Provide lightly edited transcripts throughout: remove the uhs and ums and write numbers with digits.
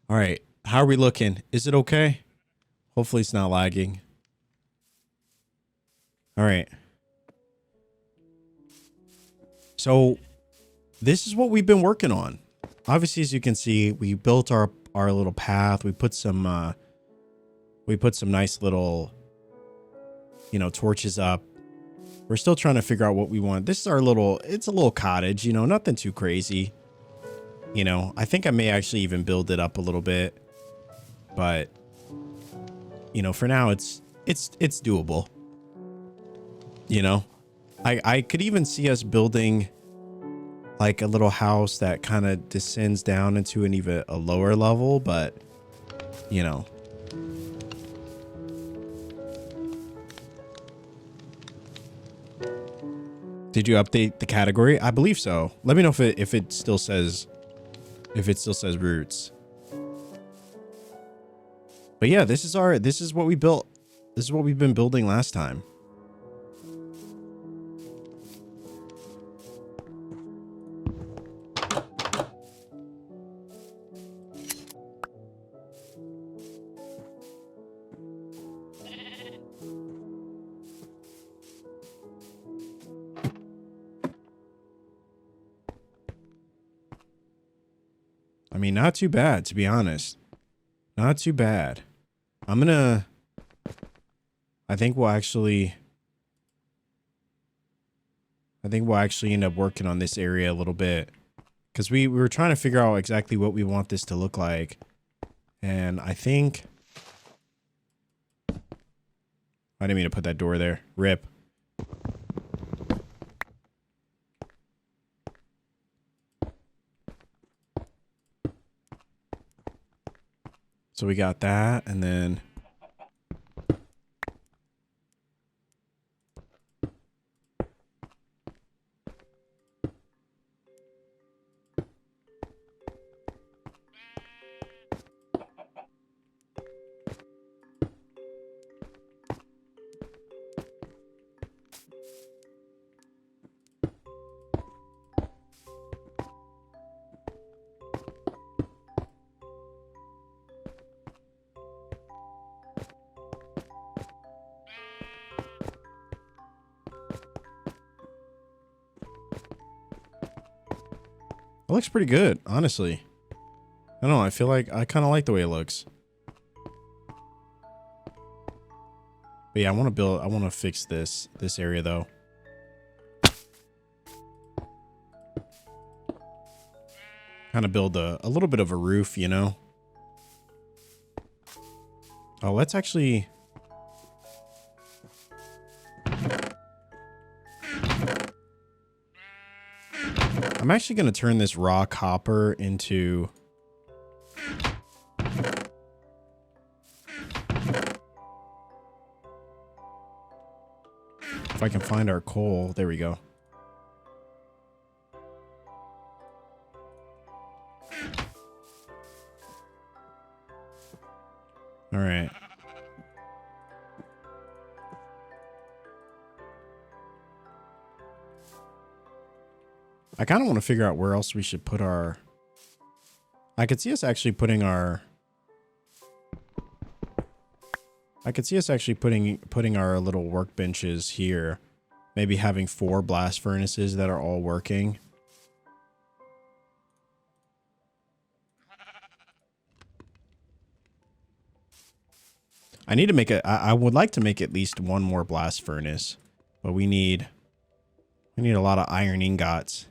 All right. How are we looking? Is it okay? Hopefully it's not lagging. All right. So this is what we've been working on. Obviously, as you can see, we built our little path. We put some nice little, torches up. We're still trying to figure out what we want. This is it's a little cottage, nothing too crazy. I think I may actually even build it up a little bit, but for now it's doable. I could even see us building like a little house that kind of descends down into an even a lower level, but did you update the category? I believe so. Let me know if it still says roots. But yeah, this is what we built. This is what we've been building last time. I mean, not too bad, to be honest. Not too bad. I think we'll actually end up working on this area a little bit, because we were trying to figure out exactly what we want this to look like. And I think I didn't mean to put that door there. Rip. So we got that, and then it looks pretty good, honestly. I don't know. I feel like I kind of like the way it looks. But yeah, I want to fix this area though. Kind of build a little bit of a roof, Oh, let's actually. I'm actually going to turn this raw copper into. If I can find our coal, there we go. All right. I kind of want to figure out where else we should put our. I could see us actually putting our. I could see us actually putting our little workbenches here. Maybe having 4 blast furnaces that are all working. I need to make I would like to make at least 1 more blast furnace, but we need a lot of iron ingots.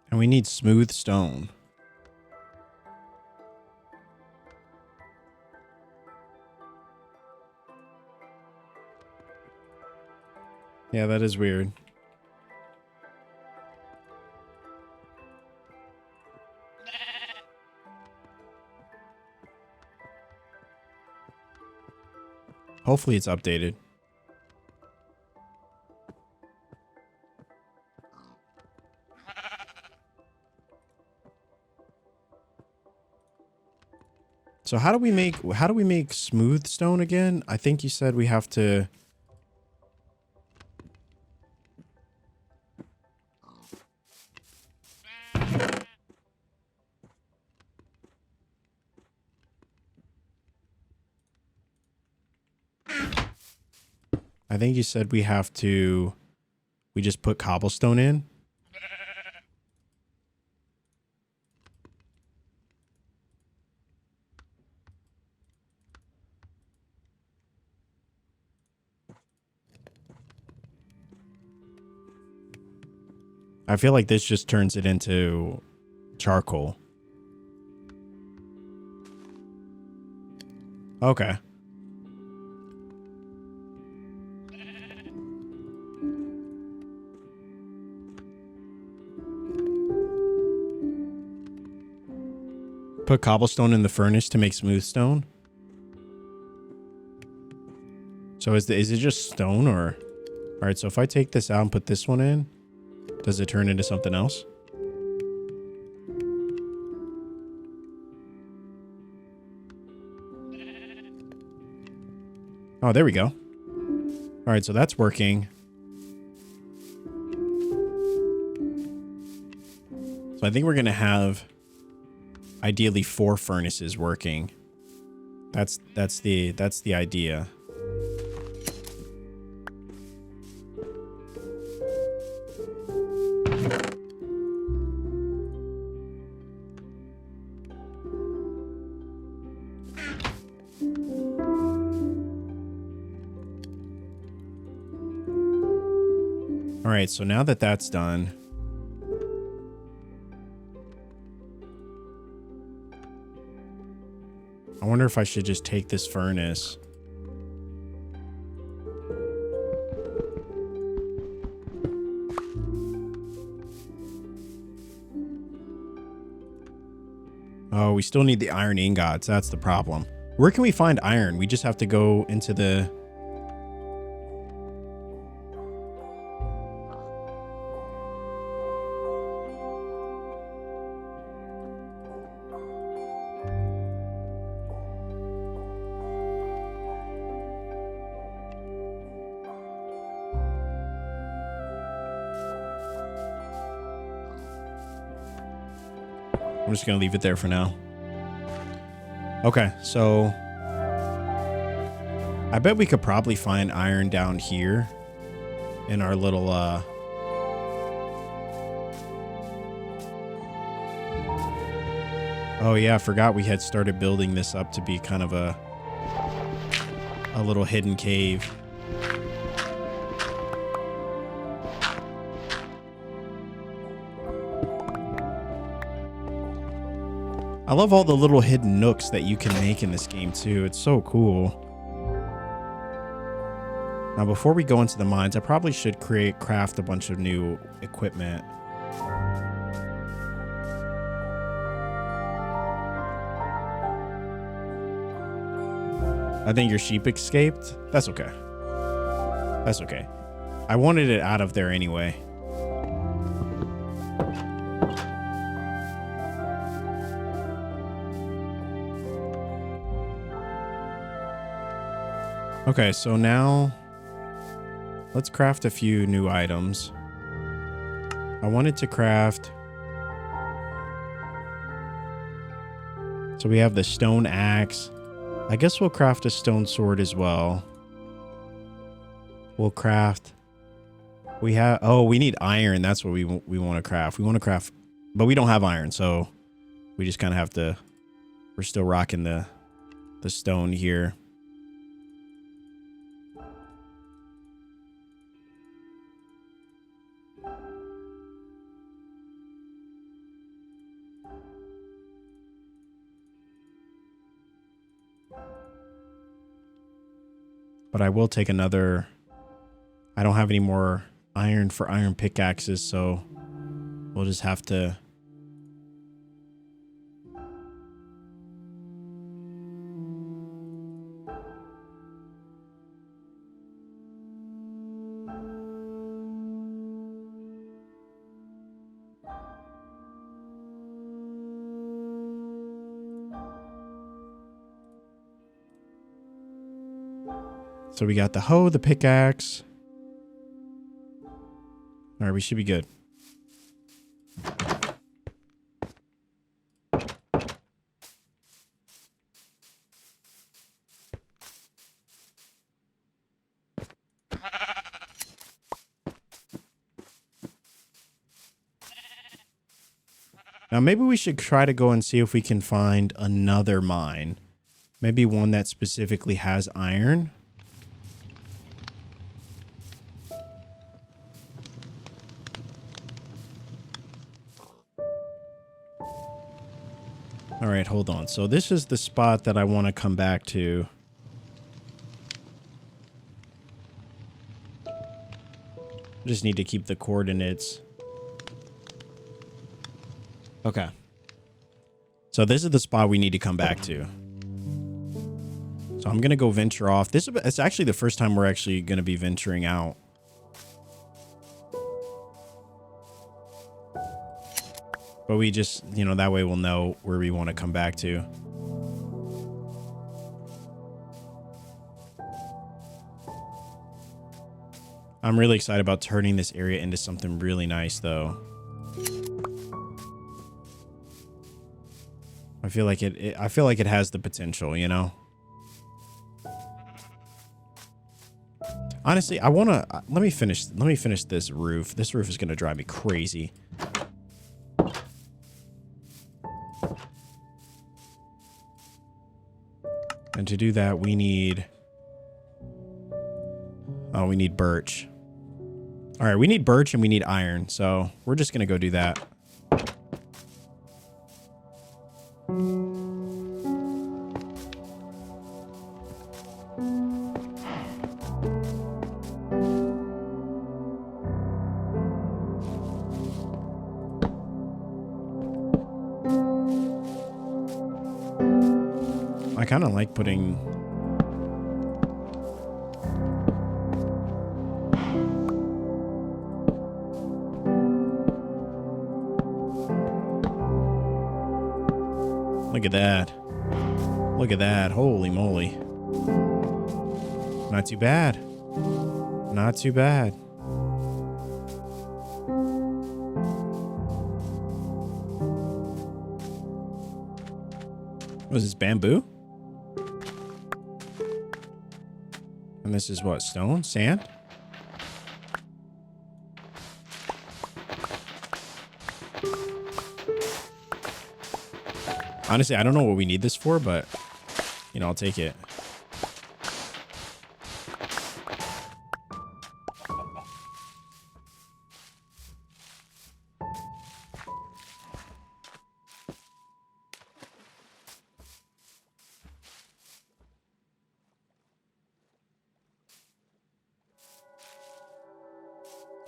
And we need smooth stone. Yeah, that is weird. Hopefully it's updated. So how do we make smooth stone again? I think you said we have to. I think you said we have to. We just put cobblestone in. I feel like this just turns it into charcoal. Okay. Put cobblestone in the furnace to make smooth stone. So is it just stone or? All right, so if I take this out and put this one in, does it turn into something else? Oh, there we go. All right, so that's working. So I think we're going to have ideally 4 furnaces working. That's the idea. All right, so now that that's done, I wonder if I should just take this furnace. Oh, we still need the iron ingots. That's the problem. Where can we find iron? We just have to go into the... I'm just going to leave it there for now. Okay, so I bet we could probably find iron down here in our little Oh yeah, I forgot we had started building this up to be kind of a little hidden cave. I love all the little hidden nooks that you can make in this game too. It's so cool. Now, before we go into the mines, I probably should craft a bunch of new equipment. I think your sheep escaped. That's okay. That's okay. I wanted it out of there anyway. Okay, so now let's craft a few new items. I wanted to craft... So we have the stone axe. I guess we'll craft a stone sword as well. We'll craft... We have... Oh, we need iron. That's what we want to craft. We want to craft... But we don't have iron, so we just kind of have to... We're still rocking the stone here. But I will take another... I don't have any more iron for iron pickaxes, so we'll just have to... So we got the hoe, the pickaxe. All right, we should be good. Now, maybe we should try to go and see if we can find another mine. Maybe one that specifically has iron. All right, hold on. So this is the spot that I want to come back to. Just need to keep the coordinates. Okay. So this is the spot we need to come back to. So I'm going to go venture off. It's actually the first time we're actually going to be venturing out. But we just, you know, that way we'll know where we want to come back to. I'm really excited about turning this area into something really nice, though. I feel like it has the potential, you know? Honestly, I want to let me finish this roof. This roof is going to drive me crazy. And to do that, we need birch. All right, we need birch and we need iron. So we're just going to go do that. I kind of like putting... Look at that. Look at that. Holy moly. Not too bad. Not too bad. Was this bamboo? And this is what? Stone? Sand? Honestly, I don't know what we need this for, but, you know, I'll take it.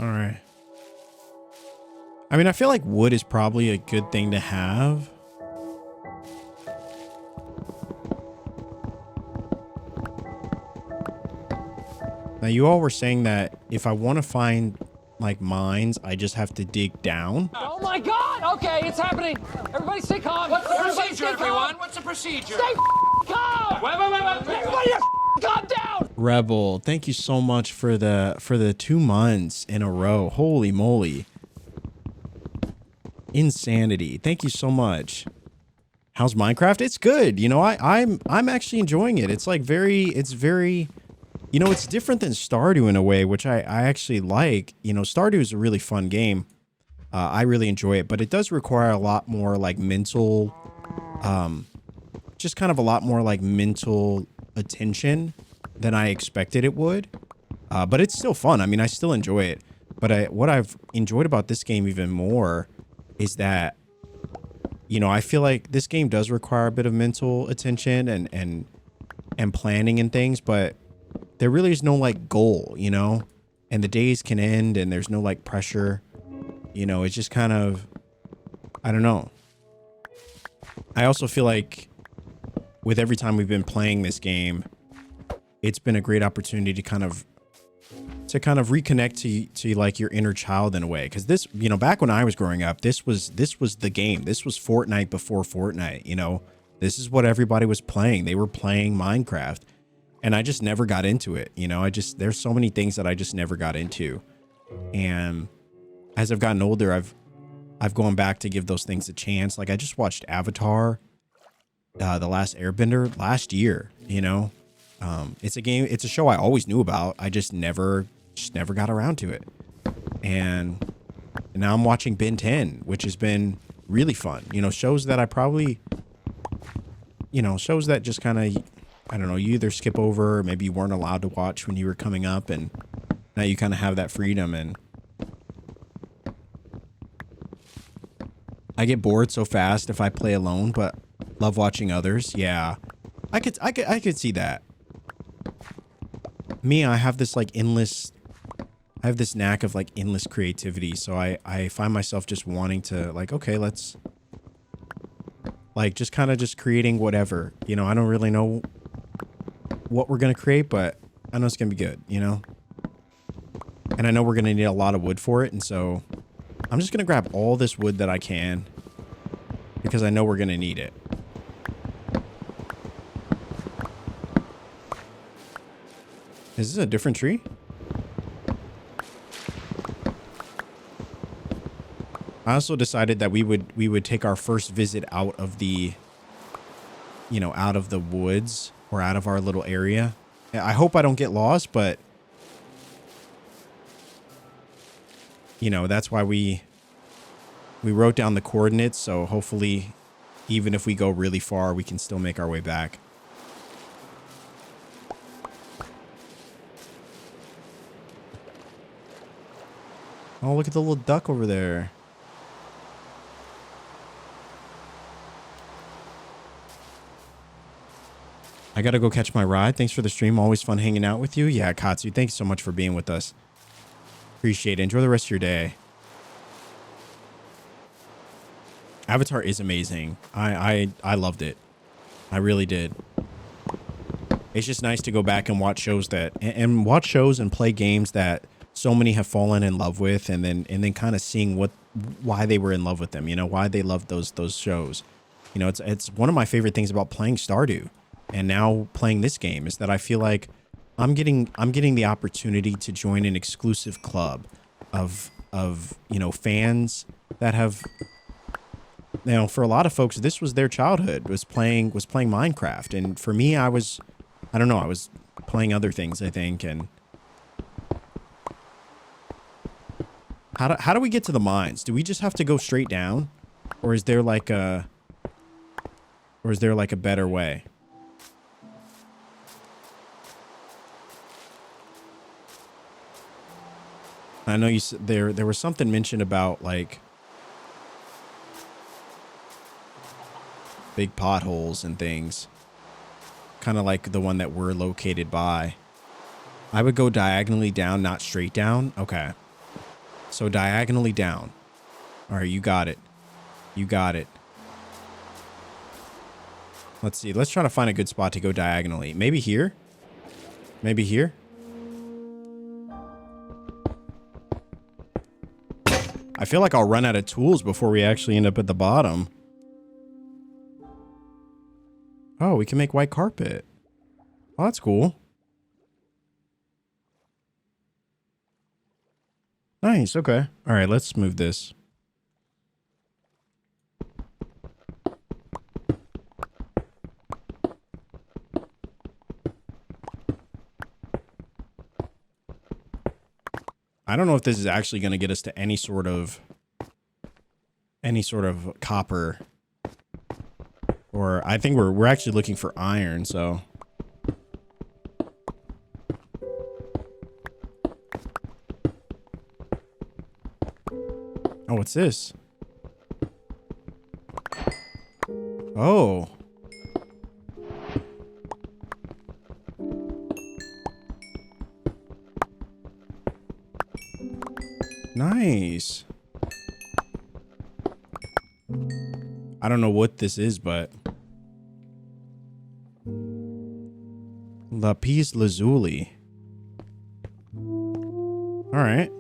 All right. I mean, I feel like wood is probably a good thing to have. Now, you all were saying that if I want to find, like, mines, I just have to dig down. Oh, my God! Okay, it's happening. Everybody stay calm. What's the procedure, everyone? What's the procedure? Stay calm! Wait. Everybody calm down! Rebel, thank you so much for the 2 months in a row. Holy moly. Insanity. Thank you so much. How's Minecraft? It's good. You know, I'm actually enjoying it. It's like it's very, you know, it's different than Stardew in a way, which I actually like. You know, Stardew is a really fun game. I really enjoy it, but it does require a lot more like mental, just kind of a lot more like mental attention than I expected it would. But it's still fun. I mean, I still enjoy it. But what I've enjoyed about this game even more is that, you know, I feel like this game does require a bit of mental attention and planning and things, but there really is no like goal, you know, and the days can end and there's no like pressure, you know, it's just kind of, I don't know. I also feel like with every time we've been playing this game, it's been a great opportunity to kind of reconnect to like your inner child in a way. Cause this, you know, back when I was growing up, this was the game. This was Fortnite before Fortnite, you know, this is what everybody was playing. They were playing Minecraft. And I just never got into it. You know, there's so many things that I just never got into. And as I've gotten older, I've gone back to give those things a chance. Like I just watched Avatar, The Last Airbender last year, you know. It's a show I always knew about. I just never got around to it. And now I'm watching Ben 10, which has been really fun. You know, shows that I probably, you know, shows that just kind of, I don't know, you either skip over, or maybe you weren't allowed to watch when you were coming up, and now you kind of have that freedom. And I get bored so fast if I play alone, but love watching others. Yeah, I could see that. Me, I have this like I have this knack of like endless creativity. So I find myself just wanting to like, okay, let's like just kind of just creating whatever, you know. I don't really know what we're going to create, but I know it's going to be good, you know? And I know we're going to need a lot of wood for it. And so I'm just going to grab all this wood that I can because I know we're going to need it. Is this a different tree? I also decided that we would take our first visit out of the, you know, out of the woods or out of our little area. I hope I don't get lost, but you know, that's why we wrote down the coordinates. So hopefully, even if we go really far, we can still make our way back. Oh, look at the little duck over there. I gotta go catch my ride. Thanks for the stream. Always fun hanging out with you. Yeah, Katsu, thanks so much for being with us. Appreciate it. Enjoy the rest of your day. Avatar is amazing. I loved it. I really did. It's just nice to go back and watch shows that and watch shows and play games that so many have fallen in love with, and then kind of seeing why they were in love with them, you know, why they loved those shows. You know, it's one of my favorite things about playing Stardew and now playing this game is that I feel like I'm getting the opportunity to join an exclusive club of you know, fans that have, you know, for a lot of folks this was their childhood, was playing Minecraft, and for me I was playing other things, I think. And how do we get to the mines? Do we just have to go straight down, or is there like a better way? I know you said there was something mentioned about like big potholes and things, kind of like the one that we're located by. I would go diagonally down, not straight down. Okay, so diagonally down. All right, you got it. You got it. Let's see. Let's try to find a good spot to go diagonally. Maybe here. Maybe here. I feel like I'll run out of tools before we actually end up at the bottom. Oh, we can make white carpet. Oh, that's cool. Nice. Okay. All right, let's move this. I don't know if this is actually going to get us to any sort of copper, or I think we're actually looking for iron. So oh, what's this? Oh. Nice. I don't know what this is, but lapis lazuli. All right.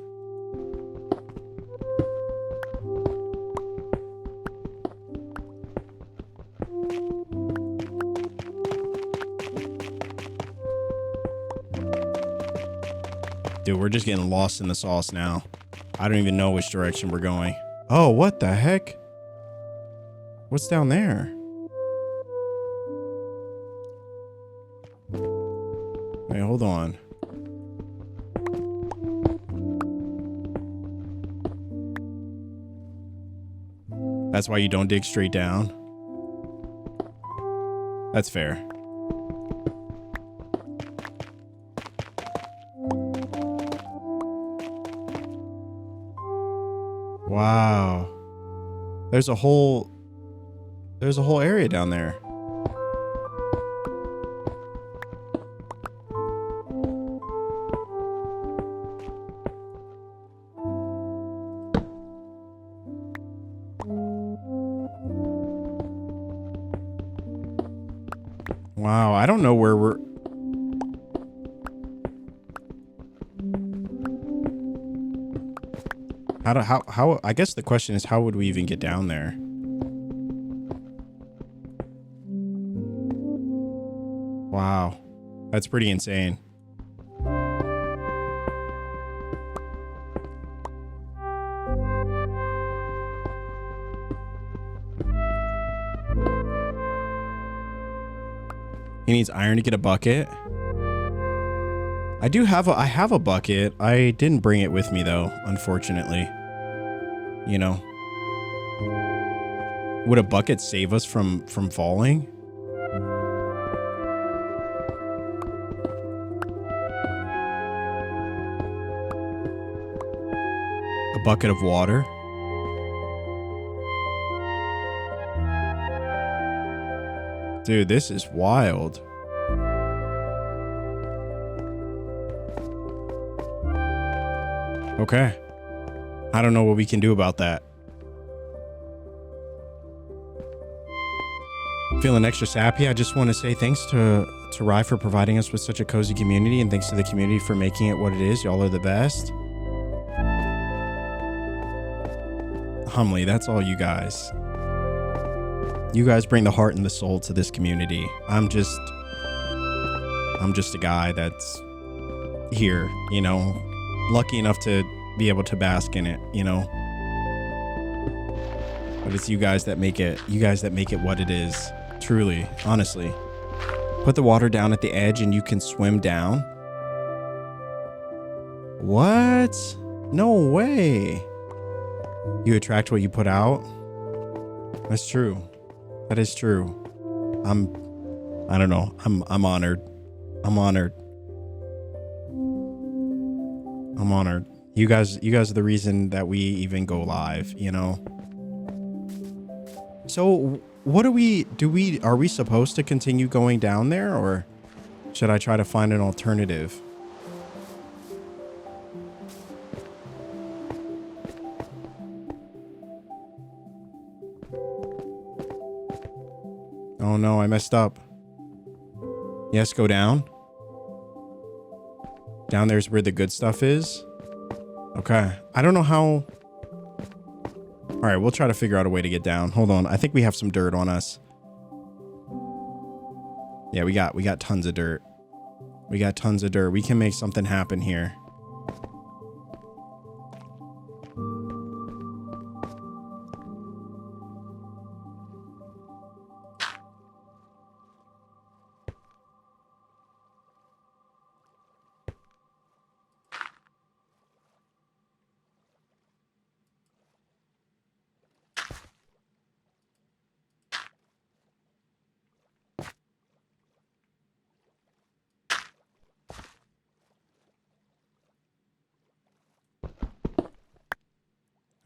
Dude, we're just getting lost in the sauce now. I don't even know which direction we're going. Oh, what the heck? What's down there? Wait, hold on. That's why you don't dig straight down. That's fair. Wow. There's a whole area down there. Wow, I don't know where we're... How I guess the question is, how would we even get down there? Wow. That's pretty insane. He needs iron to get a bucket. I have a bucket. I didn't bring it with me though, unfortunately. You know. Would a bucket save us from falling? A bucket of water? Dude, this is wild. Okay. I don't know what we can do about that. Feeling extra sappy? I just want to say thanks to Rye for providing us with such a cozy community, and thanks to the community for making it what it is. Y'all are the best. Humbly, that's all you guys. You guys bring the heart and the soul to this community. I'm just a guy that's here, you know, lucky enough to be able to bask in it, you know. But it's you guys that make it what it is. Truly, honestly. Put the water down at the edge and you can swim down. What? No way. You attract what you put out. That's true. That is true. I don't know. I'm honored. I'm honored. I'm honored. You guys are the reason that we even go live, you know. So what are we supposed to continue going down there, or should I try to find an alternative? Oh no, I messed up. Yes, go down. Down there's where the good stuff is. Okay. I don't know how. All right, we'll try to figure out a way to get down. Hold on. I think we have some dirt on us. Yeah, we got tons of dirt. We got tons of dirt. We can make something happen here.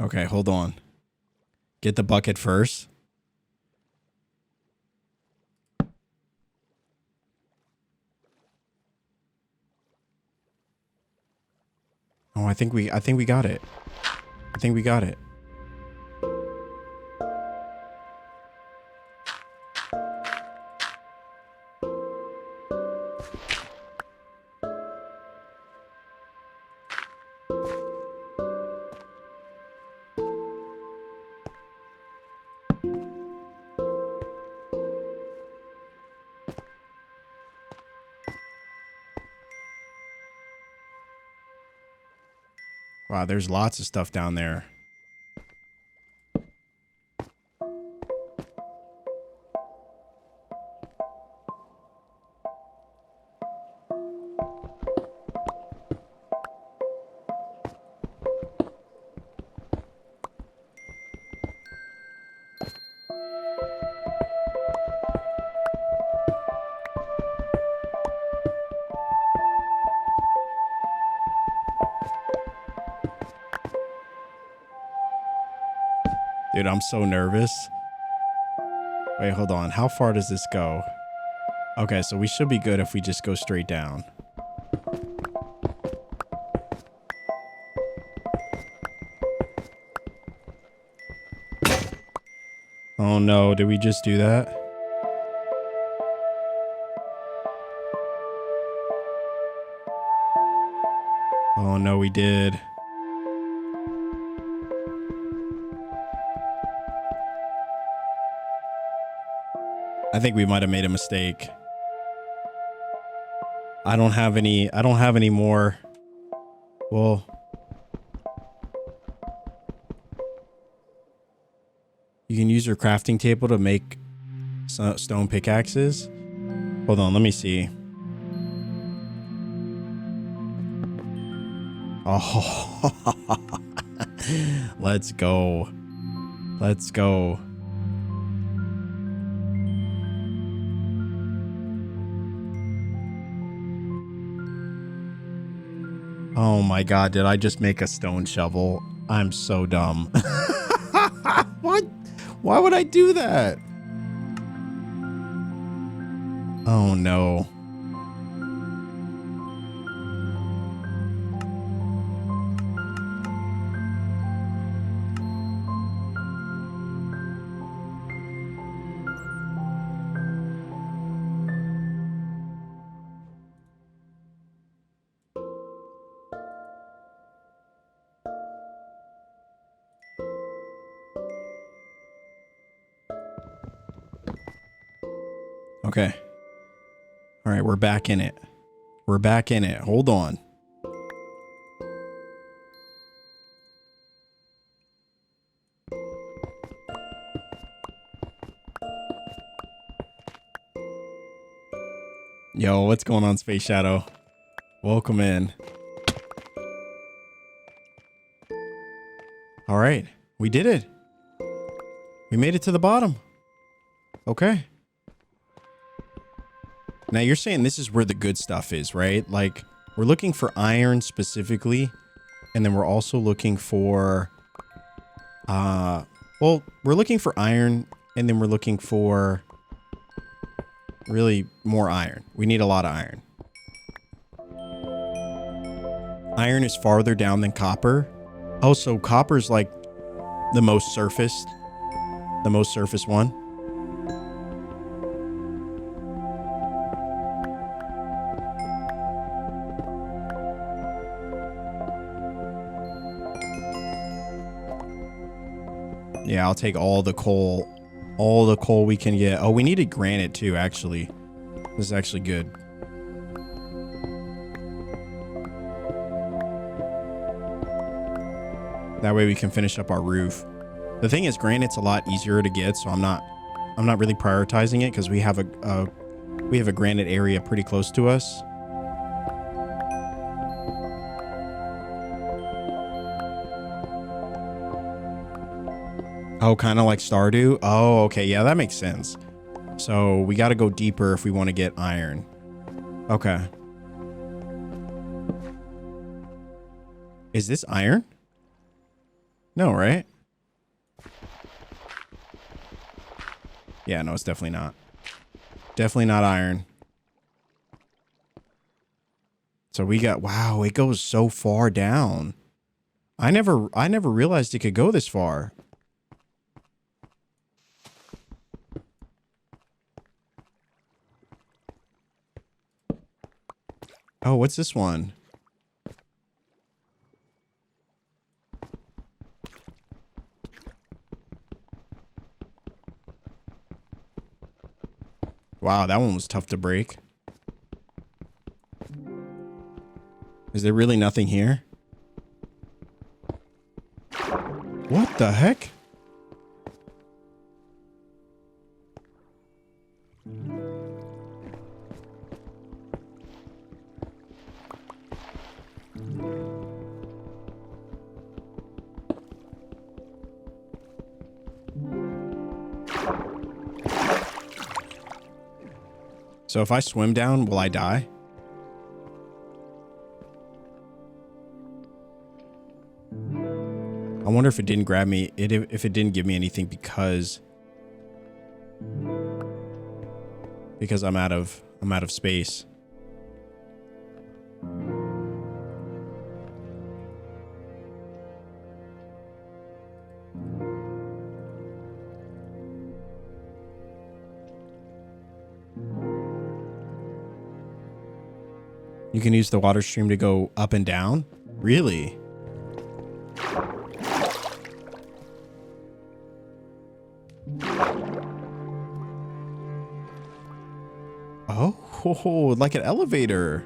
Okay, hold on. Get the bucket first. Oh, I think we got it. I think we got it. Wow, there's lots of stuff down there. Dude, I'm so nervous. Wait, hold on. How far does this go? Okay, so we should be good if we just go straight down. Oh no, did we just do that? Oh no, we did. I think we might have made a mistake. I don't have any more. Well, you can use your crafting table to make stone pickaxes. Hold on, let me see. Oh, let's go. Let's go. Oh my God, did I just make a stone shovel? I'm so dumb. What? Why would I do that? Oh no. Okay. All right, we're back in it. We're back in it. Hold on. Yo, what's going on, Space Shadow? Welcome in. All right, we did it. We made it to the bottom. Okay. Now you're saying this is where the good stuff is, right? Like we're looking for iron specifically, and then we're also looking for well, we're looking for iron, and then we're looking for really more iron. We need a lot of iron. Iron is farther down than copper. Oh, so copper's like the most surfaced one. Yeah, I'll take all the coal we can get. Oh, we needed granite too, actually. This is actually good. That way we can finish up our roof. The thing is, granite's a lot easier to get, so I'm not really prioritizing it because we have a granite area pretty close to us. Oh, kind of like Stardew? Oh, okay. Yeah, that makes sense. So we got to go deeper if we want to get iron. Okay. Is this iron? No, right? Yeah, no, it's definitely not. Definitely not iron. So we got, wow, it goes so far down. I never realized it could go this far. Oh, what's this one? Wow, that one was tough to break. Is there really nothing here? What the heck? So if I swim down, will I die? I wonder if it didn't grab me, if it didn't give me anything because I'm out of space. You can use the water stream to go up and down? Really? Oh, like an elevator.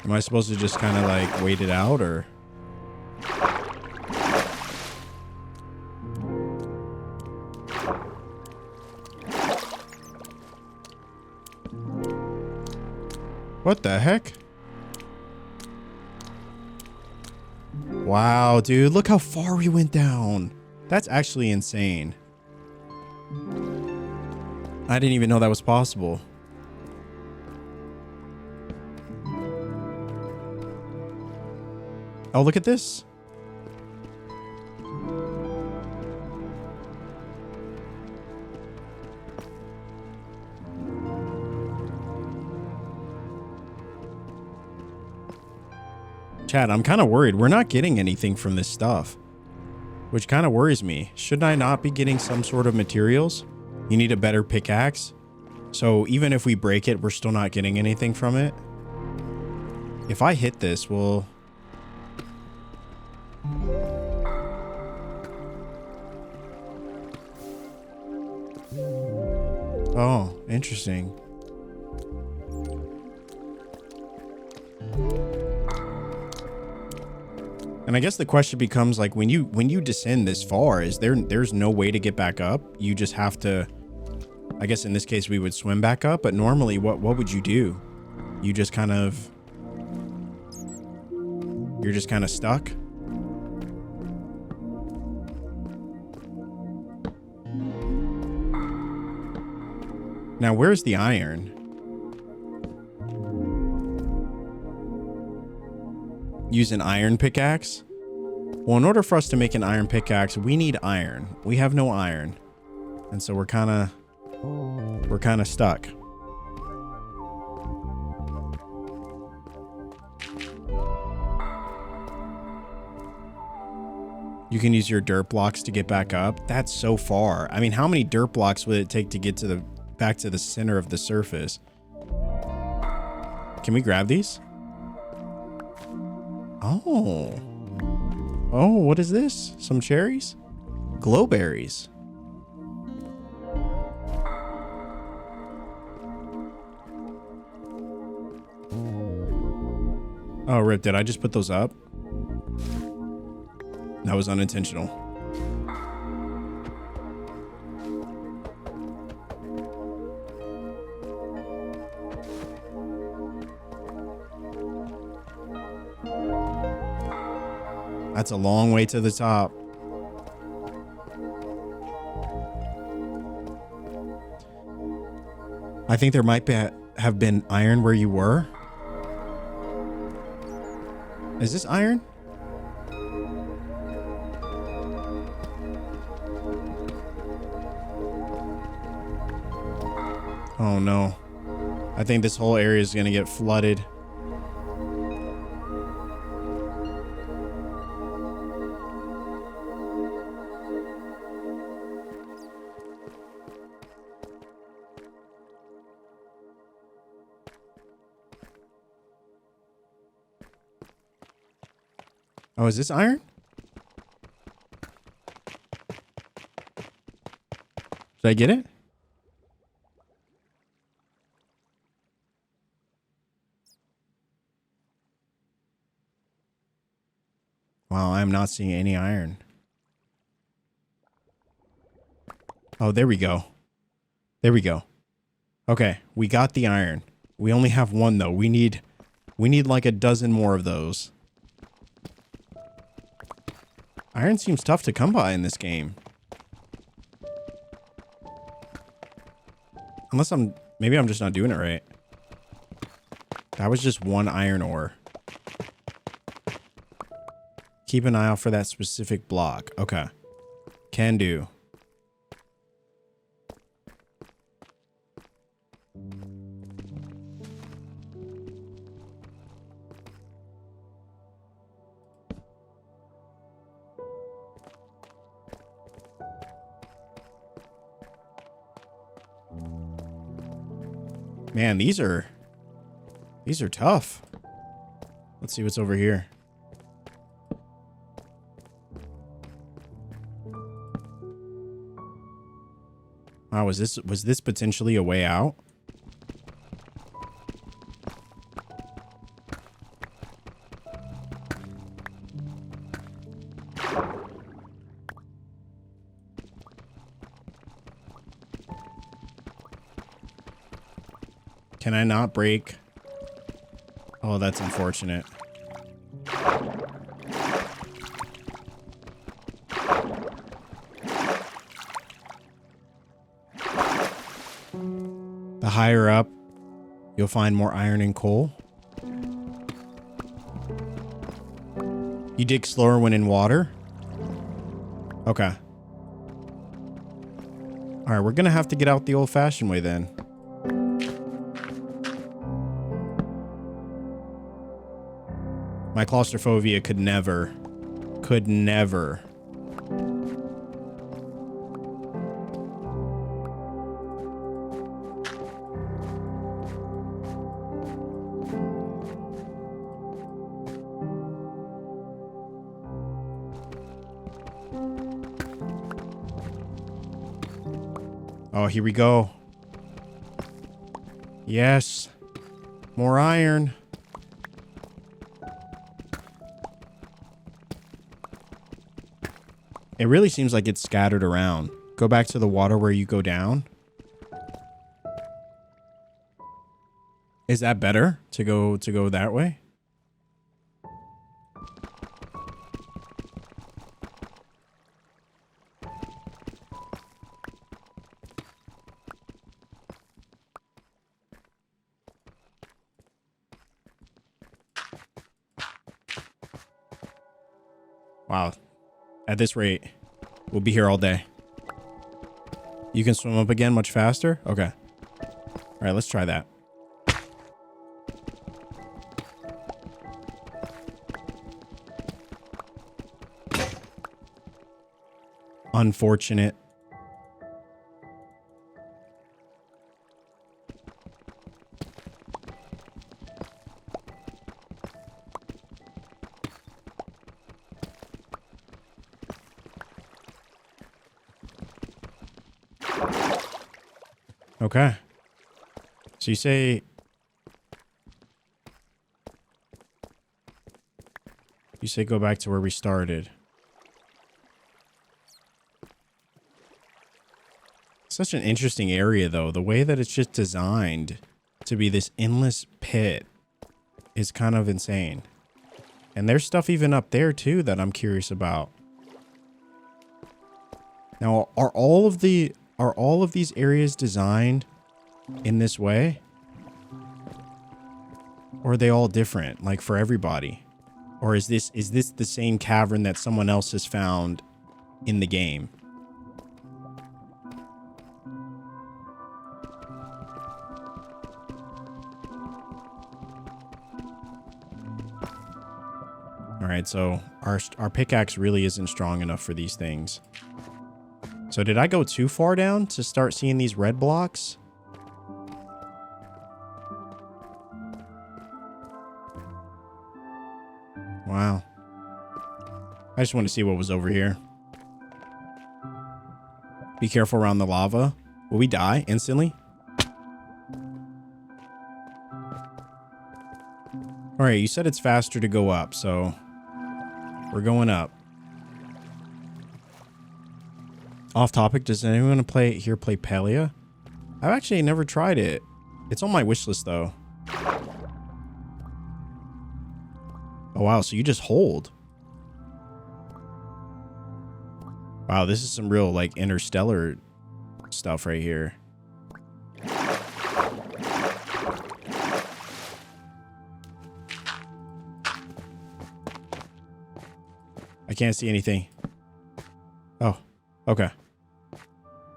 Am I supposed to just kind of like wait it out or? What the heck? Wow, dude, look how far we went down. That's actually insane. I didn't even know that was possible. Oh, look at this. Chad, I'm kind of worried. We're not getting anything from this stuff, which kind of worries me. Shouldn't I not be getting some sort of materials? You need a better pickaxe. So even if we break it, we're still not getting anything from it. If I hit this, well... Oh, interesting. And I guess the question becomes like when you descend this far, there's no way to get back up? You just have to, I guess in this case we would swim back up, but normally what would you do? You just kind of, you're just kind of stuck? Now where's the iron? Use an iron pickaxe? Well, in order for us to make an iron pickaxe, we need iron. We have no iron. And so we're kind of stuck. You can use your dirt blocks to get back up. That's so far. I mean, how many dirt blocks would it take to get to back to the center of the surface? Can we grab these? Oh. Oh, what is this? Some cherries? Glowberries. Oh, rip, did I just put those up? That was unintentional. That's a long way to the top. I think there might have been iron where you were. Is this iron? Oh no. I think this whole area is going to get flooded. Oh, is this iron? Did I get it? Wow, I'm not seeing any iron. Oh, there we go. There we go. Okay, we got the iron. We only have one though. We need like a dozen more of those. Iron seems tough to come by in this game. Unless maybe I'm just not doing it right. That was just one iron ore. Keep an eye out for that specific block. Okay. Can do. Man, these are tough. Let's see what's over here. Wow, was this potentially a way out? Can I not break? Oh, that's unfortunate. The higher up, you'll find more iron and coal. You dig slower when in water? Okay. All right, we're gonna have to get out the old-fashioned way then. My claustrophobia could never. Oh, here we go. Yes. More iron. It really seems like it's scattered around. Go back to the water where you go down. Is that better to go that way? Wow. At this rate, we'll be here all day. You can swim up again much faster? Okay. All right, let's try that. Unfortunate. Okay. So you say go back to where we started. Such an interesting area though. The way that it's just designed to be this endless pit is kind of insane. And there's stuff even up there too that I'm curious about. Now, are all of these areas designed in this way? Or are they all different, like for everybody? Or is this the same cavern that someone else has found in the game? All right, so our pickaxe really isn't strong enough for these things. So did I go too far down to start seeing these red blocks? Wow. I just want to see what was over here. Be careful around the lava. Will we die instantly? All right, you said it's faster to go up, so we're going up. Off topic, does anyone play Palia? I've actually never tried it. It's on my wish list though. Oh wow, so you just hold. Wow, this is some real like interstellar stuff right here. I can't see anything. Oh, okay.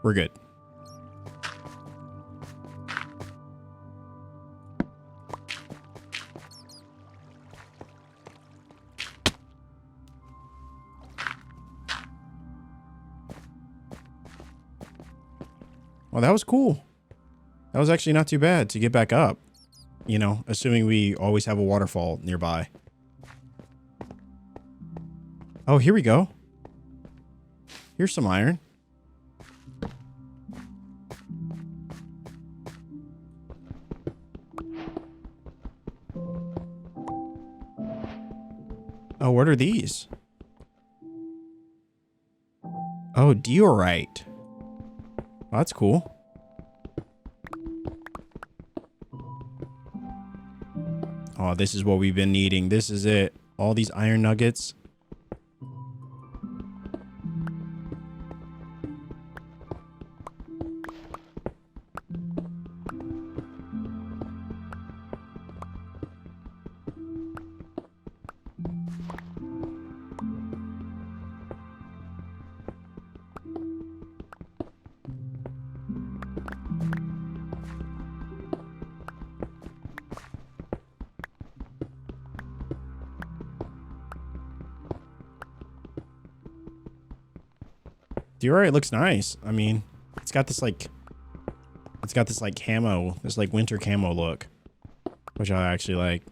We're good. Well, that was cool. That was actually not too bad to get back up. You know, assuming we always have a waterfall nearby. Oh, here we go. Here's some iron. Oh, what are these? Oh, diorite. Oh, that's cool. Oh, this is what we've been needing. This is it. All these iron nuggets. Diorite looks nice. I mean, it's got this like camo, this like winter camo look, which I actually like.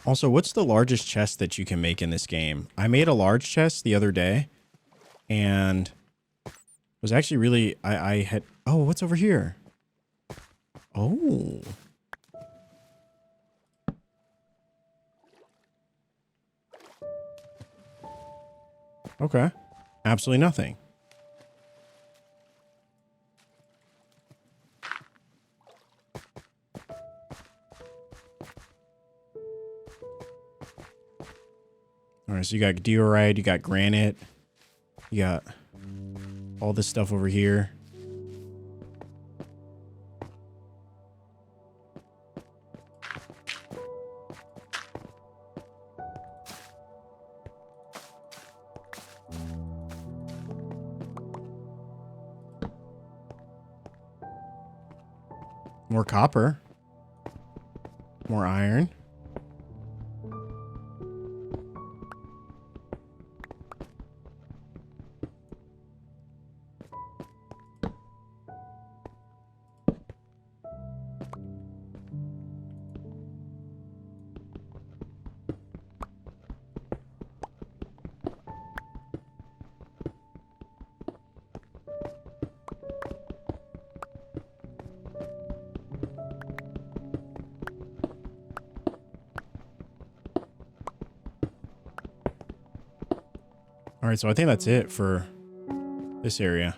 Also, what's the largest chest that you can make in this game? I made a large chest the other day and was actually really, I had, oh, what's over here? Oh. Okay. Absolutely nothing. All right, so you got diorite, you got granite, you got all this stuff over here. More copper. More iron. All right, so I think that's it for this area.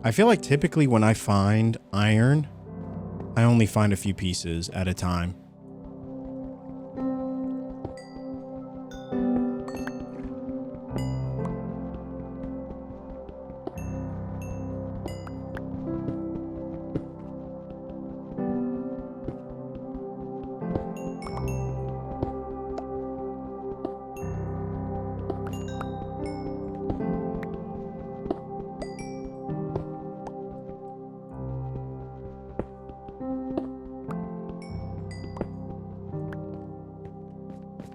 I feel like typically when I find iron, I only find a few pieces at a time.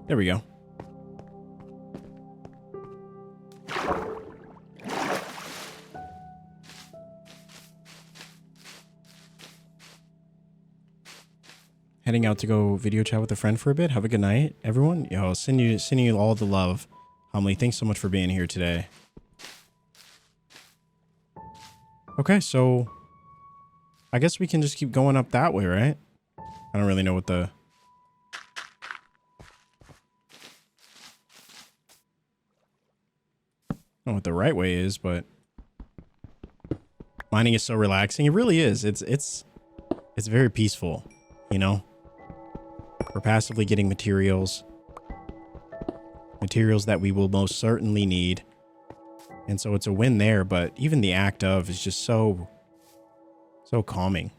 There we go. Heading out to go video chat with a friend for a bit. Have a good night, everyone. Yo, sending you all the love. Homily, thanks so much for being here today. Okay, so I guess we can just keep going up that way, right? I don't really know what the... know what the right way is, but mining is so relaxing. It really is. It's very peaceful, you know? We're passively getting materials that we will most certainly need. And so it's a win there, but even the act of is just so calming.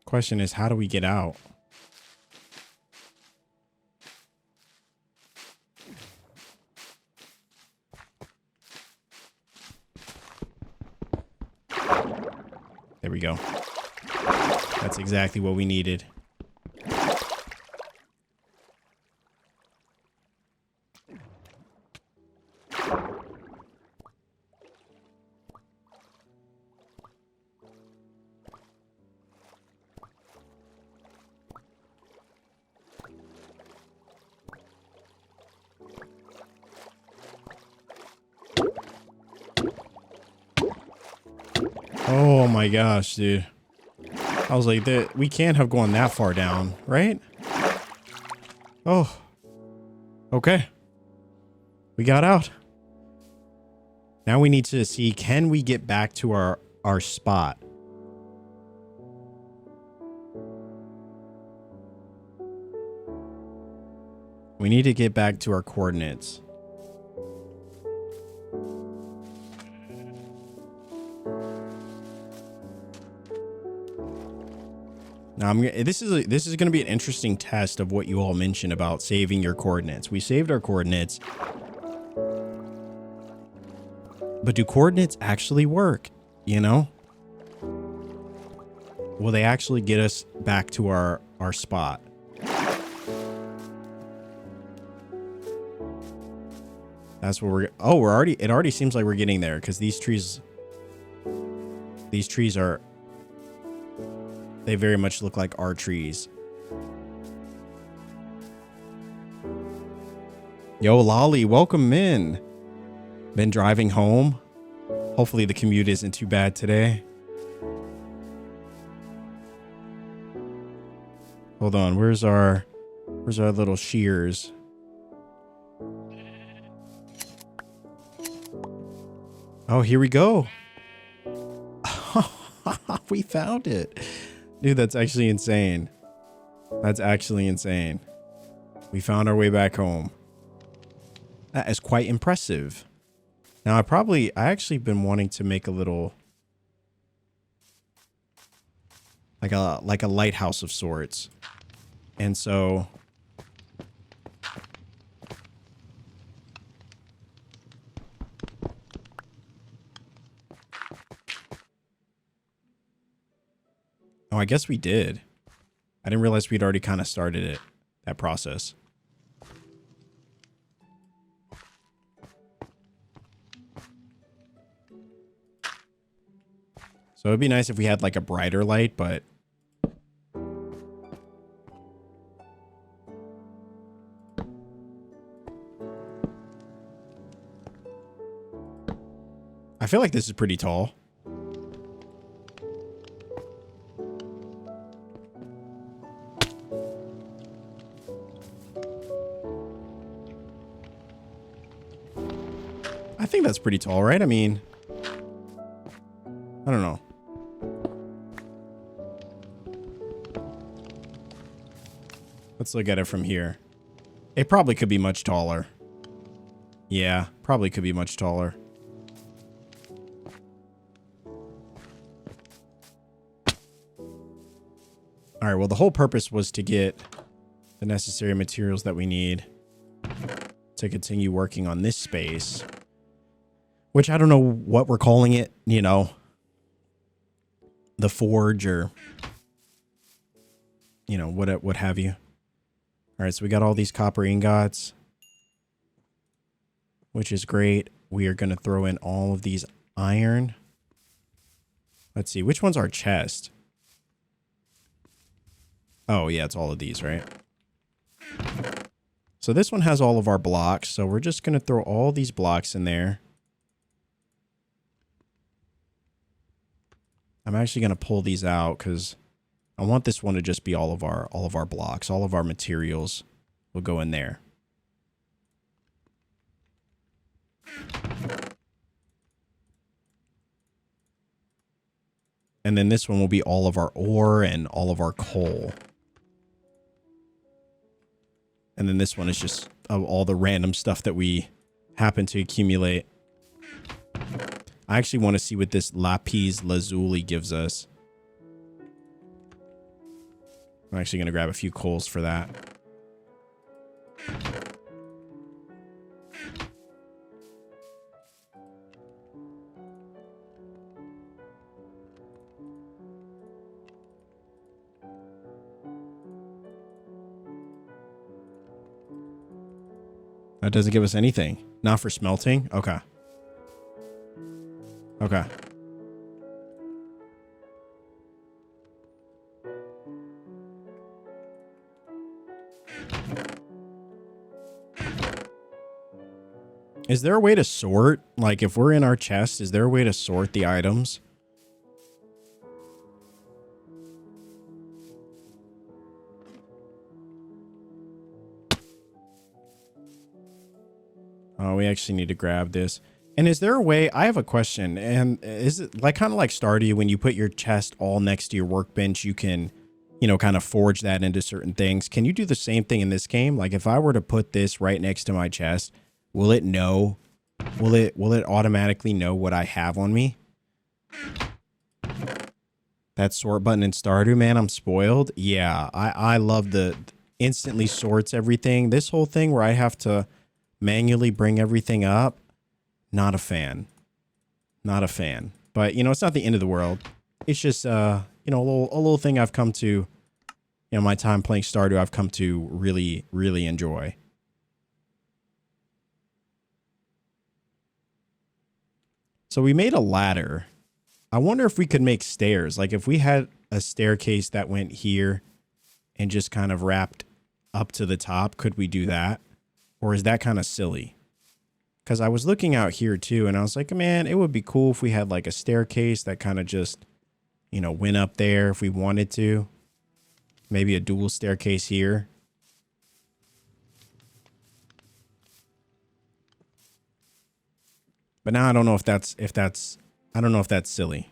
Question is, how do we get out? There we go. That's exactly what we needed. Oh my gosh, dude. I was like, we can't have gone that far down, right? Oh. Okay. We got out. Now we need to see, can we get back to our spot? We need to get back to our coordinates. Now this is going to be an interesting test of what you all mentioned about saving your coordinates. We saved our coordinates. But do coordinates actually work? You know? Will they actually get us back to our spot? That's where it already seems like we're getting there, because these trees are, they very much look like our trees. Yo, Lolly, welcome in. Been driving home. Hopefully the commute isn't too bad today. Hold on, where's our little shears? Oh, here we go. We found it. Dude, that's actually insane. That's actually insane. We found our way back home. That is quite impressive. Now, I actually been wanting to make a little, like a lighthouse of sorts. And so oh, I guess we did. I didn't realize we'd already kind of started that process. So it'd be nice if we had like a brighter light, but I feel like this is pretty tall. I think that's pretty tall, right? I mean, I don't know. Let's look at it from here. It probably could be much taller. Yeah, probably could be much taller. All right, well, the whole purpose was to get the necessary materials that we need to continue working on this space. which I don't know what we're calling it, you know, the forge or, you know, what have you. All right, so we got all these copper ingots, which is great. We are going to throw in all of these iron. Let's see, which one's our chest? Oh, yeah, it's all of these, right? So this one has all of our blocks, so we're just going to throw all these blocks in there. I'm actually going to pull these out because I want this one to just be all of our blocks, all of our materials will go in there. And then this one will be all of our ore and all of our coal. And then this one is just all the random stuff that we happen to accumulate. I actually want to see what this lapis lazuli gives us. I'm actually going to grab a few coals for that. That doesn't give us anything. Not for smelting? Okay. Okay. Is there a way to sort? Like, if we're in our chest, is there a way to sort the items? Oh, we actually need to grab this. And is there a way, I have a question, and is it like kind of like Stardew when you put your chest all next to your workbench, you can, you know, kind of forge that into certain things. Can you do the same thing in this game? Like if I were to put this right next to my chest, will it know, will it automatically know what I have on me? That sort button in Stardew, man, I'm spoiled. Yeah, I love the instantly sorts everything. This whole thing where I have to manually bring everything up, not a fan. Not a fan. But, you know, it's not the end of the world. It's just, you know, a little thing I've come to, you know, my time playing Stardew, I've come to really, really enjoy. So we made a ladder. I wonder if we could make stairs. Like if we had a staircase that went here and just kind of wrapped up to the top, could we do that? Or is that kind of silly? Because I was looking out here too, and I was like, man, it would be cool if we had like a staircase that kind of just, you know, went up there if we wanted to. Maybe a dual staircase here. But now I don't know if that's I don't know if that's silly.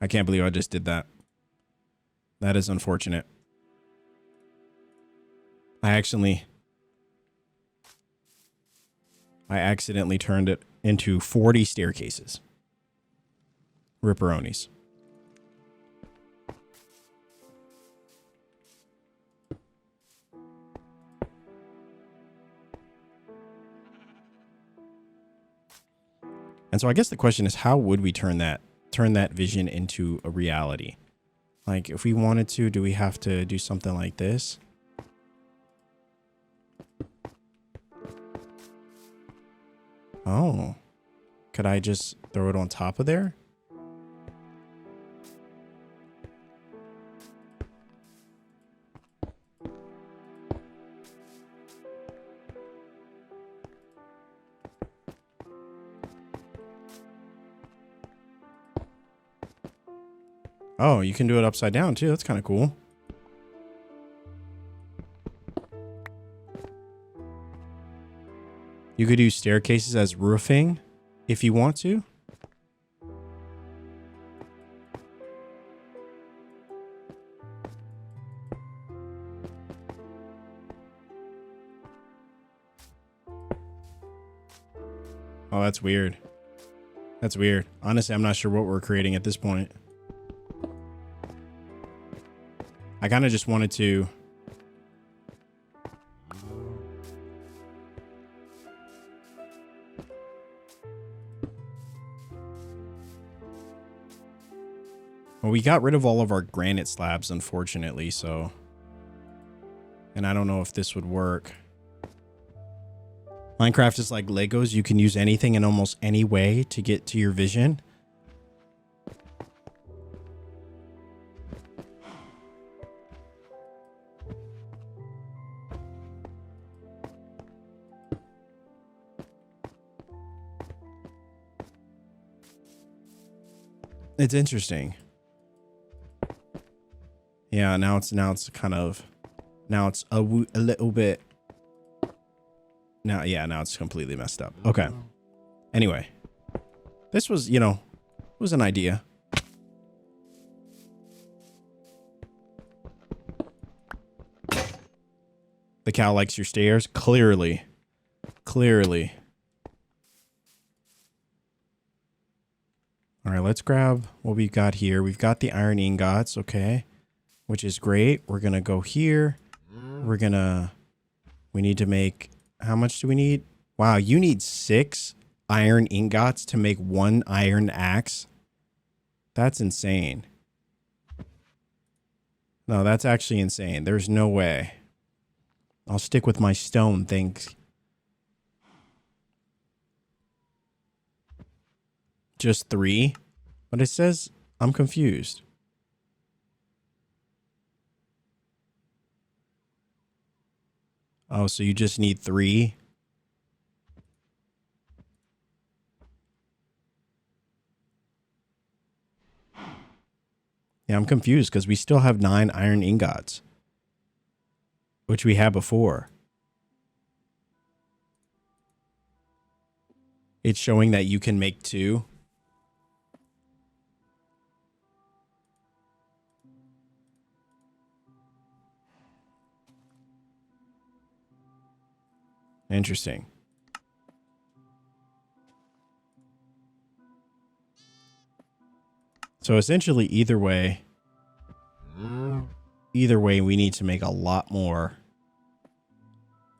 I can't believe I just did that. That is unfortunate. I accidentally turned it into 40 staircases. Ripperonis. And so I guess the question is, how would we turn that vision into a reality? Like if we wanted to, do we have to do something like this? Oh, could I just throw it on top of there? Oh, you can do it upside down too. That's kind of cool. You could use staircases as roofing if you want to. Oh, that's weird. That's weird. Honestly, I'm not sure what we're creating at this point. I kind of just wanted to... Well, we got rid of all of our granite slabs, unfortunately, so... And I don't know if this would work. Minecraft is like Legos. You can use anything in almost any way to get to your vision. It's interesting. Yeah, now it's kind of, now it's a little bit, now it's completely messed up. Okay. Anyway, this was, you know, was an idea. The cow likes your stairs. Clearly. All right, let's grab what we've got here. We've got the iron ingots, okay, which is great. We're going to go here. We need to make, how much do we need? Wow, you need 6 iron ingots to make 1 iron axe. That's insane. No, that's actually insane. There's no way. I'll stick with my stone, thanks. Just 3? But it says I'm confused. Oh, so you just need 3? Yeah, I'm confused because we still have 9 iron ingots, which we had before. It's showing that you can make 2. Interesting. So essentially, either way, we need to make a lot more.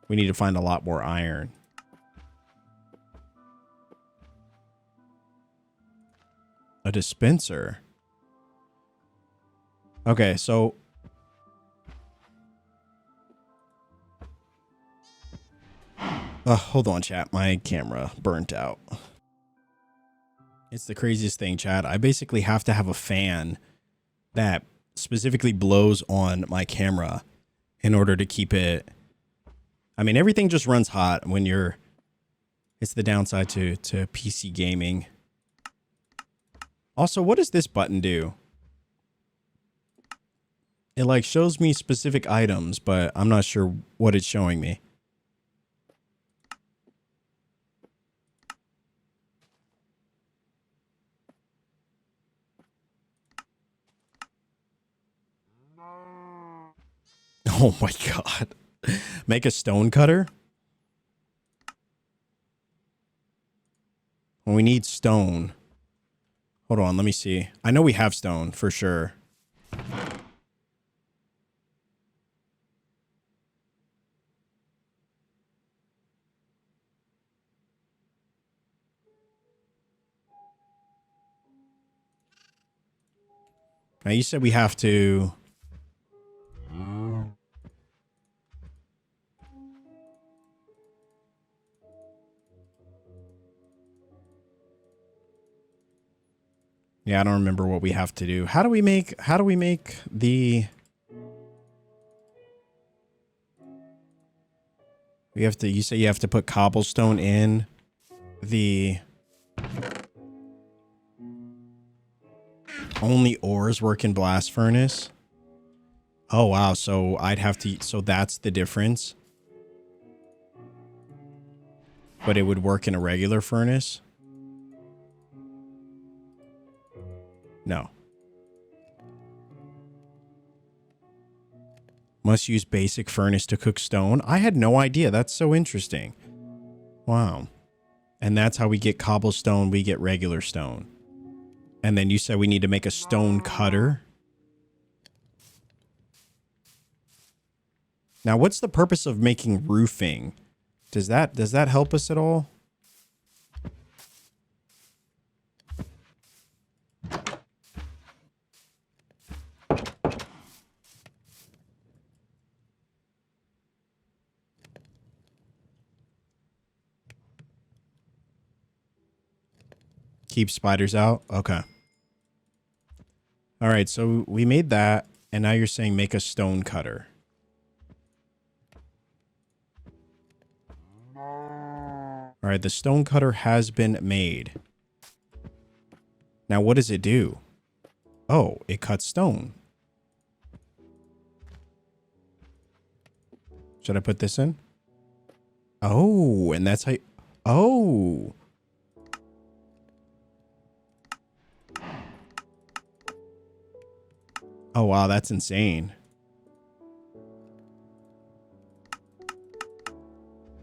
We need to find a lot more iron. A dispenser. Okay, so hold on, chat. My camera burnt out. It's the craziest thing, chat. I basically have to have a fan that specifically blows on my camera in order to keep it. I mean, everything just runs hot when you're, it's the downside to PC gaming. Also, what does this button do? It like shows me specific items, but I'm not sure what it's showing me. Oh my god. Make a stone cutter? Well, we need stone. Hold on, let me see. I know we have stone for sure. Now you said we have to... Yeah, I don't remember what we have to do. How do we make the... We have to, you say you have to put cobblestone in the... Only ores work in blast furnace? Oh, wow. So I'd have to, so that's the difference. But it would work in a regular furnace? No. Must use basic furnace to cook stone. I had no idea. That's so interesting. Wow. And that's how we get cobblestone. We get regular stone. And then you said we need to make a stone cutter. Now, what's the purpose of making roofing? Does that help us at all? Keep spiders out? Okay. All right, so we made that, and now you're saying make a stone cutter. All right, the stone cutter has been made. Now, what does it do? Oh, it cuts stone. Should I put this in? Oh, and that's how you, oh. Oh, wow, that's insane.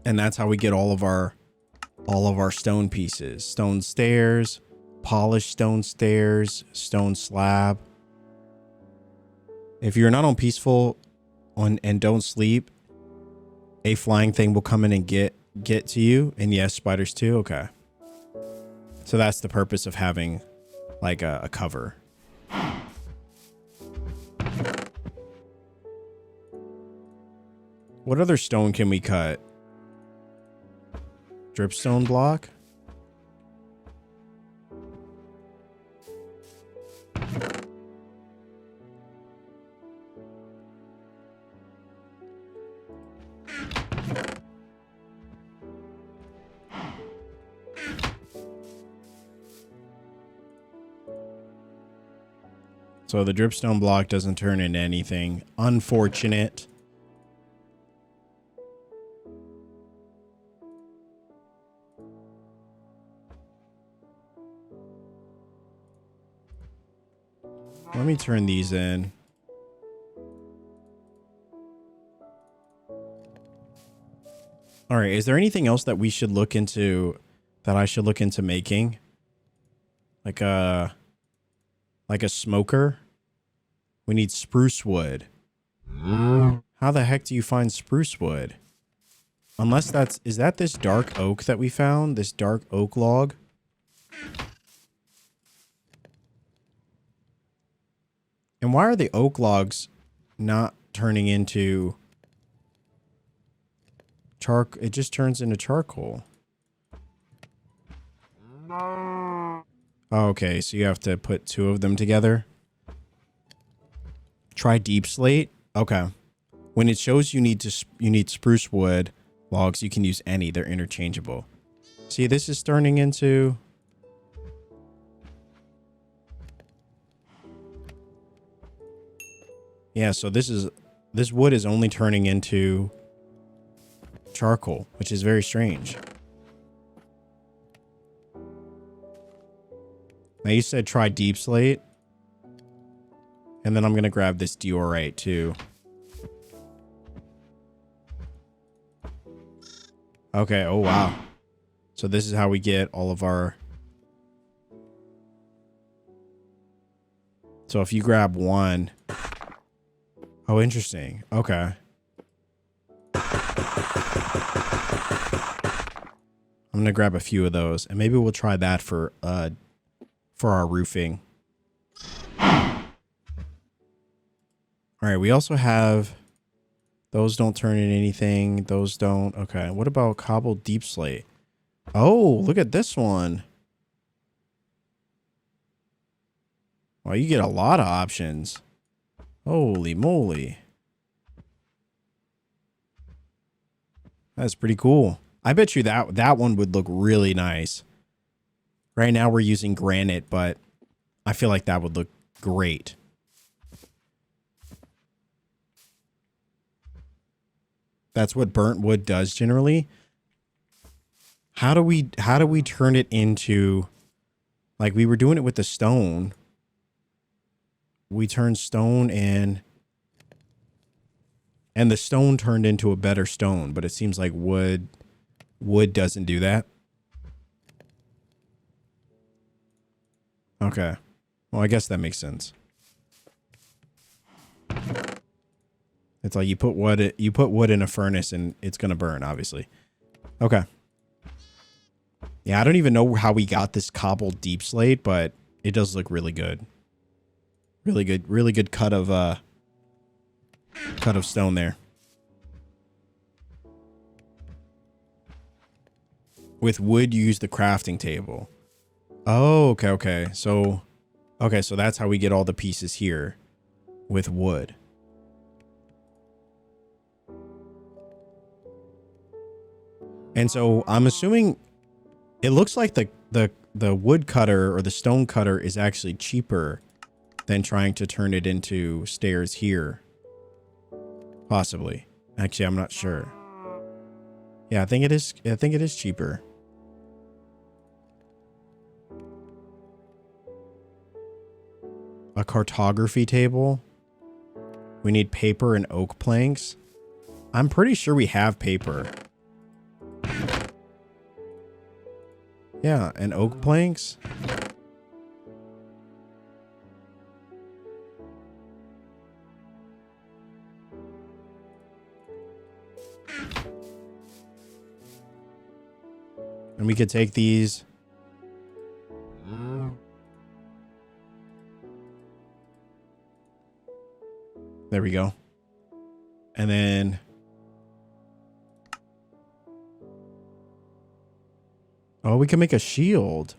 And that's how we get all of our stone pieces. Stone stairs, polished stone stairs, stone slab. If you're not on peaceful and don't sleep, a flying thing will come in and get to you. And yes, spiders too. Okay. So that's the purpose of having like a cover. What other stone can we cut? Dripstone block? So the dripstone block doesn't turn into anything. Unfortunate. Let me turn these in. All right. Is there anything else that we should look into, that I should look into making? Like a smoker? We need spruce wood. How the heck do you find spruce wood? Unless is that this dark oak that we found? This dark oak log? And why are the oak logs not turning into charcoal? It just turns into charcoal. Oh, okay, so you have to put two of them together. Try deep slate. Okay. When it shows you need spruce wood logs, you can use any. They're interchangeable. See, this is turning into... Yeah, so this wood is only turning into charcoal, which is very strange. Now you said try deep slate. And then I'm going to grab this diorite too. Okay, oh wow. So this is how we get all of our... So if you grab one... Oh, interesting. Okay. I'm going to grab a few of those, and maybe we'll try that for our roofing. All right, we also have... Those don't turn into anything. Those don't. Okay, what about cobbled deep slate? Oh, look at this one. Well, you get a lot of options. Holy moly. That's pretty cool. I bet you that one would look really nice. Right now we're using granite, but I feel like that would look great. That's what burnt wood does generally. How do we turn it into, like we were doing it with the stone. We turned stone and the stone turned into a better stone, but it seems like wood doesn't do that. Okay. Well, I guess that makes sense. It's like you put wood in a furnace and it's gonna burn, obviously. Okay. Yeah, I don't even know how we got this cobbled deep slate, but it does look really good. Really good cut of stone there. With wood, you use the crafting table. Oh, okay. So that's how we get all the pieces here with wood. And so I'm assuming it looks like the wood cutter or the stone cutter is actually cheaper than trying to turn it into stairs here. Possibly. Actually, I'm not sure. Yeah, I think it is cheaper. A cartography table. We need paper and oak planks. I'm pretty sure we have paper. Yeah, and oak planks. And we could take these. There we go. And then oh, we can make a shield.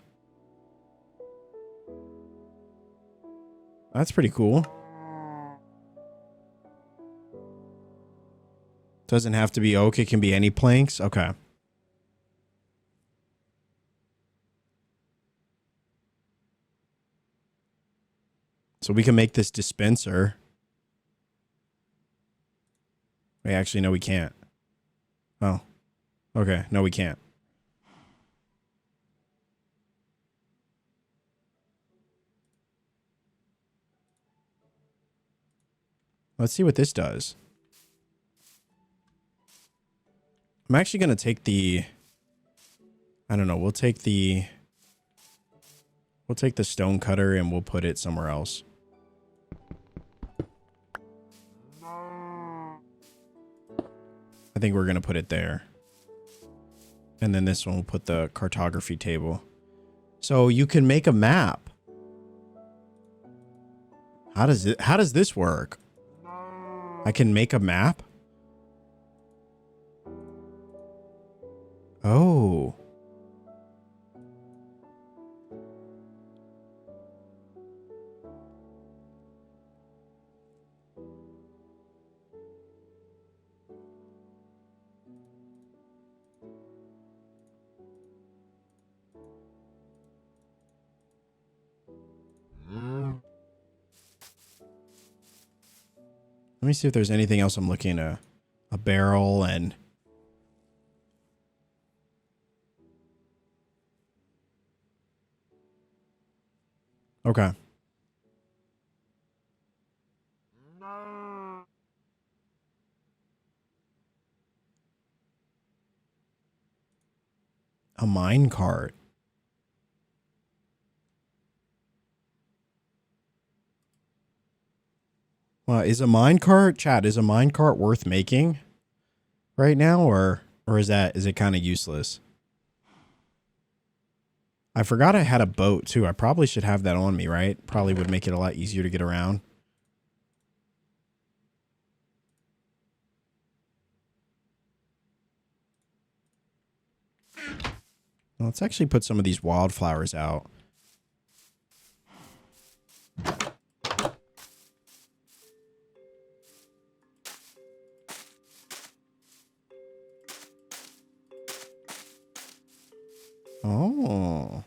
That's pretty cool. Doesn't have to be oak, it can be any planks. Okay. So we can make this dispenser. Wait, actually, no, we can't. Oh. Okay, no, we can't. Let's see what this does. I'm actually going to take the... I don't know, we'll take the stone cutter and we'll put it somewhere else. I think we're going to put it there. And then this one will put the cartography table. So you can make a map. How does this work? I can make a map? Oh. Let me see if there's anything else I'm looking at. A barrel and... Okay. A mine cart. Well, is a mine cart, Chad, is a mine cart worth making right now, or is it kind of useless? I forgot I had a boat too. I probably should have that on me, right? Probably would make it a lot easier to get around. Well, let's actually put some of these wildflowers out. Oh.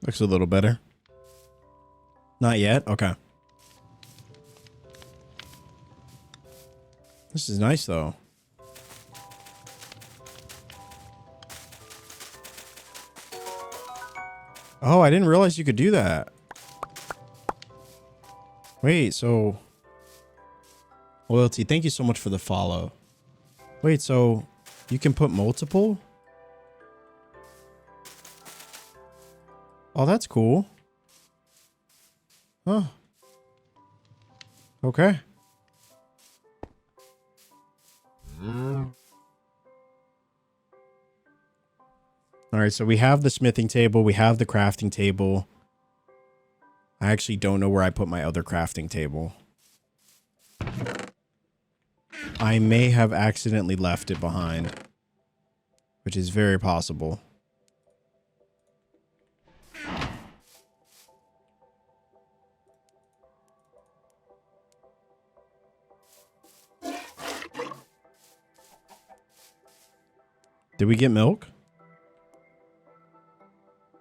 Looks a little better. Not yet? Okay. This is nice, though. Oh, I didn't realize you could do that. Wait, so... Loyalty, thank you so much for the follow. Wait, so you can put multiple? Oh, that's cool. Huh. Okay. All right, so we have the smithing table. We have the crafting table. I actually don't know where I put my other crafting table. I may have accidentally left it behind, which is very possible. Did we get milk?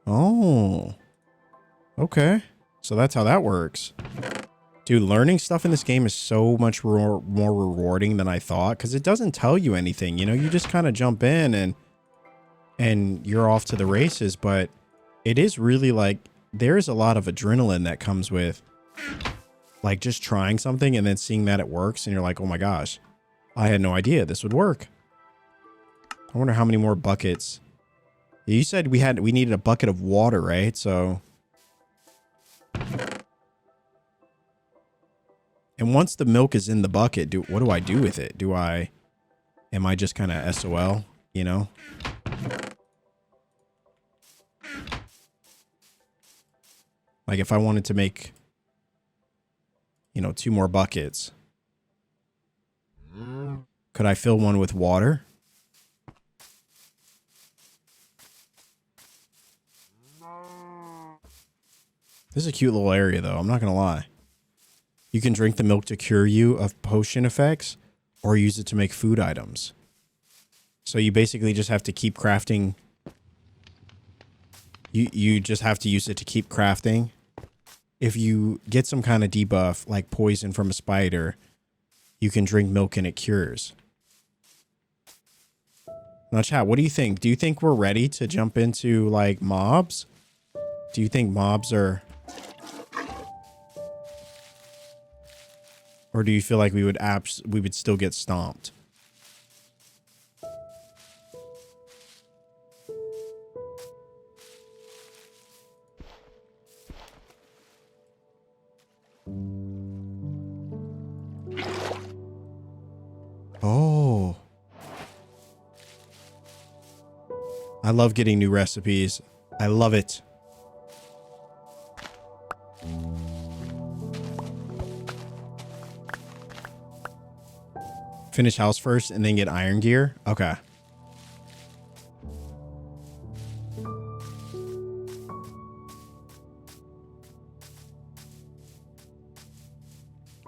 Oh. Okay. So that's how that works. Dude, learning stuff in this game is so much more rewarding than I thought, because it doesn't tell you anything. You know, you just kind of jump in and you're off to the races, but it is really like there's a lot of adrenaline that comes with like just trying something and then seeing that it works and you're like, oh my gosh, I had no idea this would work. I wonder how many more buckets. You said we needed a bucket of water, right? So, and once the milk is in the bucket, what do I do with it? Am I just kind of SOL, you know? Like if I wanted to make, you know, 2 more buckets, could I fill one with water? This is a cute little area, though. I'm not going to lie. You can drink the milk to cure you of potion effects or use it to make food items. So you basically just have to keep crafting. You just have to use it to keep crafting. If you get some kind of debuff, like poison from a spider, you can drink milk and it cures. Now, chat, what do you think? Do you think we're ready to jump into, like, mobs? Do you think mobs are... Or do you feel like we would still get stomped? Oh. I love getting new recipes. I love it. Finish house first and then get iron gear? Okay.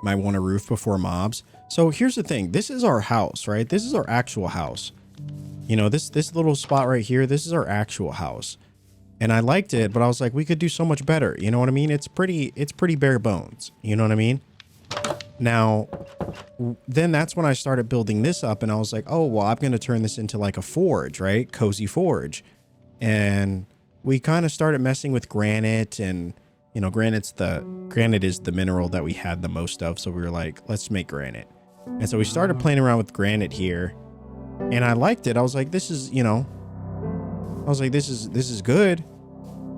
Might want a roof before mobs. So here's the thing. This is our house, right? This is our actual house. You know, this little spot right here, this is our actual house. And I liked it, but I was like, we could do so much better. You know what I mean? It's pretty bare bones. You know what I mean? Now, then that's when I started building this up and I was like, oh, well, I'm going to turn this into like a forge, right? Cozy forge. And we kind of started messing with granite and, you know, granite is the mineral that we had the most of. So we were like, let's make granite. And so we started playing around with granite here and I liked it. I was like, this is, you know, this is good.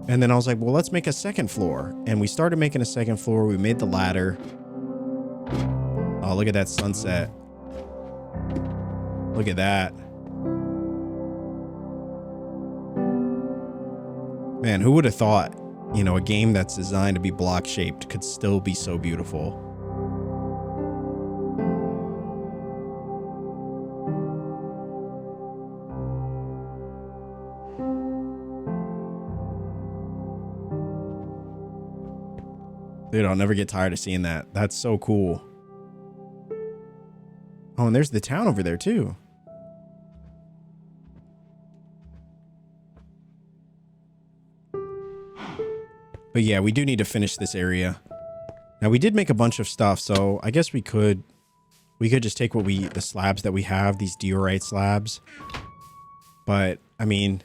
And then I was like, well, let's make a second floor. And we started making a second floor. We made the ladder. Oh, look at that sunset. Look at that. Man, who would have thought, you know, a game that's designed to be block shaped could still be so beautiful. Dude, I'll never get tired of seeing that. That's so cool. Oh, and there's the town over there, too. But yeah, we do need to finish this area. Now we did make a bunch of stuff, so I guess we could just take the slabs that we have, these diorite slabs. But I mean,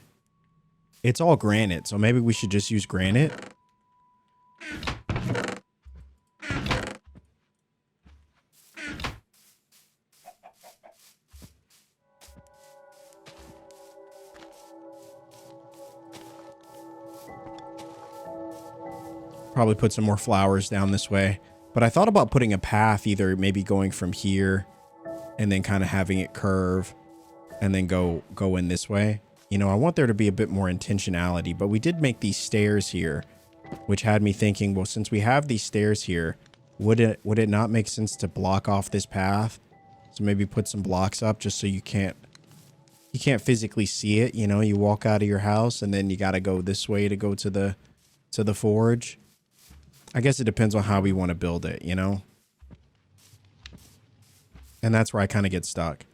it's all granite, so maybe we should just use granite. Probably put some more flowers down this way. But I thought about putting a path, either maybe going from here and then kind of having it curve and then go in this way. You know, I want there to be a bit more intentionality, but we did make these stairs here, which had me thinking, well, since we have these stairs here, would it not make sense to block off this path? So maybe put some blocks up just so you can't physically see it. You know, you walk out of your house and then you got to go this way to go to the forge. I guess it depends on how we want to build it, you know? And that's where I kind of get stuck.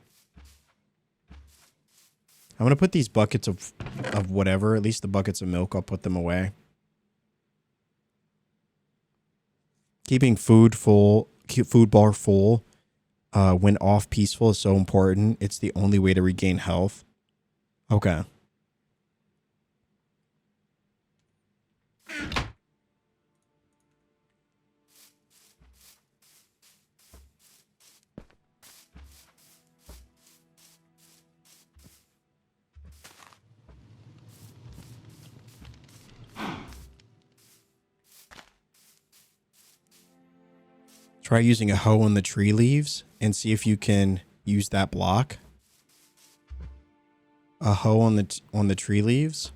I'm going to put these buckets of whatever, at least the buckets of milk, I'll put them away. Keeping food bar full when off peaceful is so important. It's the only way to regain health. Okay. Try using a hoe on the tree leaves and see if you can use that block. A hoe on the tree leaves.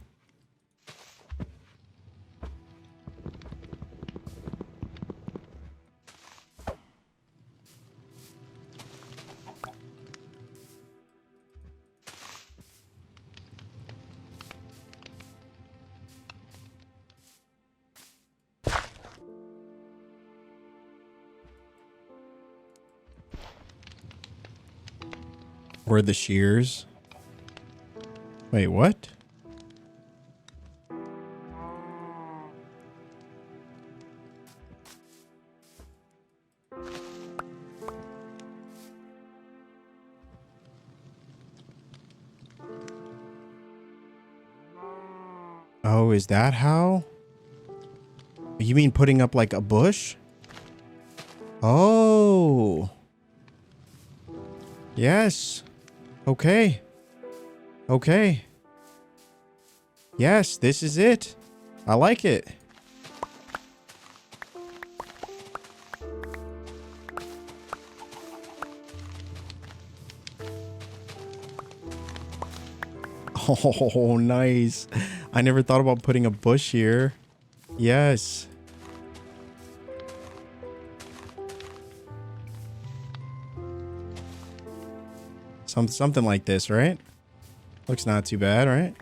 Or the shears. Wait, what? Oh, is that how? You mean putting up like a bush? Oh. Yes. Okay. Okay. Yes, this is it. I like it. Oh, nice. I never thought about putting a bush here. Yes. Something like this, right? Looks not too bad, right?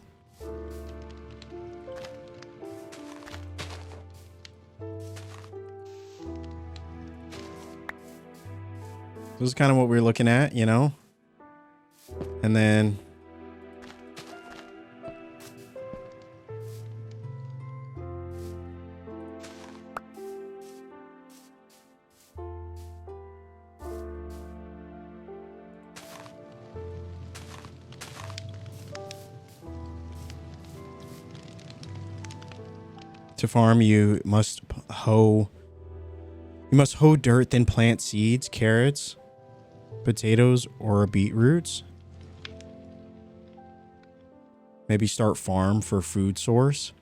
This is kind of what we're looking at, you know? And then to farm, you must hoe dirt, then plant seeds, carrots, potatoes, or beetroots. Maybe start farm for food source.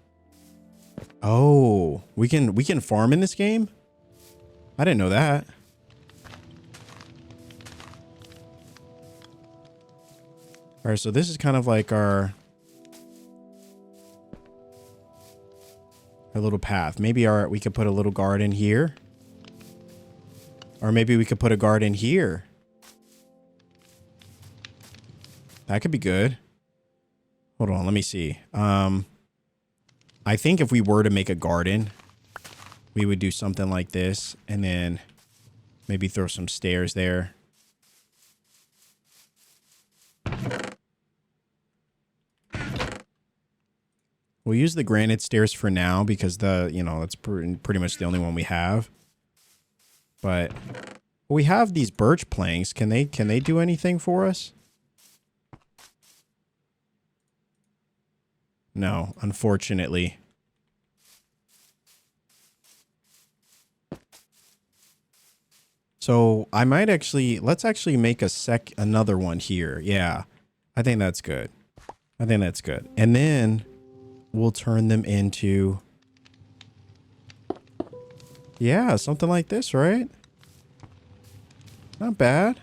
Oh, we can farm in this game? I didn't know that. All right, so this is kind of like our little path. Maybe we could put a little garden here. Or maybe we could put a garden here. That could be good. Hold on, let me see. I think if we were to make a garden, we would do something like this and then maybe throw some stairs there. We'll use the granite stairs for now because that's pretty much the only one we have. But we have these birch planks. Can they do anything for us? No, unfortunately. So I might let's actually make another one here. Yeah, I think that's good. I think that's good. And then we'll turn them into, yeah, something like this, right? Not bad.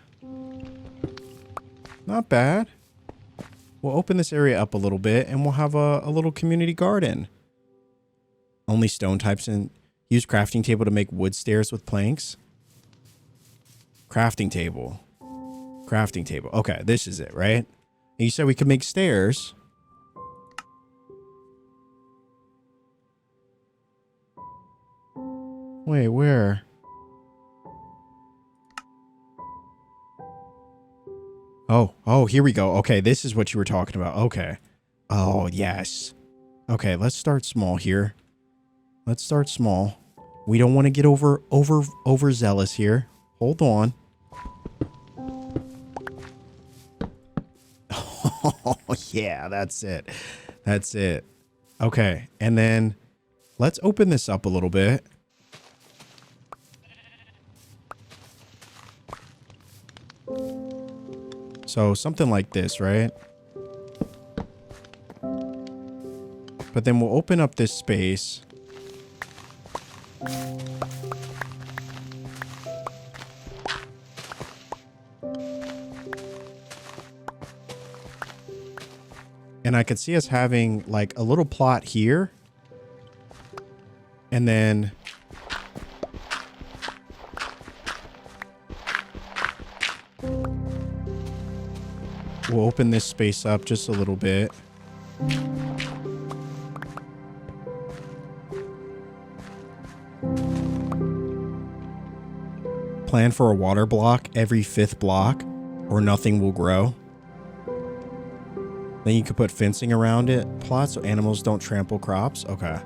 Not bad. We'll open this area up a little bit and we'll have a little community garden. Only stone types, and use crafting table to make wood stairs with planks. Crafting table. Crafting table. Okay, this is it, right? And you said we could make stairs. Wait, where? Oh, here we go. Okay, this is what you were talking about. Okay. Oh, yes. Okay, let's start small here. Let's start small. We don't want to get overzealous here. Hold on. Oh, yeah, that's it. That's it. Okay, and then let's open this up a little bit. So something like this, right? But then we'll open up this space. And I could see us having like a little plot here. And then we'll open this space up just a little bit. Plan for a water block every 5th block or nothing will grow. Then you could put fencing around it. Plot so animals don't trample crops. Okay.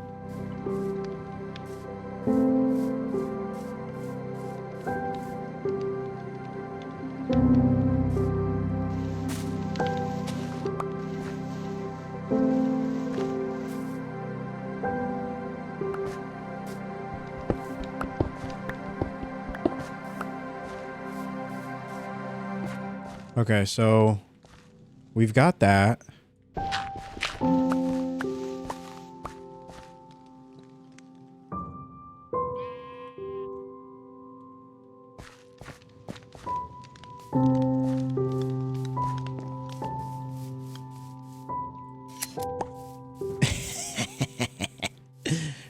Okay, so we've got that.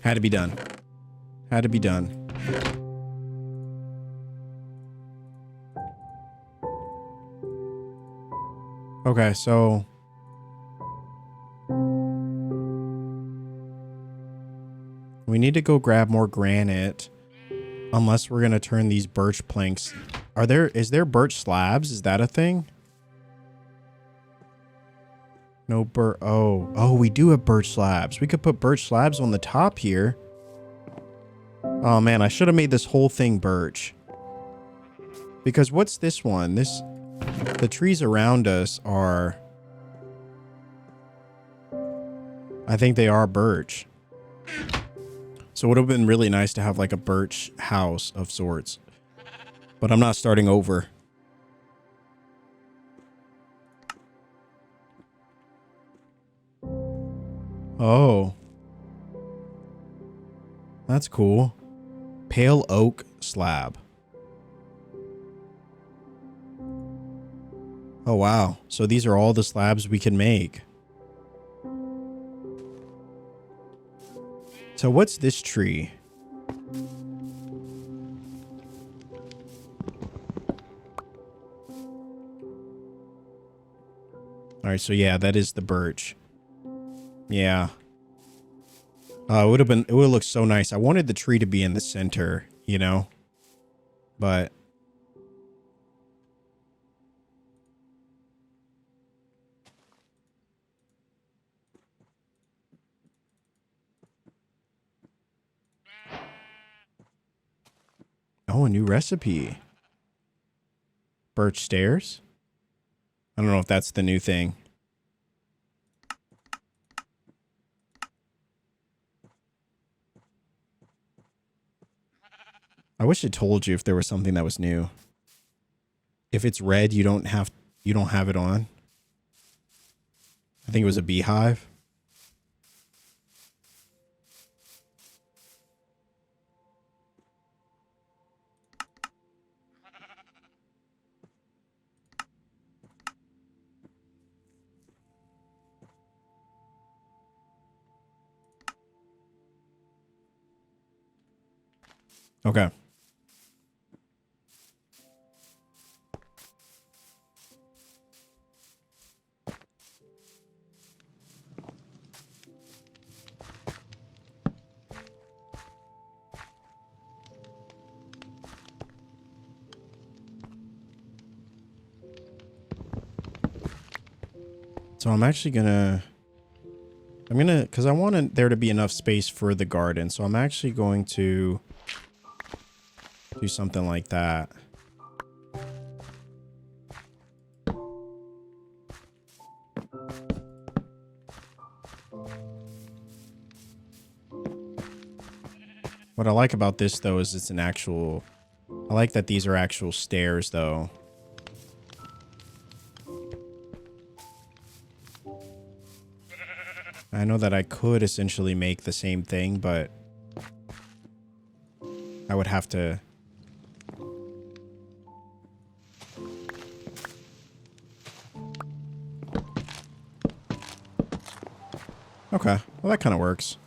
Had to be done. Had to be done. Okay, so we need to go grab more granite unless we're going to turn these birch planks. Is there birch slabs? Is that a thing? No oh, we do have birch slabs. We could put birch slabs on the top here. Oh man, I should have made this whole thing birch. Because what's this one? The trees around us are, I think they are birch. So it would have been really nice to have like a birch house of sorts. But I'm not starting over. Oh. That's cool. Pale oak slab. Oh, wow. So these are all the slabs we can make. So what's this tree? All right, so yeah, that is the birch. Yeah. It would look so nice. I wanted the tree to be in the center, you know? But Oh, a new recipe. Birch stairs? I don't know if that's the new thing. I wish it told you if there was something that was new. If it's red, you don't have it on. I think it was a beehive. Okay. So I'm actually gonna, because I want there to be enough space for the garden. So I'm actually going to do something like that. What I like about this, though, is it's an actual... I like that these are actual stairs, though. I know that I could essentially make the same thing, but I would have to... Okay, well, that kind of works.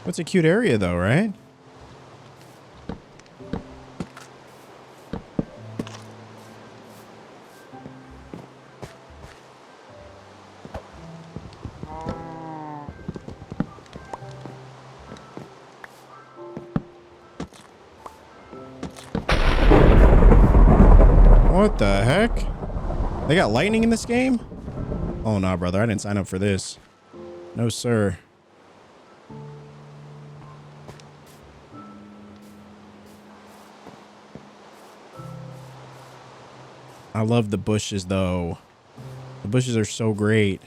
It's a cute area, though, right? What the heck? They got lightning in this game? Oh, no, brother. I didn't sign up for this. No, sir. I love the bushes, though. The bushes are so great.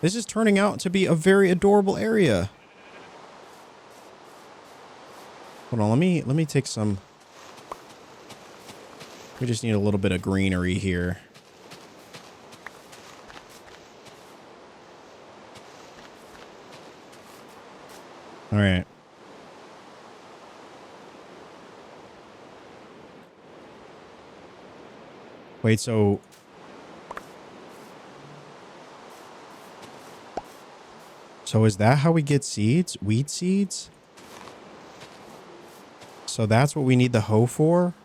This is turning out to be a very adorable area. Hold on, let me take some... We just need a little bit of greenery here. All right. Wait, so... So is that how we get seeds? Wheat seeds? So that's what we need the hoe for?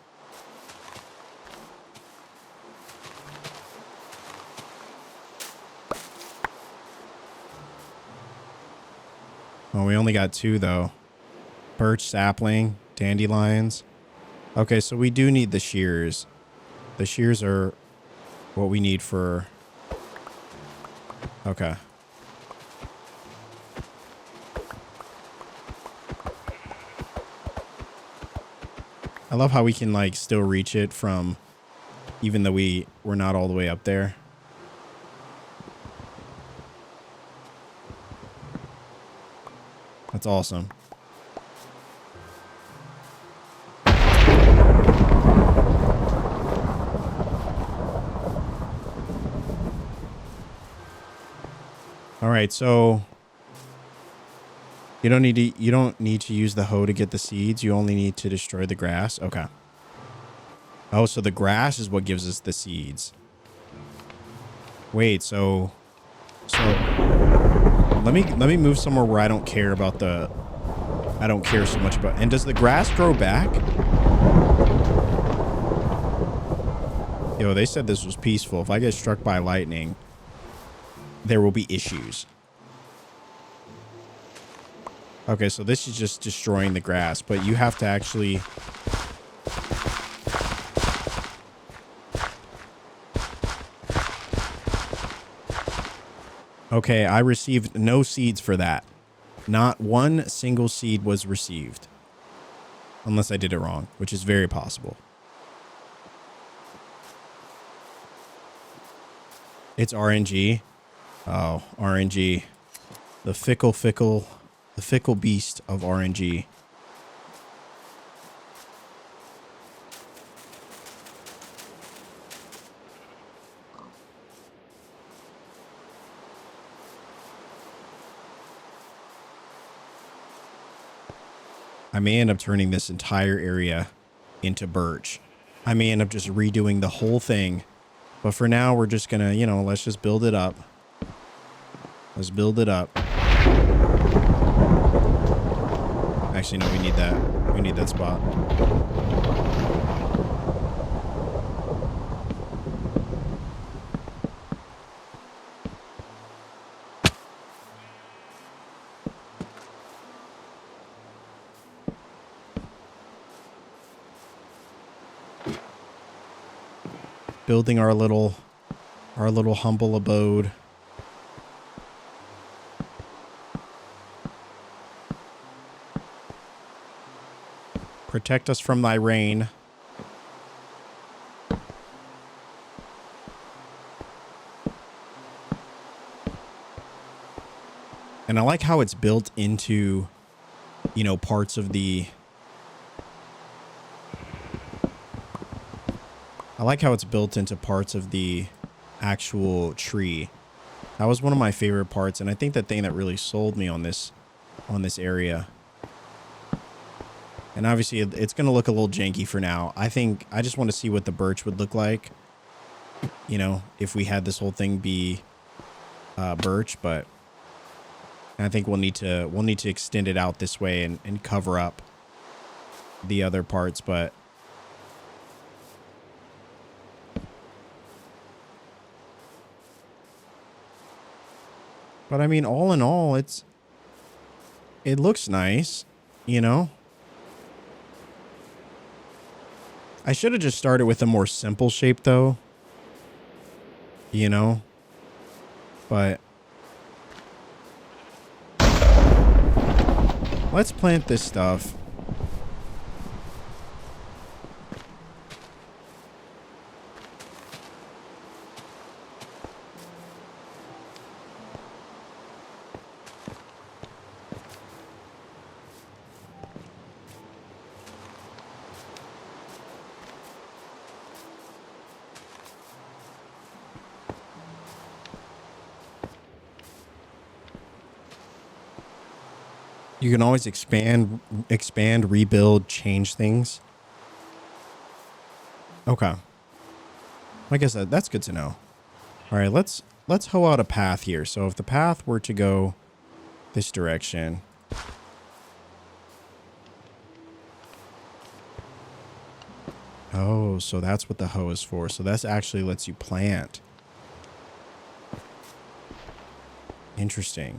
Oh, we only got 2, though. Birch, sapling, dandelions. Okay, so we do need the shears. The shears are what we need for... Okay. I love how we can, like, still reach it from... Even though we're not all the way up there. That's awesome. All right, so you don't need to use the hoe to get the seeds. You only need to destroy the grass. Okay. Oh, so the grass is what gives us the seeds. Wait, so let me move somewhere where I don't care about the... I don't care so much about... And does the grass grow back? Yo, they said this was peaceful. If I get struck by lightning, there will be issues. Okay, so this is just destroying the grass, but you have to actually... Okay, I received no seeds for that. Not one single seed was received. Unless I did it wrong, which is very possible. It's RNG. Oh, RNG. The fickle beast of RNG. I may end up turning this entire area into birch. I may end up just redoing the whole thing. But for now, we're just gonna, you know, let's just build it up. Let's build it up. Actually, no, we need that. We need that spot. Building our little humble abode. Protect us from thy rain. And I like how it's built into, you know, parts of the... I like how it's built into parts of the actual tree. That was one of my favorite parts, and I think the thing that really sold me on this area. And obviously, it's going to look a little janky for now. I think I just want to see what the birch would look like, you know, if we had this whole thing be birch. But I think we'll need to extend it out this way and cover up the other parts. But I mean, all in all, it looks nice, you know. I should have just started with a more simple shape, though. You know? But let's plant this stuff. You can always expand, rebuild, change things. Okay. I guess that's good to know. All right, let's hoe out a path here. So if the path were to go this direction. Oh, so that's what the hoe is for. So that's actually lets you plant. Interesting.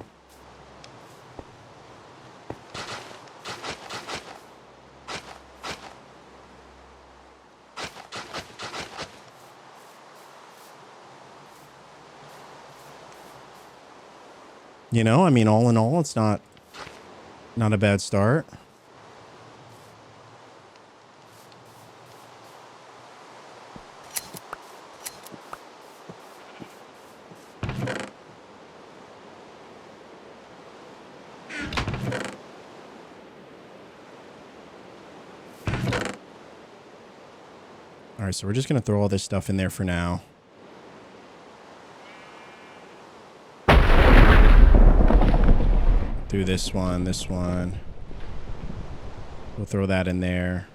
You know, I mean, all in all, it's not a bad start. All right, so we're just going to throw all this stuff in there for now. Do this one. We'll throw that in there.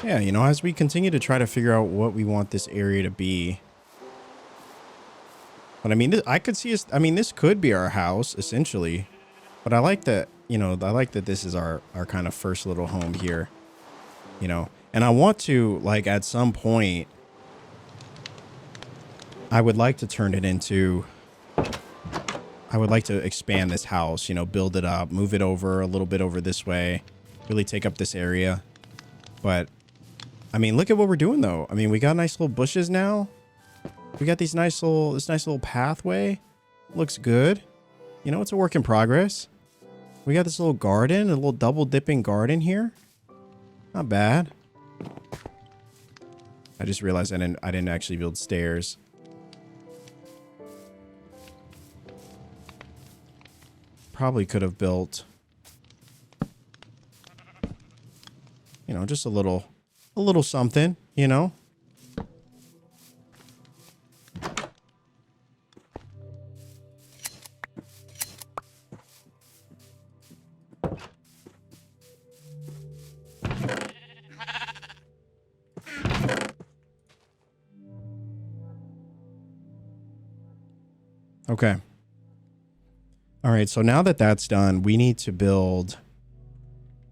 Yeah, you know, as we continue to try to figure out what we want this area to be. But I mean, I could see us, I mean, this could be our house, essentially. But I like that, you know, I like that this is our kind of first little home here. You know, and I want to, like, at some point, I would like to turn it into, I would like to expand this house, you know, build it up, move it over a little bit over this way, really take up this area. But I mean, look at what we're doing though. I mean, we got nice little bushes now. We got this nice little pathway. Looks good. You know, it's a work in progress. We got this little garden, a little double dipping garden here. Not bad. I just realized I didn't actually build stairs. Probably could have built, you know, just a little something, you know. Okay. All right. So now that that's done, we need to build.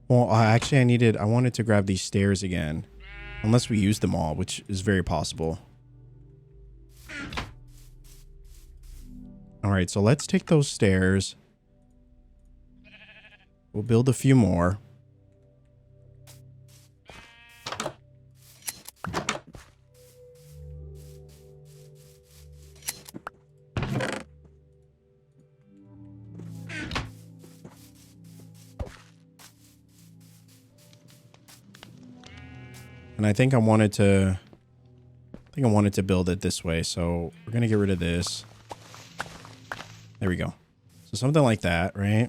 Well, actually, I wanted to grab these stairs again. Unless we use them all, which is very possible. All right. So let's take those stairs. We'll build a few more. And I think I wanted to build it this way. So we're going to get rid of this. There we go. So something like that, right?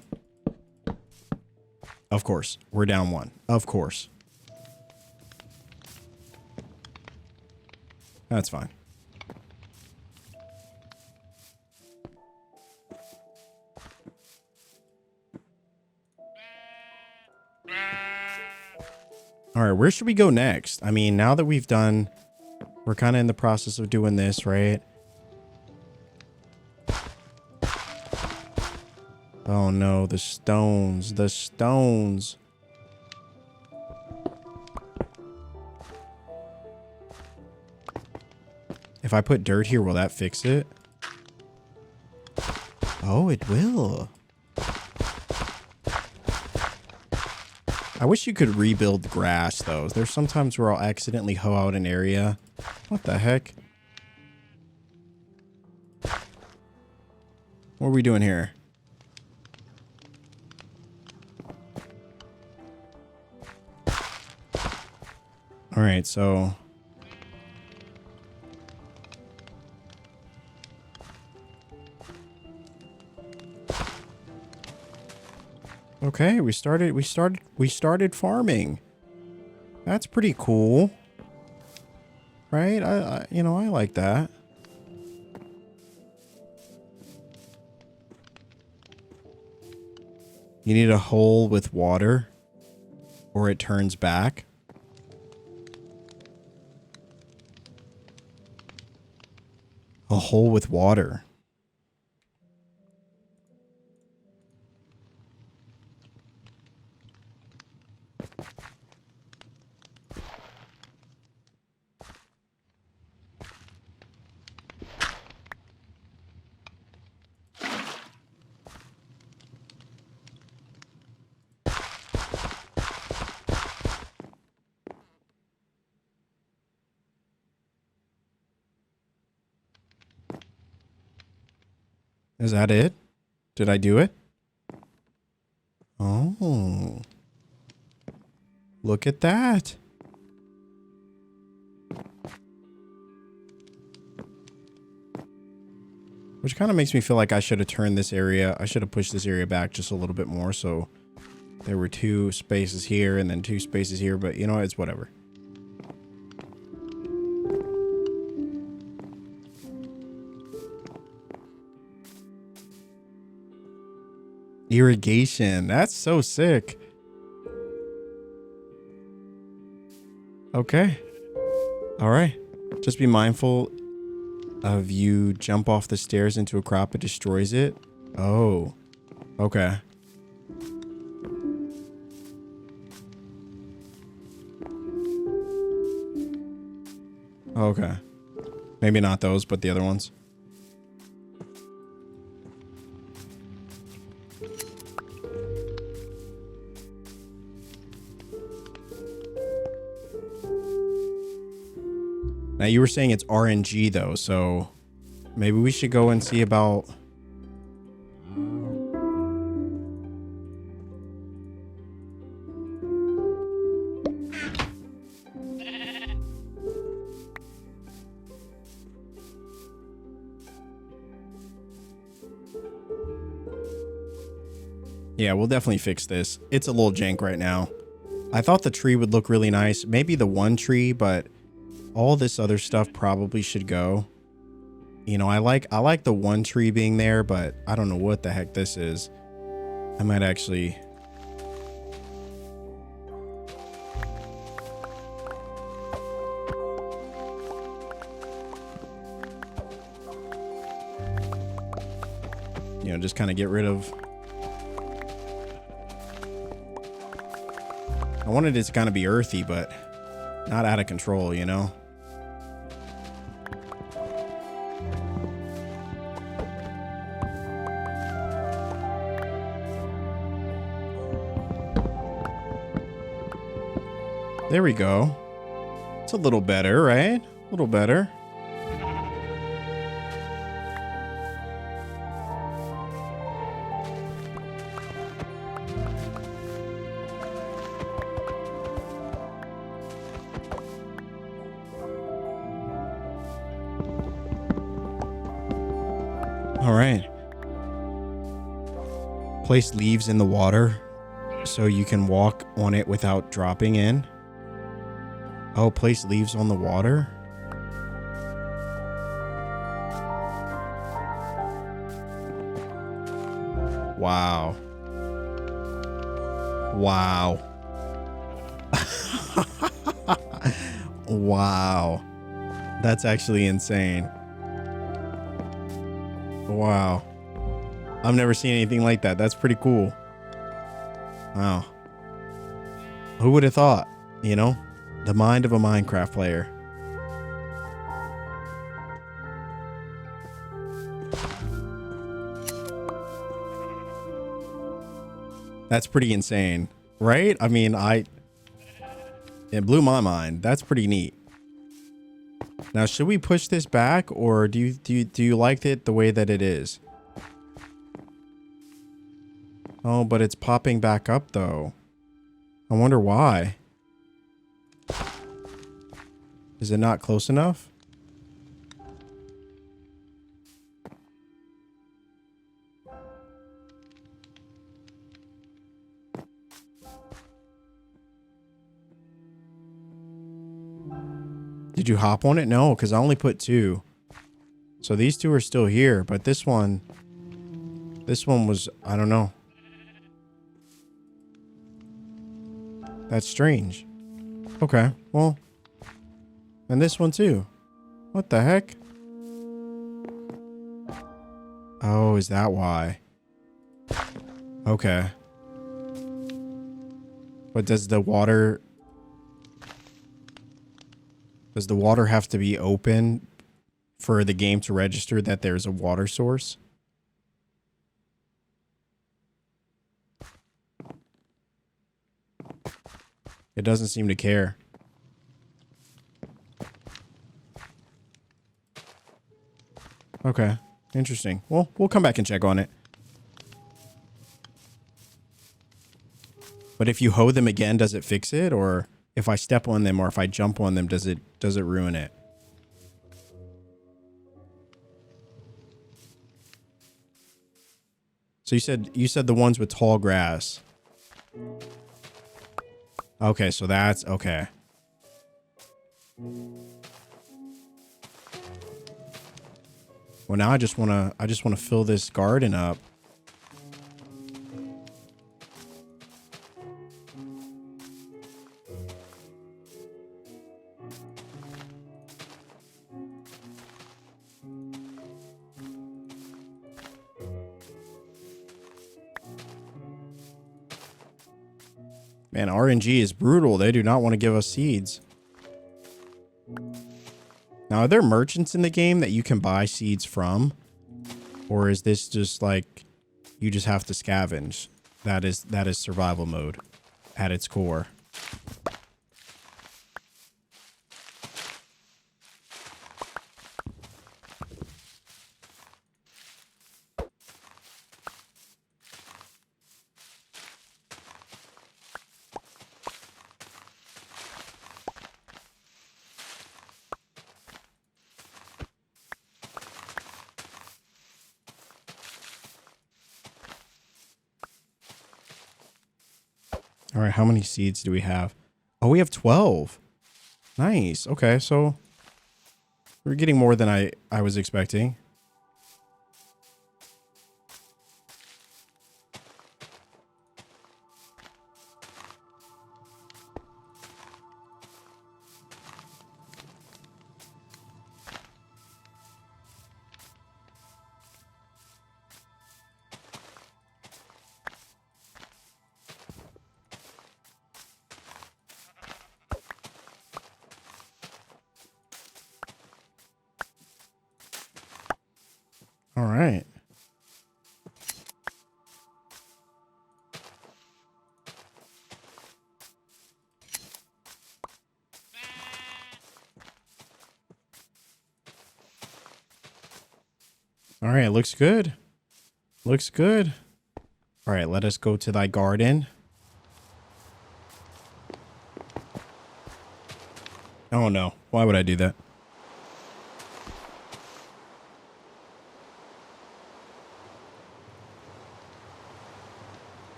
Of course. We're down one. Of course. That's fine. All right, where should we go next? I mean, now that we're kind of in the process of doing this, right? Oh no, the stones, the stones. If I put dirt here, will that fix it? Oh, it will. I wish you could rebuild grass, though. There's sometimes where I'll accidentally hoe out an area. What the heck? What are we doing here? All right, so... Okay, we started farming. That's pretty cool. Right? I like that. You need a hole with water or it turns back. A hole with water. Is that it? Did I do it? Oh. Look at that. Which kind of makes me feel like I should have turned this area. I should have pushed this area back just a little bit more. So there were 2 spaces here and then 2 spaces here. But you know, it's whatever. Irrigation. That's so sick. Okay. All right. Just be mindful of you jump off the stairs into a crop, it destroys it. Oh. Okay. Okay. Maybe not those, but the other ones. Now you were saying it's RNG though, so maybe we should go and see about. Yeah, we'll definitely fix this. It's a little jank right now. I thought the tree would look really nice. Maybe the one tree, but all this other stuff probably should go. You know, I like the one tree being there, but I don't know what the heck this is. I might actually. You know, just kind of get rid of. I wanted it to kind of be earthy, but not out of control, you know? There we go. It's a little better, right? A little better. All right. Place leaves in the water so you can walk on it without dropping in. Oh, place leaves on the water? Wow. Wow. Wow. That's actually insane. Wow. I've never seen anything like that. That's pretty cool. Wow. Who would have thought, you know? The mind of a Minecraft player. That's pretty insane, right? I mean, it blew my mind. That's pretty neat. Now, should we push this back, or do you like it the way that it is? Oh, but it's popping back up though. I wonder why. Is it not close enough? Did you hop on it? No, because I only put 2. So these 2 are still here, but this one was, I don't know. That's strange. Okay, well. And this one too. What the heck? Oh, is that why? Okay. But does the water have to be open for the game to register that there's a water source? It doesn't seem to care. Okay, interesting. Well, we'll come back and check on it. But if you hoe them again, does it fix it? Or if I step on them or if I jump on them, does it ruin it? So you said the ones with tall grass. Okay, so that's okay. Well, now I just want to fill this garden up. Man, RNG is brutal. They do not want to give us seeds. Now, are there merchants in the game that you can buy seeds from? Or is this just like you just have to scavenge? That is survival mode at its core. All right, how many seeds do we have? Oh, we have 12. Nice. Okay, so we're getting more than I was expecting. All right. All right, looks good. Looks good. All right, let us go to thy garden. Oh no, why would I do that?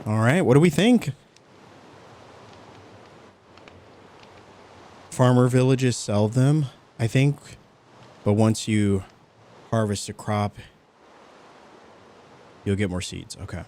All right, what do we think? Farmer villages sell them, I think. But once you harvest a crop, you'll get more seeds. Okay.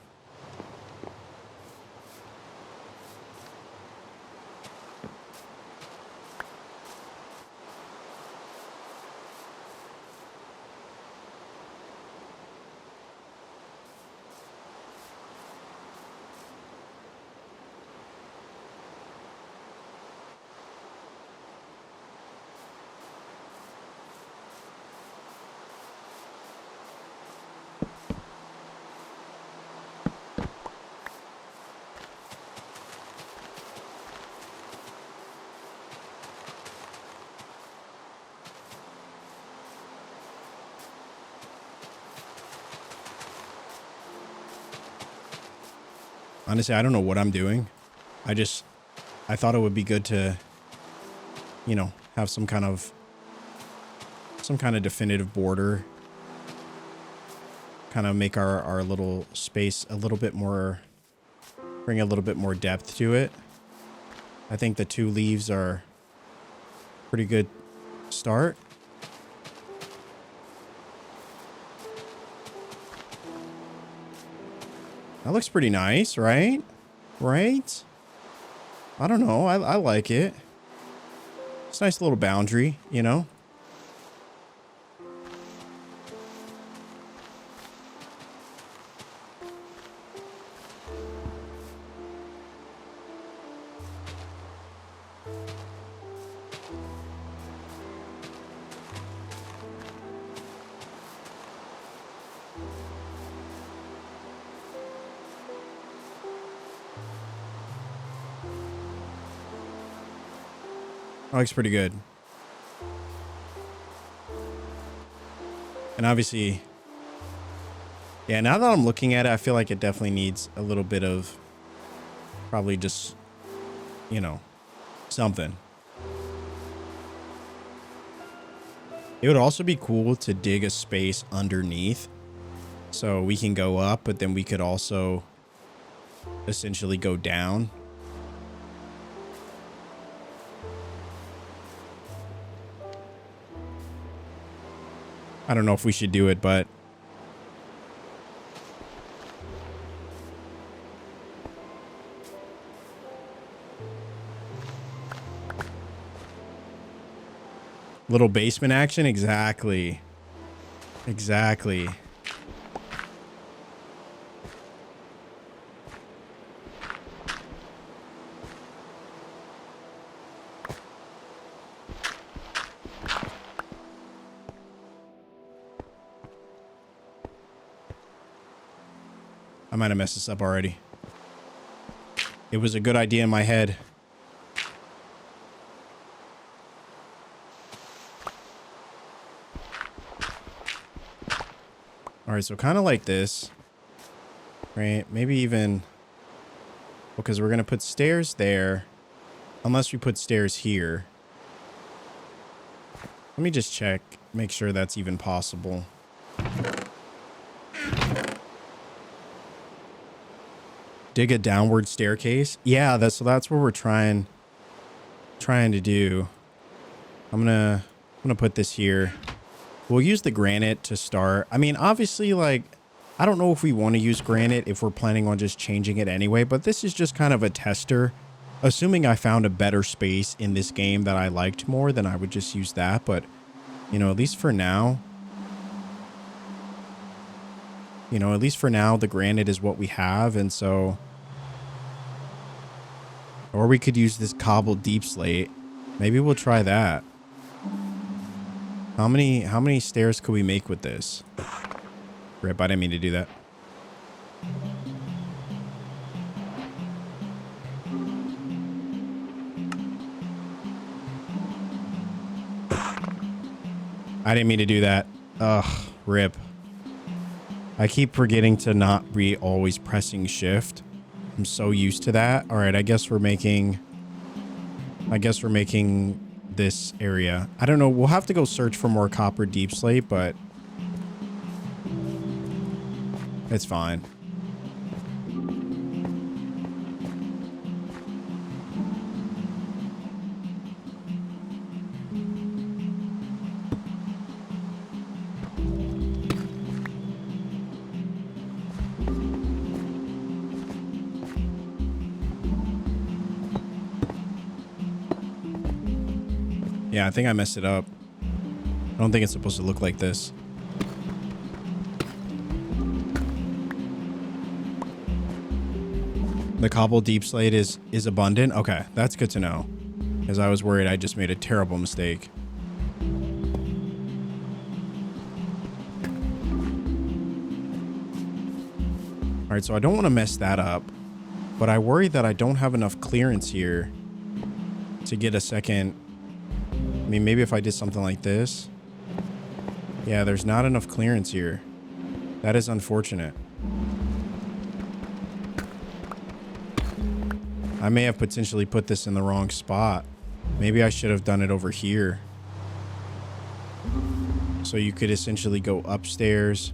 Honestly, I don't know what I'm doing. I thought it would be good to, you know, have some kind of definitive border. Kind of make our little space a little bit more, bring a little bit more depth to it. I think the 2 leaves are pretty good start. That looks pretty nice, right? Right? I don't know. I like it. It's a nice little boundary, you know? That looks pretty good. And obviously, yeah, now that I'm looking at it, I feel like it definitely needs a little bit of probably just, you know, something. It would also be cool to dig a space underneath so we can go up, but then we could also essentially go down. I don't know if we should do it, but little basement action. Exactly. Exactly. I might have messed this up already. It was a good idea in my head. All right, so kind of like this, right? Maybe even, because we're going to put stairs there, unless we put stairs here. Let me just check, make sure that's even possible. Dig a downward staircase. Yeah, that's what we're trying to do. I'm gonna put this here. We'll use the granite to start. I mean, obviously, like, I don't know if we want to use granite if we're planning on just changing it anyway, but this is just kind of a tester. Assuming I found a better space in this game that I liked more, then I would just use that. But, you know, at least for now, the granite is what we have. And so, or we could use this cobbled deep slate. Maybe we'll try that. How many stairs could we make with this? Rip, I didn't mean to do that. I didn't mean to do that. Ugh, rip. I keep forgetting to not be always pressing shift. I'm so used to that. All right, I guess we're making this area. I don't know. We'll have to go search for more copper deep slate, but it's fine. Yeah, I think I messed it up. I don't think it's supposed to look like this. The cobble deep slate is abundant. Okay, that's good to know. Because I was worried I just made a terrible mistake. All right, so I don't want to mess that up. But I worry that I don't have enough clearance here to get a second. I mean, maybe if I did something like this. Yeah, there's not enough clearance here. That is unfortunate. I may have potentially put this in the wrong spot. Maybe I should have done it over here. So you could essentially go upstairs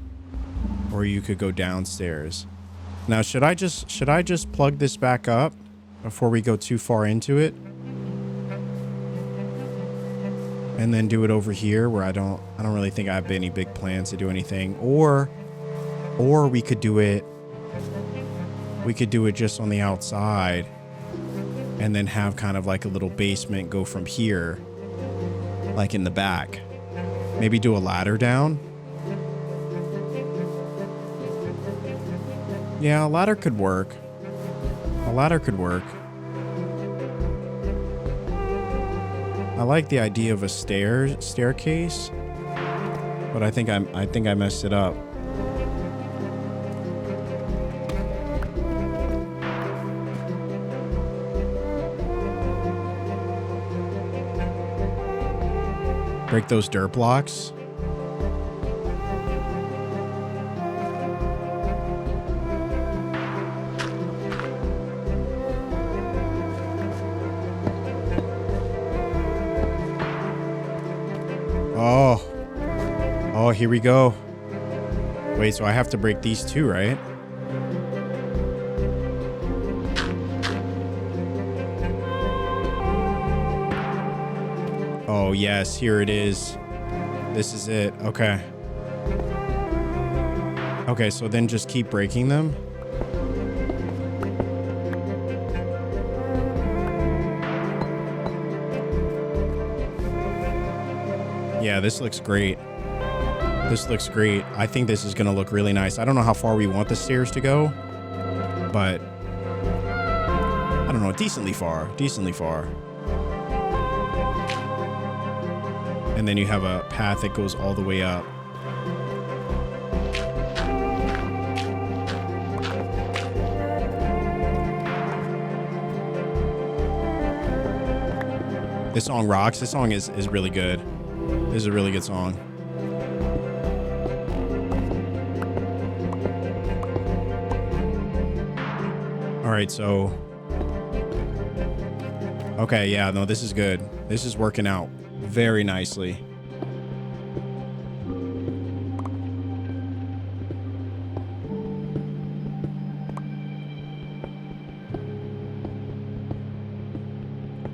or you could go downstairs. Now, should I just plug this back up before we go too far into it? And then do it over here where I don't really think I have any big plans to do anything. Or we could do it just on the outside and then have kind of like a little basement go from here, like in the back. Maybe do a ladder down. Yeah, a ladder could work. A ladder could work. I like the idea of a staircase, but I think I messed it up. Break those dirt blocks. Oh, here we go. Wait, so I have to break these two, right? Oh, yes, here it is. This is it. Okay. Okay, so then just keep breaking them. Yeah, this looks great. This looks great. I think this is going to look really nice. I don't know how far we want the stairs to go, but I don't know, decently far. And then you have a path that goes all the way up. This song rocks. This song is really good. This is a really good song. All right, so. Okay, yeah, no, this is good. This is working out very nicely.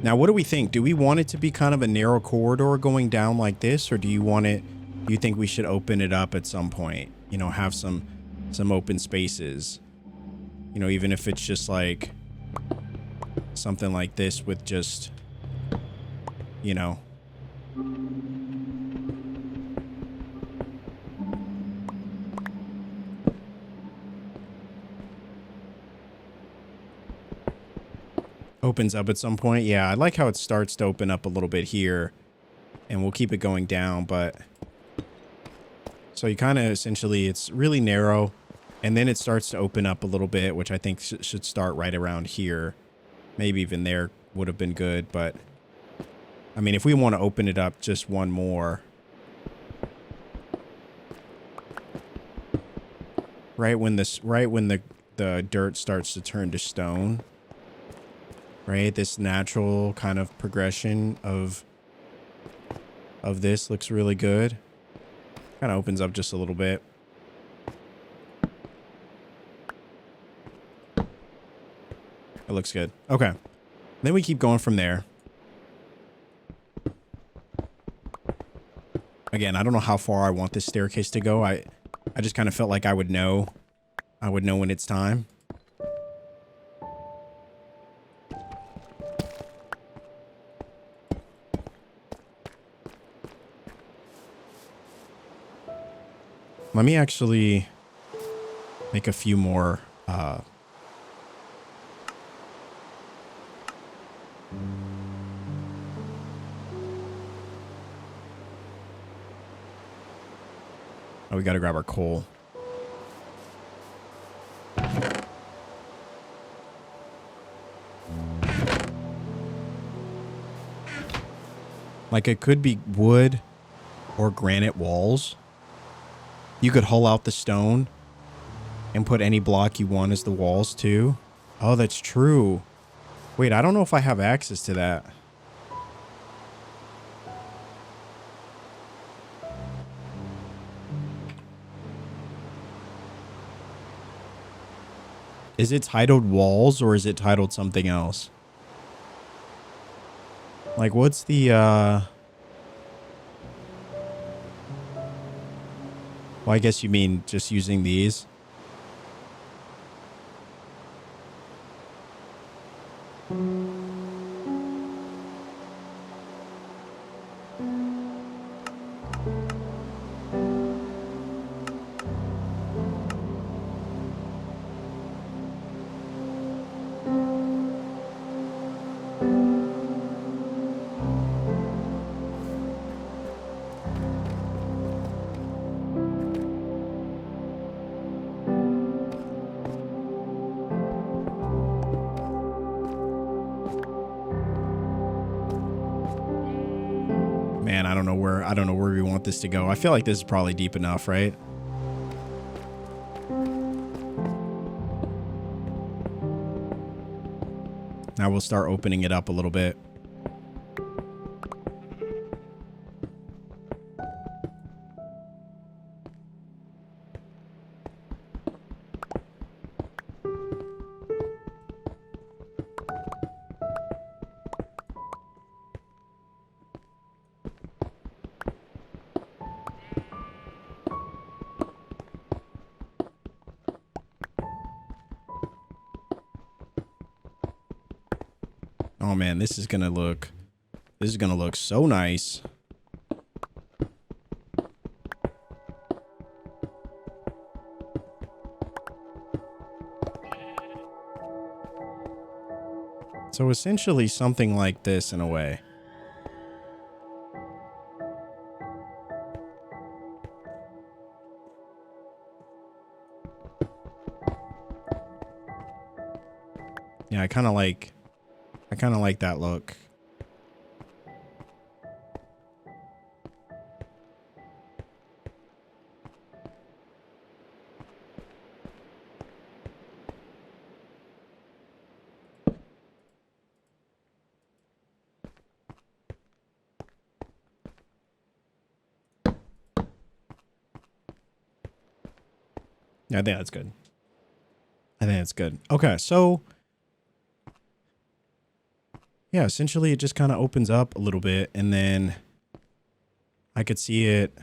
Now, what do we think? Do we want it to be kind of a narrow corridor going down like this, or do you want it? Do you think we should open it up at some point? You know, have some open spaces. You know, even if it's just like something like this with just, you know. Opens up at some point. Yeah, I like how it starts to open up a little bit here, and we'll keep it going down, but so you kind of essentially, it's really narrow, and then it starts to open up a little bit, which I think should start right around here. Maybe even there would have been good, but I mean, if we want to open it up just one more, right when the dirt starts to turn to stone, right? This natural kind of progression of this looks really good. Kind of opens up just a little bit. It looks good. Okay. Then we keep going from there. Again, I don't know how far I want this staircase to go. I just kind of felt like I would know. I would know when it's time. Let me actually make a few more oh, we got to grab our coal. Like, it could be wood or granite walls. You could hull out the stone and put any block you want as the walls too. Oh, that's true. Wait, I don't know if I have access to that. Is it titled walls or is it titled something else? Like, what's the, well, I guess you mean just using these. Man, I don't know where we want this to go. I feel like this is probably deep enough, right? Now we'll start opening it up a little bit. Oh man, this is gonna look so nice. So essentially something like this in a way. Yeah, I kind of like that look. Yeah, I think that's good. I think that's good. Okay, so yeah, essentially it just kind of opens up a little bit, and then I could see it.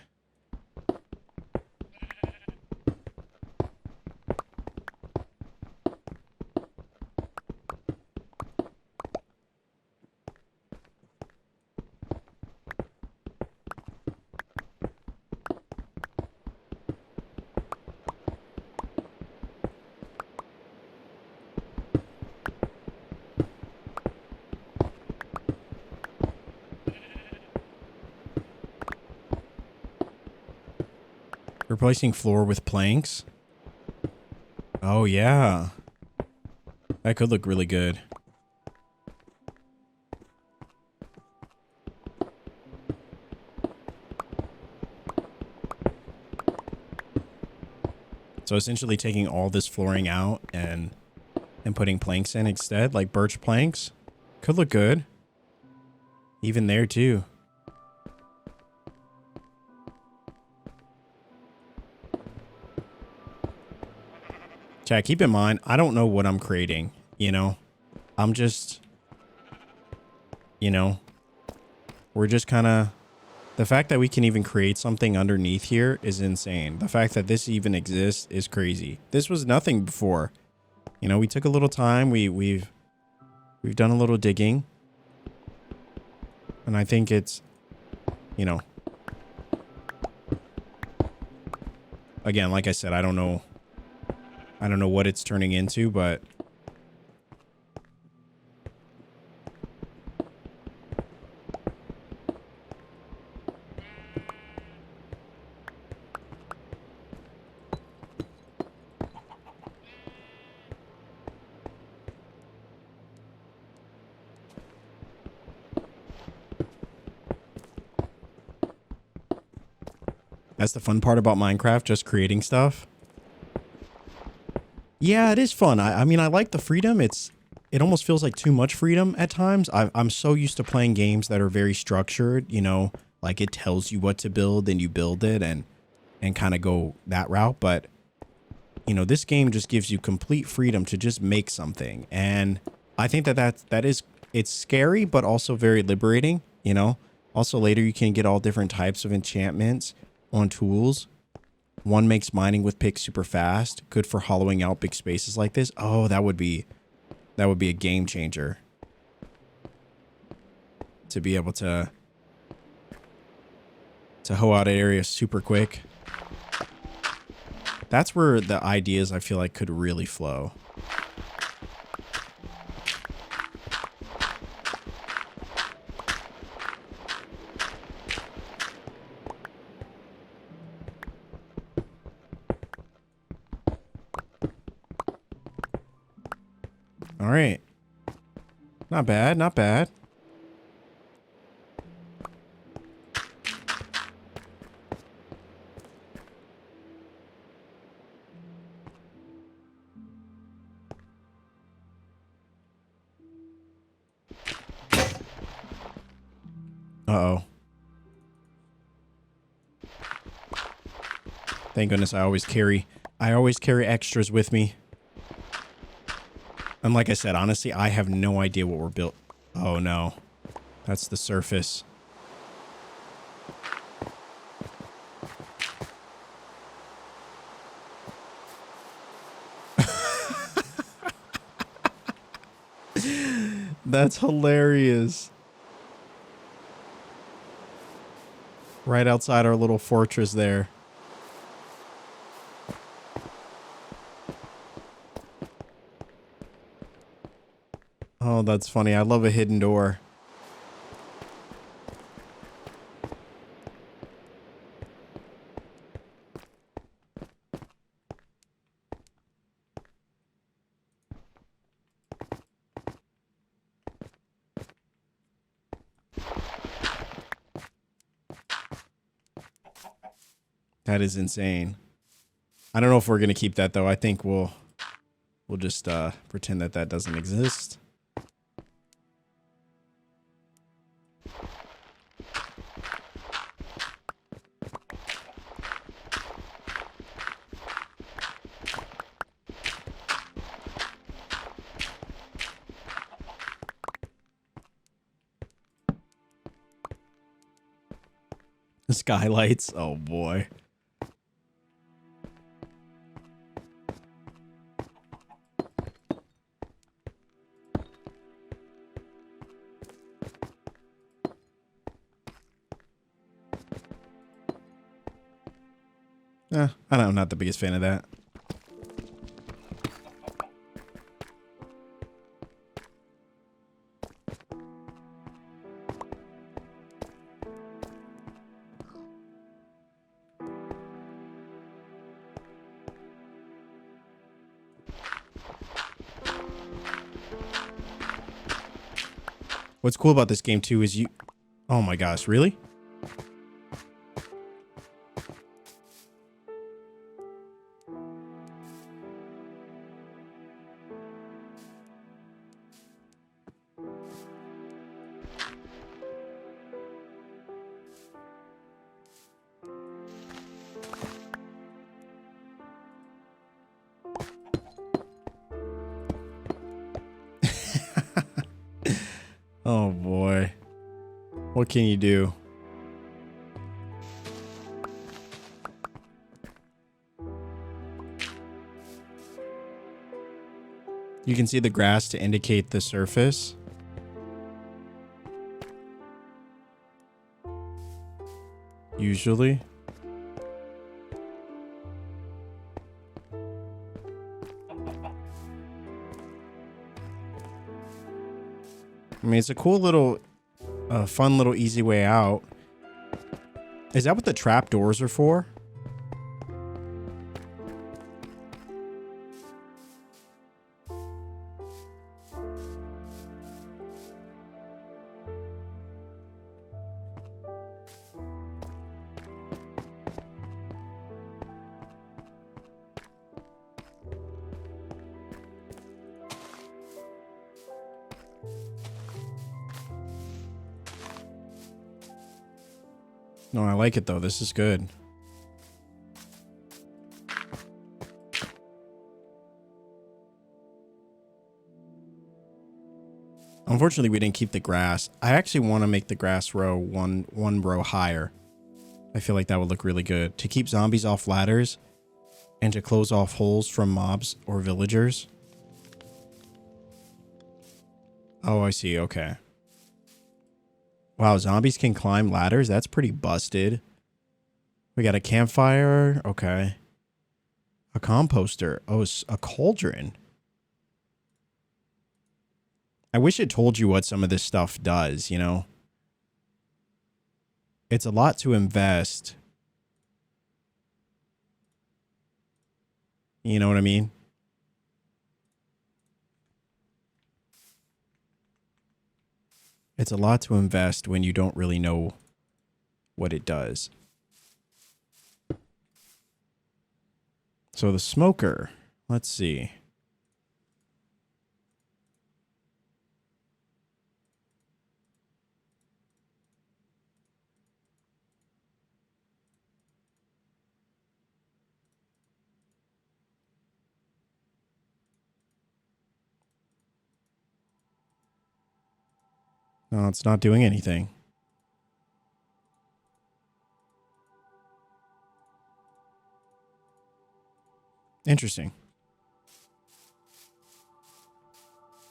Replacing floor with planks. Oh, yeah. That could look really good. So essentially taking all this flooring out and putting planks in instead, like birch planks. Could look good. Even there too. Chat, keep in mind, I don't know what I'm creating, you know? I'm just, you know, we're just kind of, the fact that we can even create something underneath here is insane. The fact that this even exists is crazy. This was nothing before. You know, we took a little time. We've done a little digging. And I think it's, you know, again, like I said, I don't know what it's turning into, but that's the fun part about Minecraft, just creating stuff. Yeah, it is fun. I mean, I like the freedom. It almost feels like too much freedom at times. I'm so used to playing games that are very structured, you know, like it tells you what to build and you build it and kind of go that route. But, you know, this game just gives you complete freedom to just make something. And I think it's scary, but also very liberating, you know. Also later you can get all different types of enchantments on tools. One makes mining with picks super fast, good for hollowing out big spaces like this. Oh, that would be a game changer. To be able to hoe out an area super quick. That's where the ideas I feel like could really flow. All right. Not bad, not bad. Uh-oh. Thank goodness I always carry extras with me. And like I said, honestly, I have no idea what we're built. Oh no. That's the surface. That's hilarious. Right outside our little fortress there. Oh, that's funny. I love a hidden door. That is insane. I don't know if we're going to keep that though. I think we'll just pretend that that doesn't exist. Skylights. Oh boy. I'm not the biggest fan of that. What's cool about this game too is you... Oh my gosh, really? Oh boy. What can you do? You can see the grass to indicate the surface. Usually. I mean, it's a cool little, fun little easy way out. Is that what the trap doors are for? No, I like it though. This is good. Unfortunately, we didn't keep the grass. I actually want to make the grass row one row higher. I feel like that would look really good. To keep zombies off ladders and to close off holes from mobs or villagers. Oh, I see. Okay. Wow, zombies can climb ladders? That's pretty busted. We got a campfire. Okay. A composter. Oh, it's a cauldron. I wish it told you what some of this stuff does, you know? It's a lot to invest. You know what I mean? It's a lot to invest when you don't really know what it does. So the smoker, let's see. No, it's not doing anything. Interesting.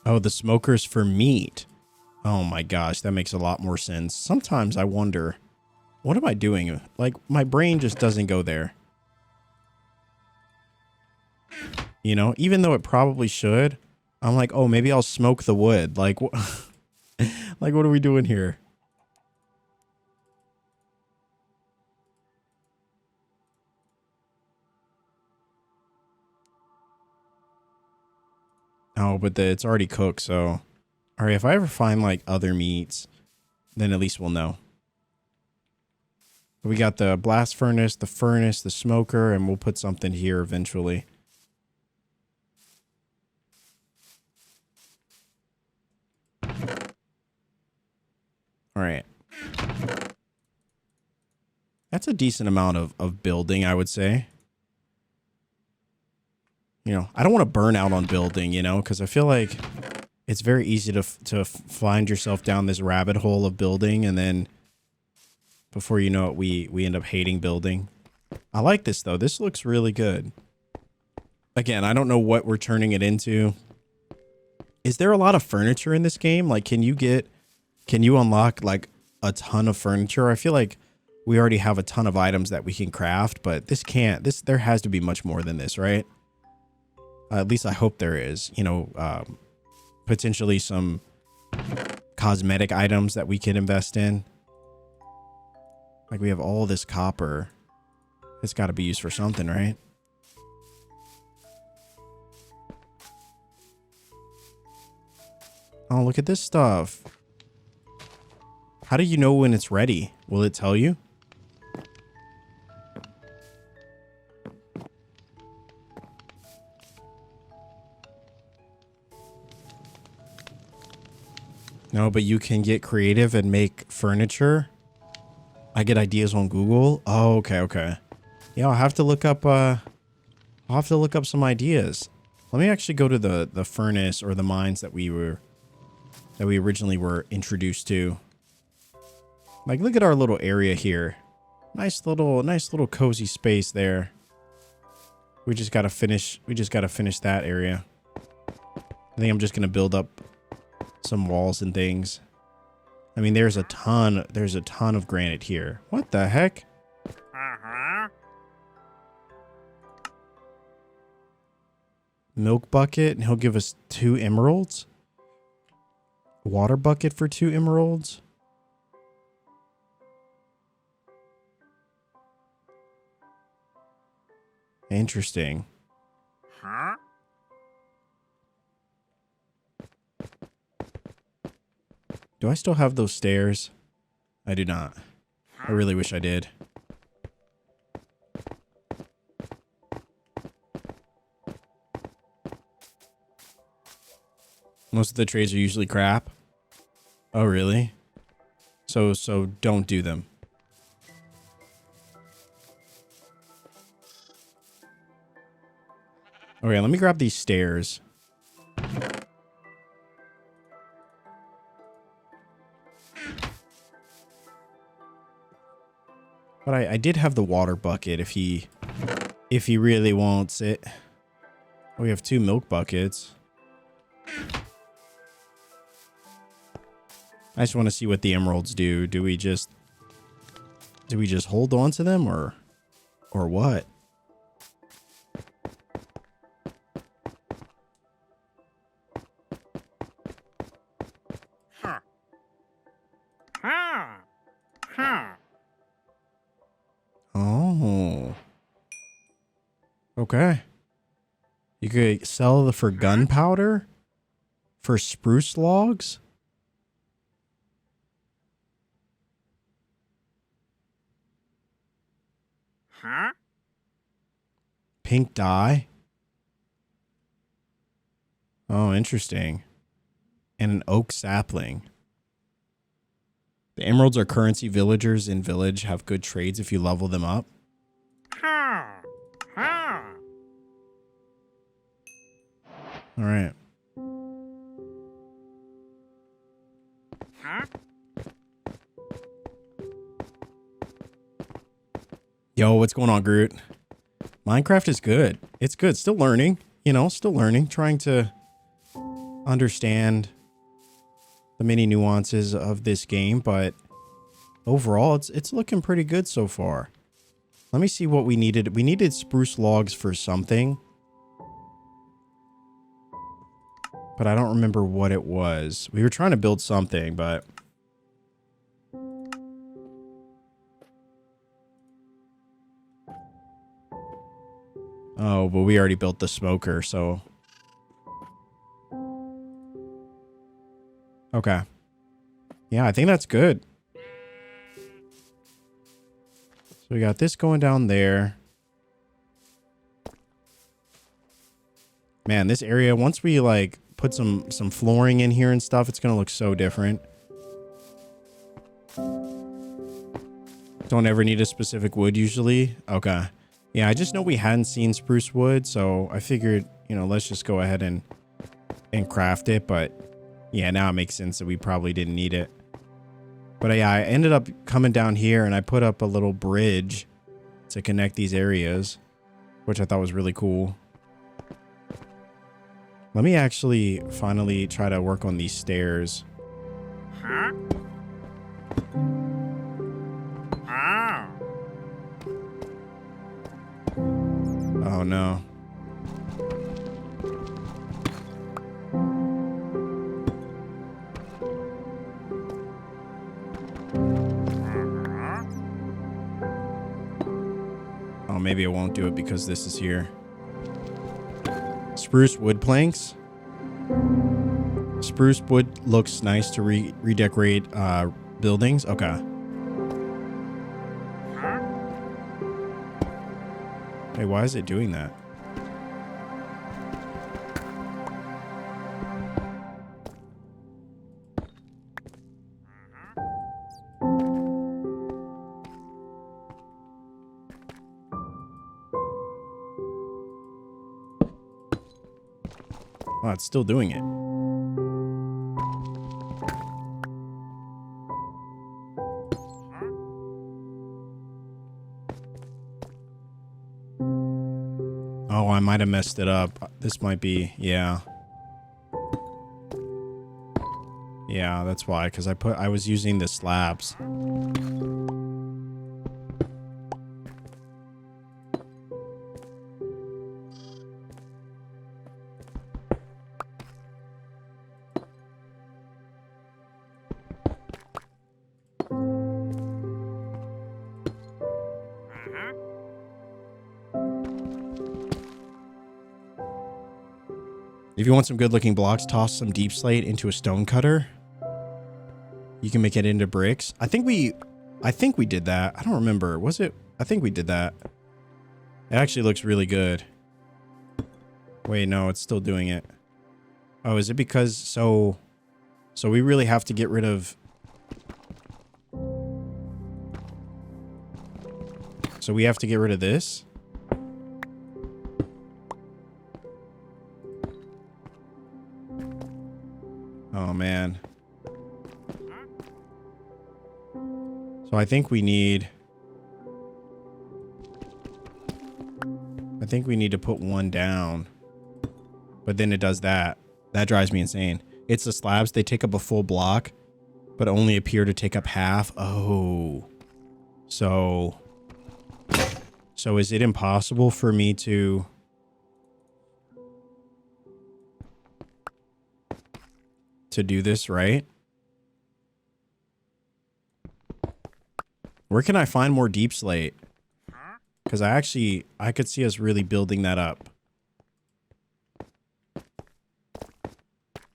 Oh, the smoker's for meat. Oh my gosh, that makes a lot more sense. Sometimes I wonder, what am I doing? Like, my brain just doesn't go there. You know, even though it probably should, I'm like, oh, maybe I'll smoke the wood. Like, like, what are we doing here? Oh, but it's already cooked, so... All right, if I ever find, like, other meats, then at least we'll know. We got the blast furnace, the smoker, and we'll put something here eventually. All right. That's a decent amount of building, I would say. You know, I don't want to burn out on building, you know, because I feel like it's very easy to find yourself down this rabbit hole of building and then before you know it, we end up hating building. I like this though. This looks really good. Again, I don't know what we're turning it into. Is there a lot of furniture in this game? Like, can you unlock like a ton of furniture? I feel like we already have a ton of items that we can craft, but there has to be much more than this, right? At least I hope there is, you know, potentially some cosmetic items that we can invest in. Like we have all this copper. It's got to be used for something, right? Oh, look at this stuff. How do you know when it's ready? Will it tell you? No, but you can get creative and make furniture. I get ideas on Google. Oh, okay, okay. Yeah, I'll have to look up some ideas. Let me actually go to the furnace or the mines that we originally were introduced to. Like, look at our little area here. Nice little cozy space there. We just gotta finish that area. I think I'm just gonna build up some walls and things. I mean, there's a ton of granite here. What the heck? Milk bucket, and he'll give us 2 emeralds. Water bucket for 2 emeralds. Interesting. Huh? Do I still have those stairs? I do not. I really wish I did. Most of the trades are usually crap. Oh, really? So don't do them. Okay, let me grab these stairs. But I did have the water bucket if he really wants it. Oh, we have 2 milk buckets. I just want to see what the emeralds do. Do we just hold on to them or what? Huh. Huh. Huh. Oh. Okay. You could sell for gunpowder? For spruce logs? Huh? Pink dye? Oh, interesting. And an oak sapling. The emeralds are currency. Villagers in village have good trades if you level them up. Huh. Huh. All right. Huh? Yo, what's going on, Groot? Minecraft is good. It's good. Still learning, you know, still learning, trying to understand the many nuances of this game, but overall it's looking pretty good so far. Let me see what we needed. We needed spruce logs for something, but I don't remember what it was. We were trying to build something, but oh, but we already built the smoker, so okay. Yeah, I think that's good. So we got this going down there. Man, this area, once we like put some flooring in here and stuff, it's gonna look so different. Don't ever need a specific wood usually. Okay. Yeah, I just know we hadn't seen spruce wood, so I figured, you know, let's just go ahead and craft it, but yeah, now it makes sense that we probably didn't need it. But yeah, I ended up coming down here and I put up a little bridge to connect these areas, which I thought was really cool. Let me actually finally try to work on these stairs. Huh? Oh. Oh no. Oh, maybe it won't do it because this is here. Spruce wood planks. Spruce wood looks nice to redecorate buildings. Okay. Hey, why is it doing that? Oh, it's still doing it. Oh, I might have messed it up. This might be, yeah. Yeah, that's why, because I was using the slabs. If you want some good looking blocks, toss some deep slate into a stone cutter. You can make it into bricks. I think we did that. I don't remember. Was it? I think we did that. It actually looks really good. Wait, no, it's still doing it. Oh, is it because so we really have to get rid of. So we have to get rid of this? Oh, man. So I think we need to put one down. But then it does that. That drives me insane. It's the slabs. They take up a full block, but only appear to take up half. Oh. So is it impossible for me to... do this right? Where can I find more deep slate? Because I could see us really building that up.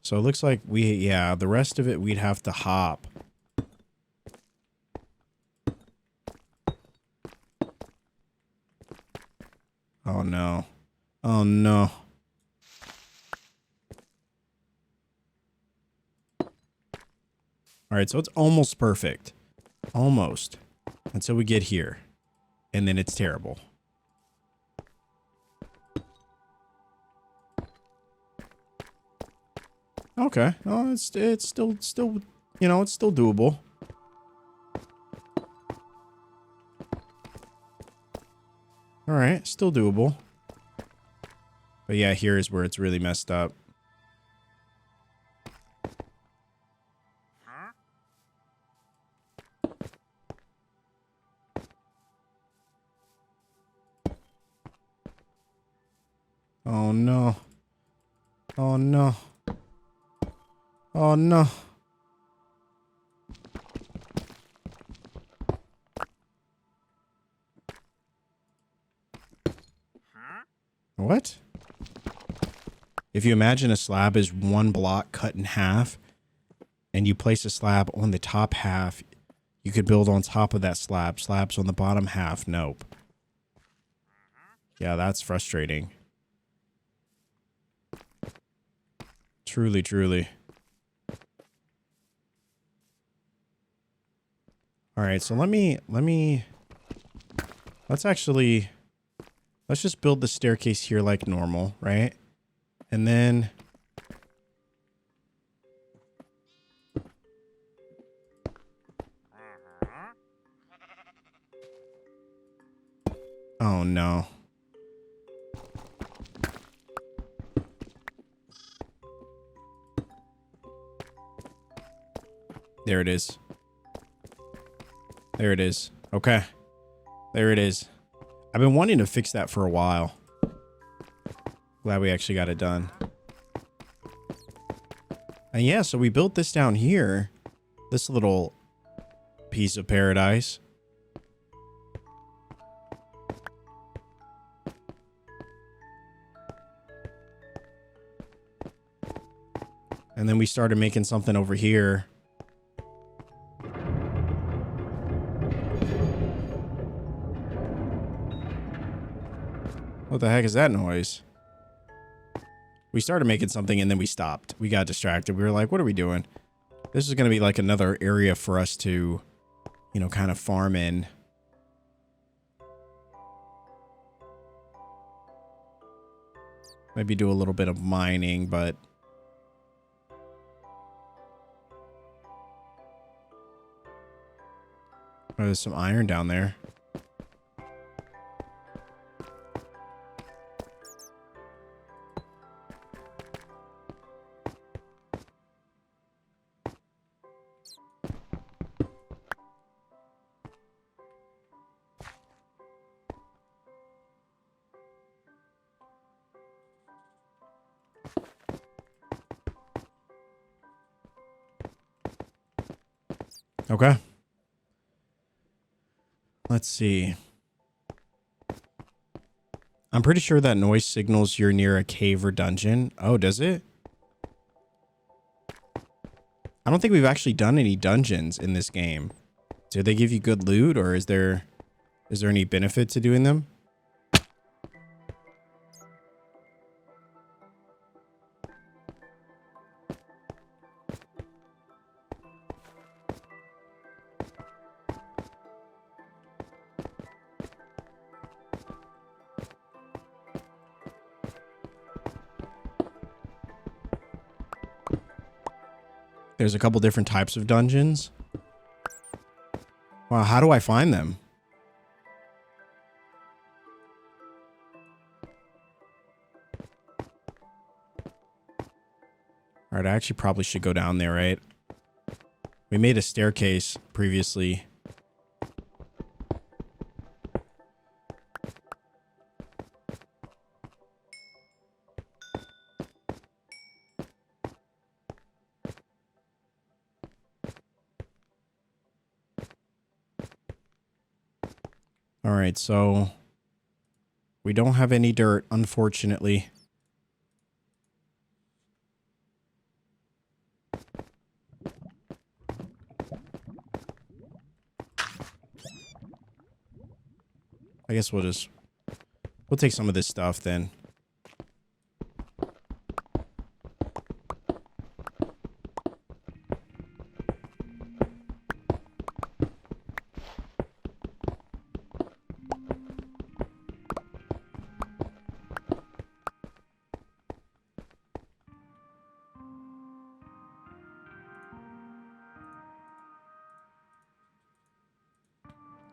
So it looks like yeah, the rest of it we'd have to hop. Oh no. Oh no. All right, so it's almost perfect. Almost. Until we get here. And then it's terrible. Okay. Oh, it's still, you know, it's still doable. All right, still doable. But yeah, here is where it's really messed up. Oh no. Oh no. Oh no. What? If you imagine a slab is one block cut in half, and you place a slab on the top half, you could build on top of that slab. Slabs on the bottom half, nope. Yeah, that's frustrating. Truly, truly. All right, so let's just build the staircase here like normal, right? And then Oh, no. There it is. There it is. Okay. There it is. I've been wanting to fix that for a while. Glad we actually got it done. And yeah, so we built this down here. This little piece of paradise. And then we started making something over here. What the heck is that noise? We started making something and then we stopped. We got distracted. We were like, what are we doing? This is going to be like another area for us to, you know, kind of farm in. Maybe do a little bit of mining, but... Oh, there's some iron down there. Okay. Let's see. I'm pretty sure that noise signals you're near a cave or dungeon. Oh, does it? I don't think we've actually done any dungeons in this game. Do they give you good loot, or is there any benefit to doing them? There's a couple different types of dungeons. Wow, how do I find them? All right, I actually probably should go down there, right? We made a staircase previously. All right, so we don't have any dirt, unfortunately. I guess we'll take some of this stuff then.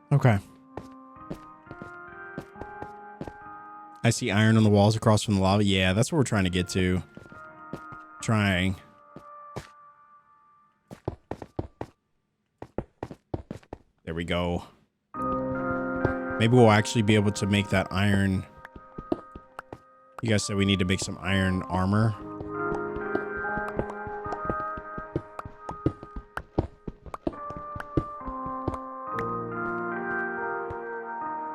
Okay. I see iron on the walls across from the lava. Yeah, that's what we're trying to get to. Trying. There we go. Maybe we'll actually be able to make that iron. You guys said we need to make some iron armor.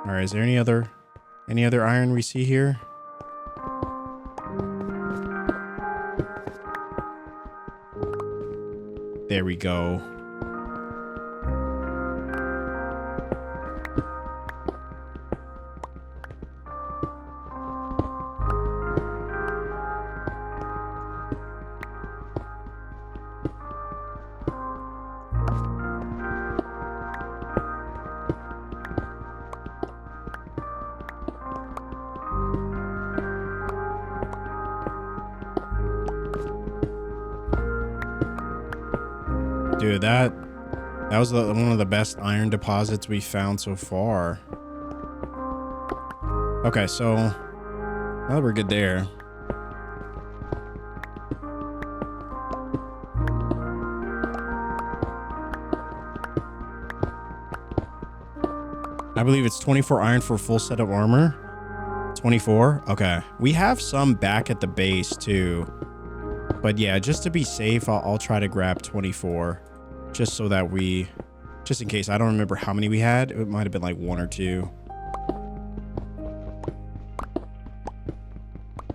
All right, is there any other iron we see here? There we go. Dude, that was one of the best iron deposits we found so far. Okay, so now that we're good there. I believe it's 24 iron for a full set of armor. 24? Okay. We have some back at the base too. But yeah, just to be safe, I'll try to grab 24. Just so that just in case. I don't remember how many we had. It might have been like 1 or 2.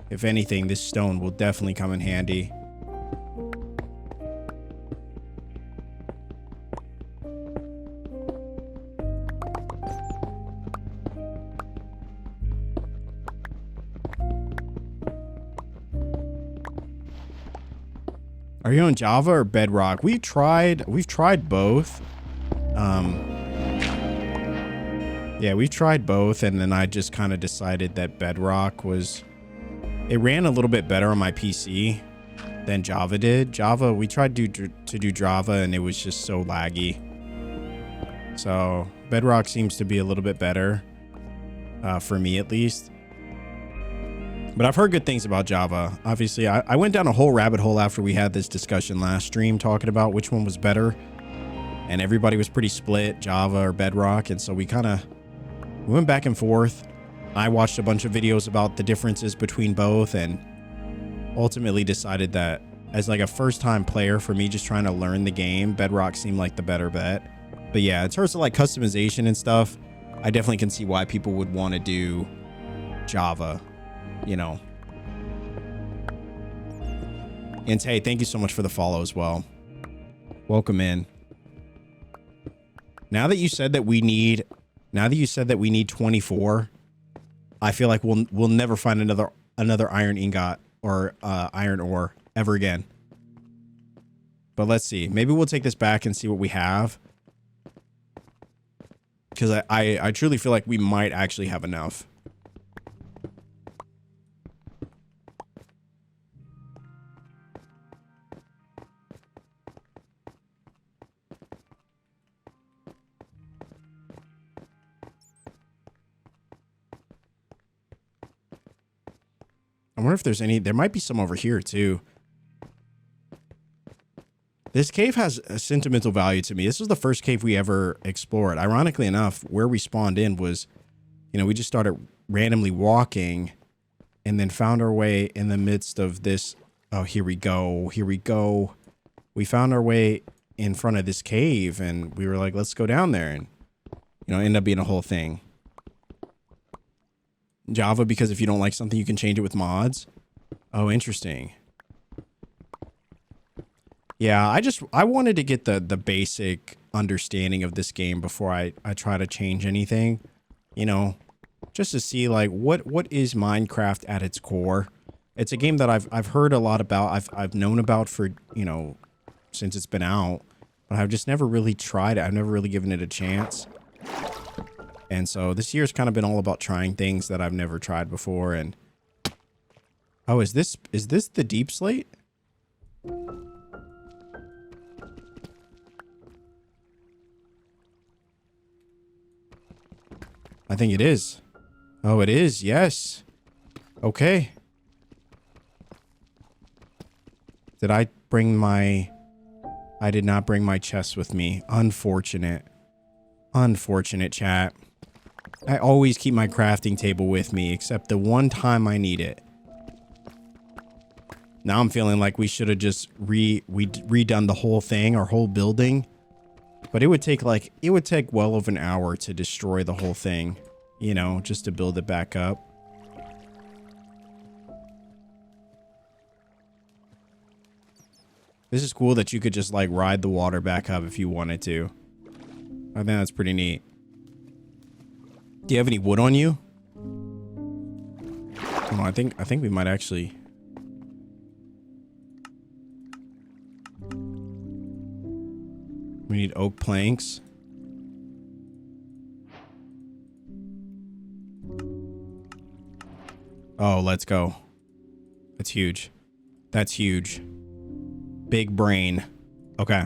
If anything, this stone will definitely come in handy. Are you on Java or Bedrock? We've tried both. Yeah, we've tried both, and then I just kind of decided that Bedrock it ran a little bit better on my PC than Java did. Java, we tried to do Java, and it was just so laggy. So Bedrock seems to be a little bit better, for me at least. But I've heard good things about Java. Obviously, I went down a whole rabbit hole after we had this discussion last stream talking about which one was better. And everybody was pretty split, Java or Bedrock. And so we went back and forth. I watched a bunch of videos about the differences between both and ultimately decided that as like a first-time player, for me just trying to learn the game, Bedrock seemed like the better bet. But yeah, in terms of like customization and stuff, I definitely can see why people would want to do Java. You know. And hey, thank you so much for the follow as well. Welcome in. Now that you said that we need 24, I feel like we'll never find another iron ingot or iron ore ever again. But let's see. Maybe we'll take this back and see what we have. Because I truly feel like we might actually have enough. I wonder if there's there might be some over here too. This cave has a sentimental value to me. This was the first cave we ever explored. Ironically enough, where we spawned in was, we just started randomly walking and then found our way in the midst of this. Oh, here we go. Here we go. We found our way in front of this cave and we were like, let's go down there. And, ended up being a whole thing. Java, because if you don't like something, you can change it with mods. Oh, interesting. Yeah, I wanted to get the basic understanding of this game before I try to change anything, just to see like what is Minecraft at its core. It's a game that I've heard a lot about. I've known about for, since it's been out, but I've just never really tried it. I've never really given it a chance. And so this year's kind of been all about trying things that I've never tried before. And oh, is this the deep slate? I think it is. Oh, it is. Yes. Okay. I did not bring my chest with me. Unfortunate. Unfortunate, chat. I always keep my crafting table with me, except the one time I need it. Now I'm feeling like we should have just redone the whole thing, our whole building. But it would take well over an hour to destroy the whole thing, just to build it back up. This is cool that you could just like ride the water back up if you wanted to. I think that's pretty neat. Do you have any wood on you? Oh, I think we might actually. We need oak planks. Oh, let's go. That's huge. That's huge. Big brain. Okay.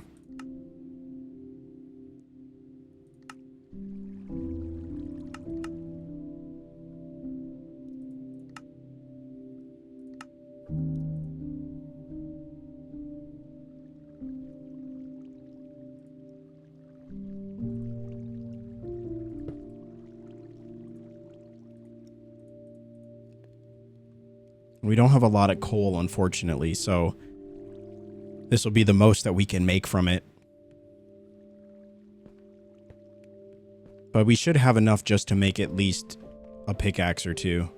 We don't have a lot of coal, unfortunately, so this will be the most that we can make from it. But we should have enough just to make at least a pickaxe or two.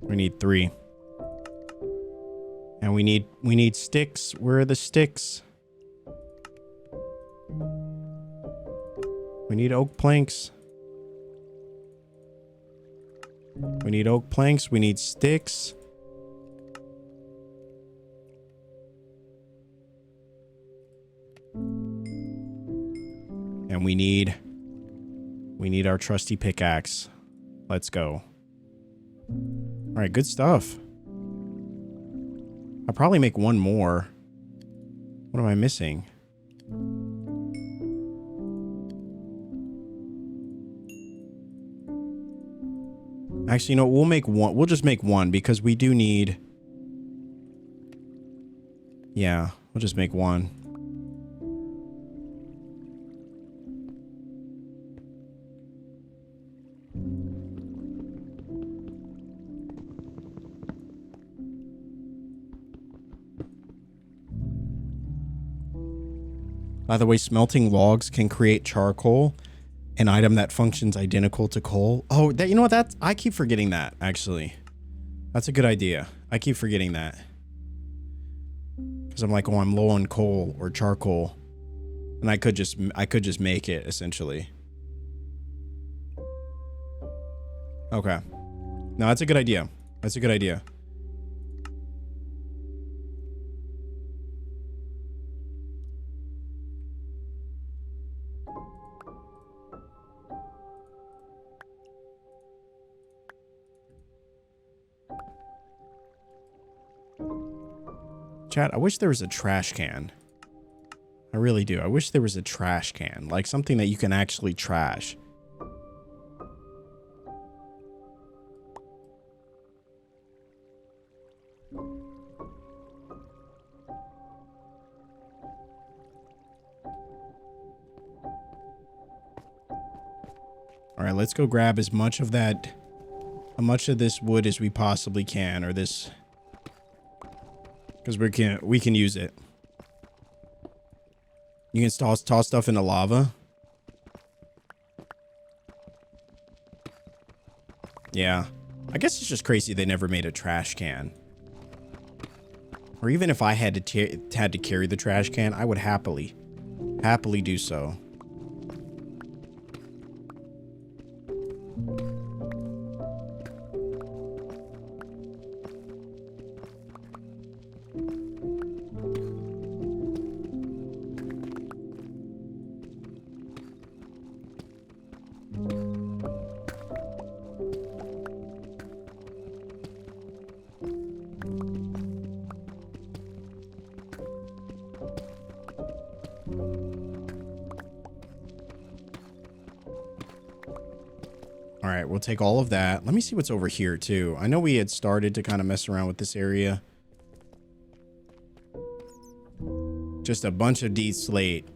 We need 3. And we need sticks. Where are the sticks? We need oak planks. We need oak planks. We need sticks. And we need our trusty pickaxe. Let's go. All right, good stuff. I'll probably make one more. What am I missing? Actually, no, we'll make one. We'll just make one because we do need... Yeah, we'll just make one. By the way, smelting logs can create charcoal, an item that functions identical to coal. Oh, that, you know what? I keep forgetting that, actually. That's a good idea. I keep forgetting that. Because I'm like, oh, I'm low on coal or charcoal. And I could just make it, essentially. Okay. No, that's a good idea. That's a good idea. Chat, I wish there was a trash can. I really do. I wish there was a trash can. Like something that you can actually trash. All right, let's go grab as much of that, much of this wood as we possibly can, or this... Because we can use it. You can toss stuff into lava. Yeah. I guess it's just crazy they never made a trash can. Or even if I had to carry the trash can, I would happily do so. All right, we'll take all of that. Let me see what's over here too. I know we had started to kind of mess around with this area. Just a bunch of deep slate.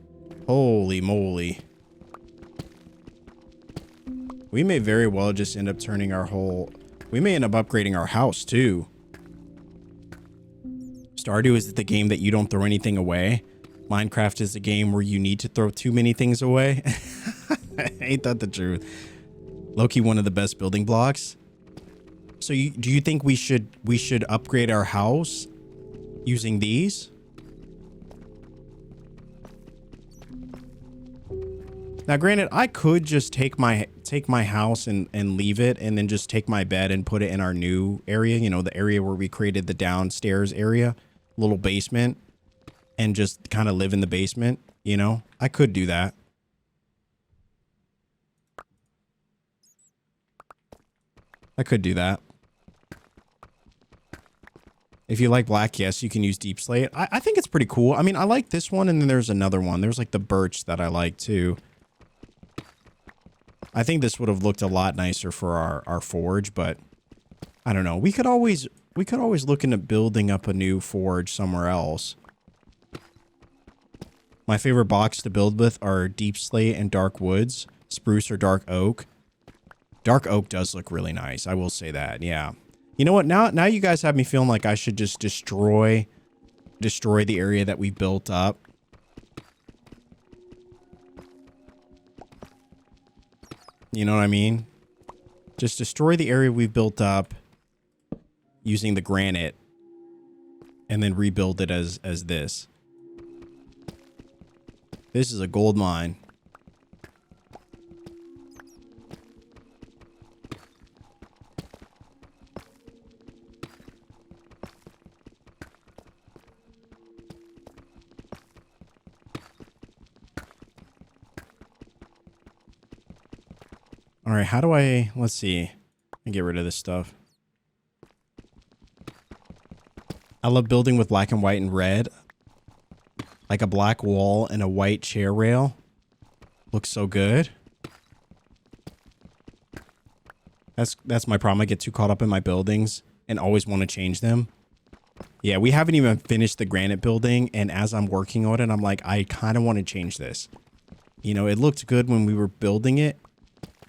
Holy moly. We may very well just end up turning our whole... We may end up upgrading our house too. Stardew is the game that you don't throw anything away. Minecraft is the game where you need to throw too many things away. Ain't that the truth? Low-key one of the best building blocks. So do you think we should upgrade our house using these? Now, granted, I could just take my house and leave it, and then just take my bed and put it in our new area, you know, the area where we created the downstairs area, little basement, and just kind of live in the basement, you know? I could do that. I could do that. If you like black, yes, you can use deep slate. I think it's pretty cool. I mean, I like this one, and then there's another one. There's like the birch that I like too. I think this would have looked a lot nicer for our forge, but I don't know. We could always look into building up a new forge somewhere else. My favorite blocks to build with are deep slate and dark woods, spruce or dark oak. Dark oak does look really nice. I will say that. Yeah. You know what? Now you guys have me feeling like I should just destroy the area that we built up. You know what I mean? Just destroy the area we built up using the granite and then rebuild it as this. This is a gold mine. All right, how do I, let's see. Let me get rid of this stuff. I love building with black and white and red. Like a black wall and a white chair rail. Looks so good. That's my problem. I get too caught up in my buildings and always want to change them. Yeah, we haven't even finished the granite building, and as I'm working on it, I'm like, I kind of want to change this. You know, it looked good when we were building it,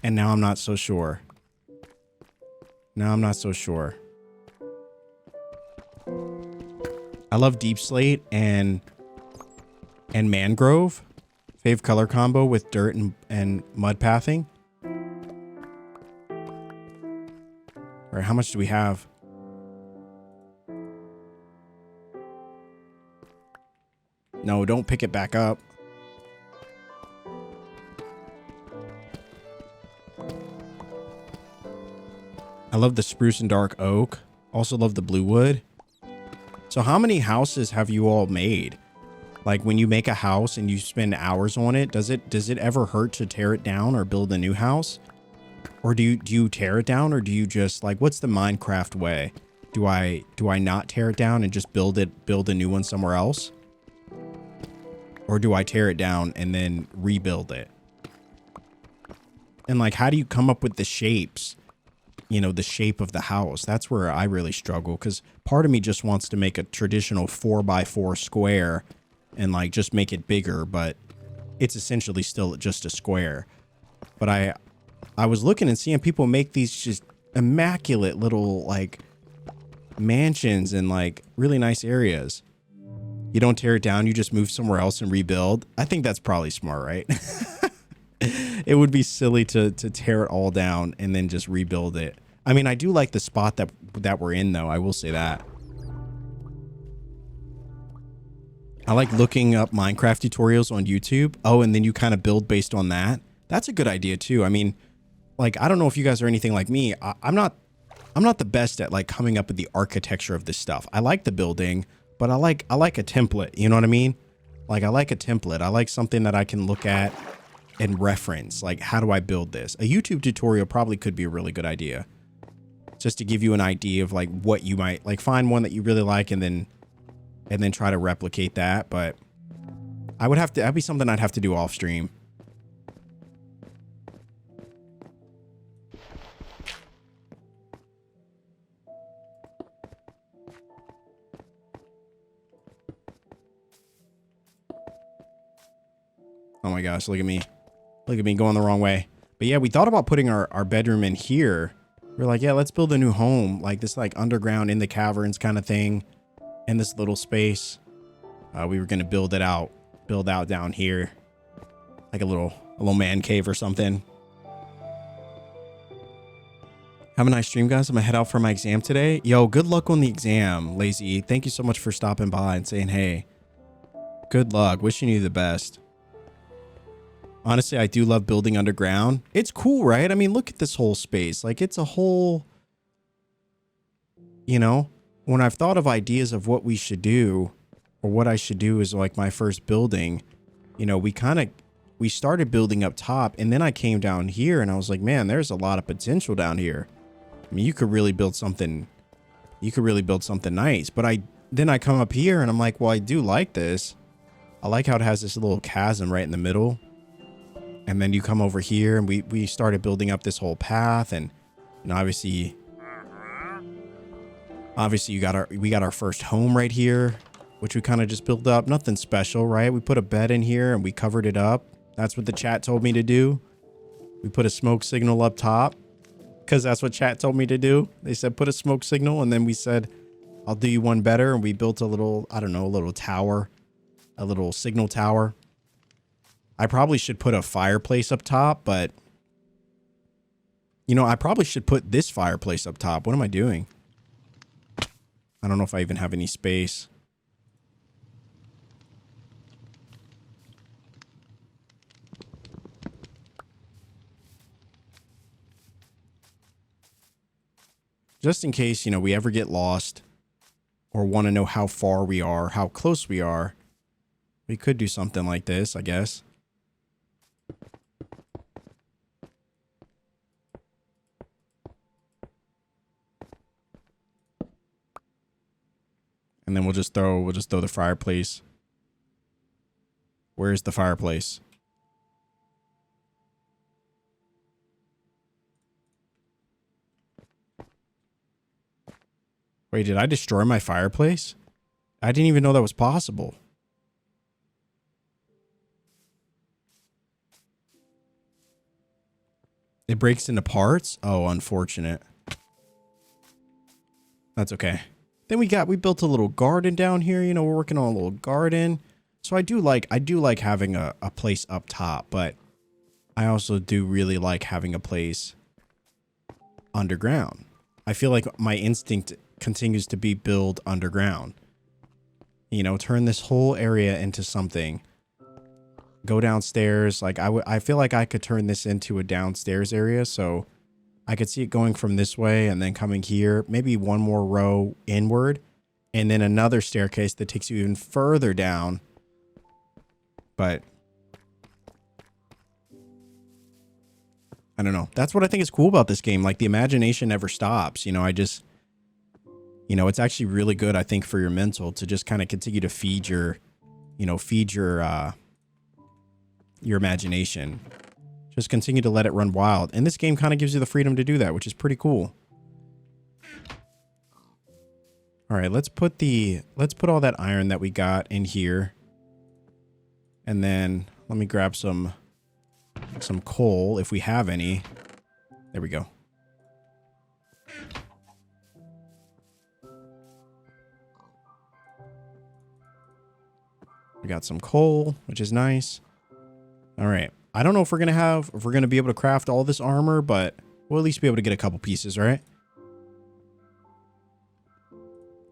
and now I'm not so sure. Now I'm not so sure. I love deep slate and mangrove. Fave color combo with dirt and mud pathing. All right, how much do we have? No, don't pick it back up. I love the spruce and dark oak. Also love the blue wood. So how many houses have you all made? Like when you make a house and you spend hours on it, does it ever hurt to tear it down or build a new house? Or do you tear it down, or do you just like, what's the Minecraft way? Do I not tear it down and just build a new one somewhere else? Or do I tear it down and then rebuild it? And like, how do you come up with the shapes? You know, the shape of the house. That's where I really struggle, because part of me just wants to make a traditional 4x4 square and like just make it bigger, but it's essentially still just a square. But I was looking and seeing people make these just immaculate little like mansions in like really nice areas. You don't tear it down, you just move somewhere else and rebuild. I think that's probably smart, right? It would be silly to tear it all down and then just rebuild it. I mean, I do like the spot that we're in, though. I will say that. I like looking up Minecraft tutorials on YouTube. Oh, and then you kind of build based on that. That's a good idea, too. I mean, like, I don't know if you guys are anything like me. I'm not the best at like coming up with the architecture of this stuff. I like the building, but I like a template. You know what I mean? Like, I like a template. I like something that I can look at and reference. Like, how do I build this? A YouTube tutorial probably could be a really good idea, just to give you an idea of like what you might like. Find one that you really like and then try to replicate that. But that'd be something I'd have to do off stream. Oh my gosh, look at me. Look at me going the wrong way. But yeah, we thought about putting our bedroom in here. We're like, yeah, let's build a new home. Like this like underground in the caverns kind of thing. In this little space. We were going to build out down here. Like a little man cave or something. Have a nice stream, guys. I'm going to head out for my exam today. Yo, good luck on the exam, Lazy. Thank you so much for stopping by and saying, hey. Good luck. Wishing you the best. Honestly, I do love building underground. It's cool, right? I mean, look at this whole space. Like, it's a whole, you know, when I've thought of ideas of what we should do, or what I should do is like my first building, you know, we started building up top, and then I came down here and I was like, man, there's a lot of potential down here. I mean, you could really build something nice. But then I come up here and I'm like, well, I do like this. I like how it has this little chasm right in the middle. And then you come over here and we started building up this whole path, and obviously Obviously, we got our first home right here, which we kind of just built up. Nothing special, right? We put a bed in here and we covered it up. That's what the chat told me to do. We put a smoke signal up top because that's what chat told me to do. They said put a smoke signal, and then we said I'll do you one better, and we built a little, I don't know, a little tower, a little signal tower. I probably should put a fireplace up top, but you know, I probably should put this fireplace up top. What am I doing? I don't know if I even have any space. Just in case, you know, we ever get lost or want to know how far we are, how close we are, we could do something like this, I guess. And then we'll just throw the fireplace. Where's the fireplace? Wait, did I destroy my fireplace? I didn't even know that was possible. It breaks into parts? Oh, unfortunate. That's okay. Then we built a little garden down here. You know, we're working on a little garden. So I do like having a place up top, but I also do really like having a place underground. I feel like my instinct continues to be build underground. You know, turn this whole area into something. Go downstairs. Like I feel like I could turn this into a downstairs area, so I could see it going from this way and then coming here, maybe one more row inward, and then another staircase that takes you even further down. But I don't know. That's what I think is cool about this game. Like, the imagination never stops. You know, you know, it's actually really good, I think, for your mental to just kind of continue to feed your imagination. Just continue to let it run wild. And this game kind of gives you the freedom to do that, which is pretty cool. All right, let's put all that iron that we got in here. And then let me grab some coal if we have any. There we go. We got some coal, which is nice. All right. I don't know if we're going to be able to craft all this armor, but we'll at least be able to get a couple pieces, right?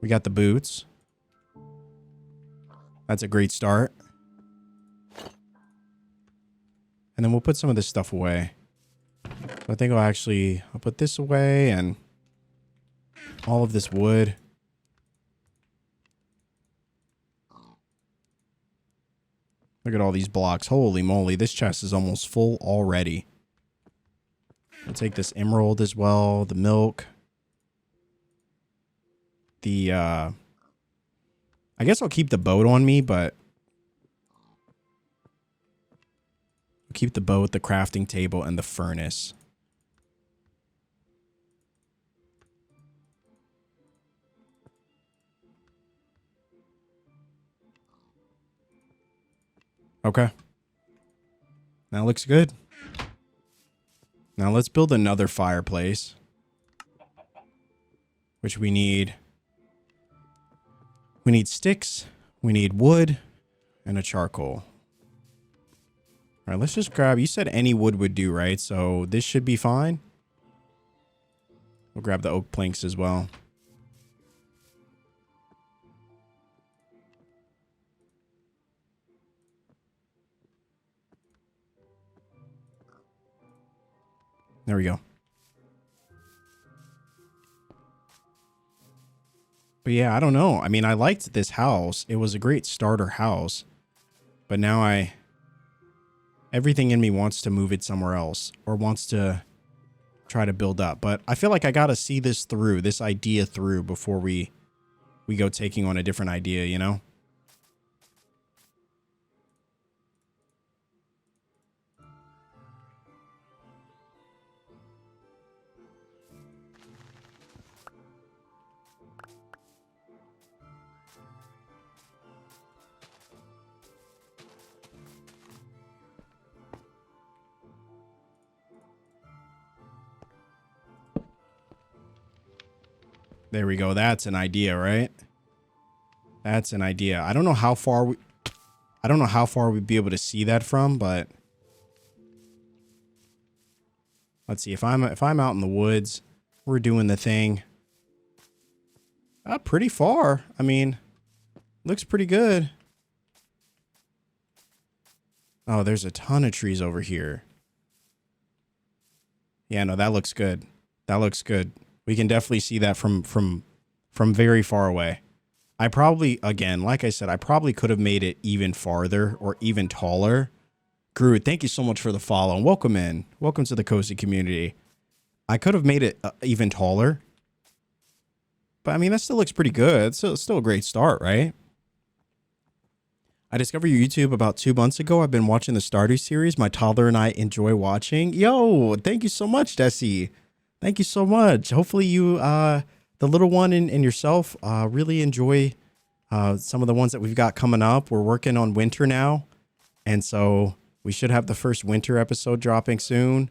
We got the boots. That's a great start. And then we'll put some of this stuff away. So I think I'll put this away and all of this wood. Look at all these blocks. Holy moly, this chest is almost full already. I'll take this emerald as well, the milk. I guess I'll keep the boat on me, but I'll keep the boat, the crafting table, and the furnace. Okay. That looks good. Now let's build another fireplace. Which we need. We need sticks. We need wood. And a charcoal. Alright, let's just grab... You said any wood would do, right? So this should be fine. We'll grab the oak planks as well. There we go. But yeah, I don't know. I mean, I liked this house. It was a great starter house. But now everything in me wants to move it somewhere else. Or wants to try to build up. But I feel like I gotta see this idea through before we go taking on a different idea, you know? There we go. That's an idea, right? That's an idea. I don't know how far we'd be able to see that from, but let's see. If I'm out in the woods, we're doing the thing. Pretty far. I mean, looks pretty good. Oh, there's a ton of trees over here. Yeah, no, that looks good. That looks good. We can definitely see that from very far away. I probably, again, like I said, I probably could have made it even farther or even taller. Groot, thank you so much for the follow and welcome in. Welcome to the cozy community. I could have made it even taller. But I mean, that still looks pretty good. It's still a great start, right? I discovered your YouTube about 2 months ago. I've been watching the Stardew series. My toddler and I enjoy watching. Yo, thank you so much, Desi. Thank you so much. Hopefully you, the little one and yourself, really enjoy some of the ones that we've got coming up. We're working on winter now. And so we should have the first winter episode dropping soon.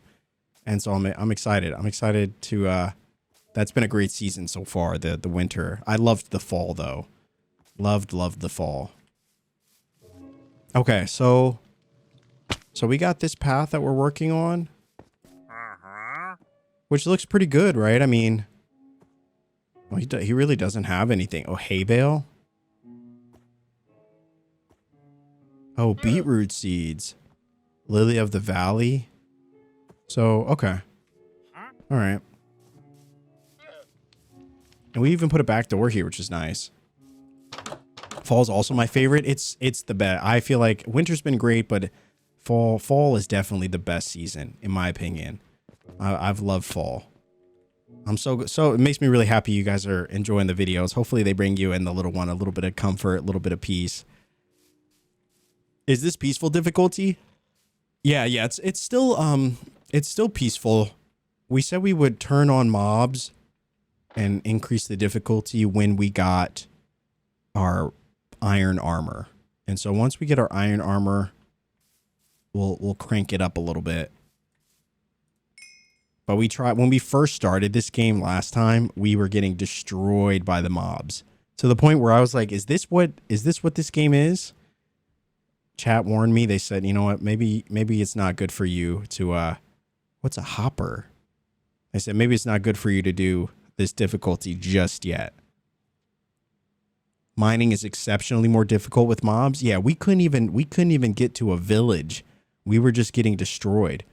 And so I'm excited. I'm excited to, that's been a great season so far, the winter. I loved the fall, though. Loved the fall. Okay, so we got this path that we're working on, which looks pretty good, right? I mean, well, he really doesn't have anything. Oh, hay bale. Oh, beetroot seeds. Lily of the Valley. So, okay. All right. And we even put a back door here, which is nice. Fall's also my favorite. It's the best. I feel like winter's been great, but fall is definitely the best season, in my opinion. I've loved fall. I'm so it makes me really happy you guys are enjoying the videos. Hopefully they bring you and the little one a little bit of comfort, a little bit of peace. Is this peaceful difficulty? Yeah, it's still peaceful. We said we would turn on mobs and increase the difficulty when we got our iron armor. And so once we get our iron armor, we'll crank it up a little bit. But when we first started this game last time, we were getting destroyed by the mobs to the point where I was like, is this what this game is? Chat warned me. They said, you know what, maybe it's not good for you to what's a hopper? They said maybe it's not good for you to do this difficulty just yet. Mining is exceptionally more difficult with mobs. Yeah, we couldn't even get to a village. We were just getting destroyed.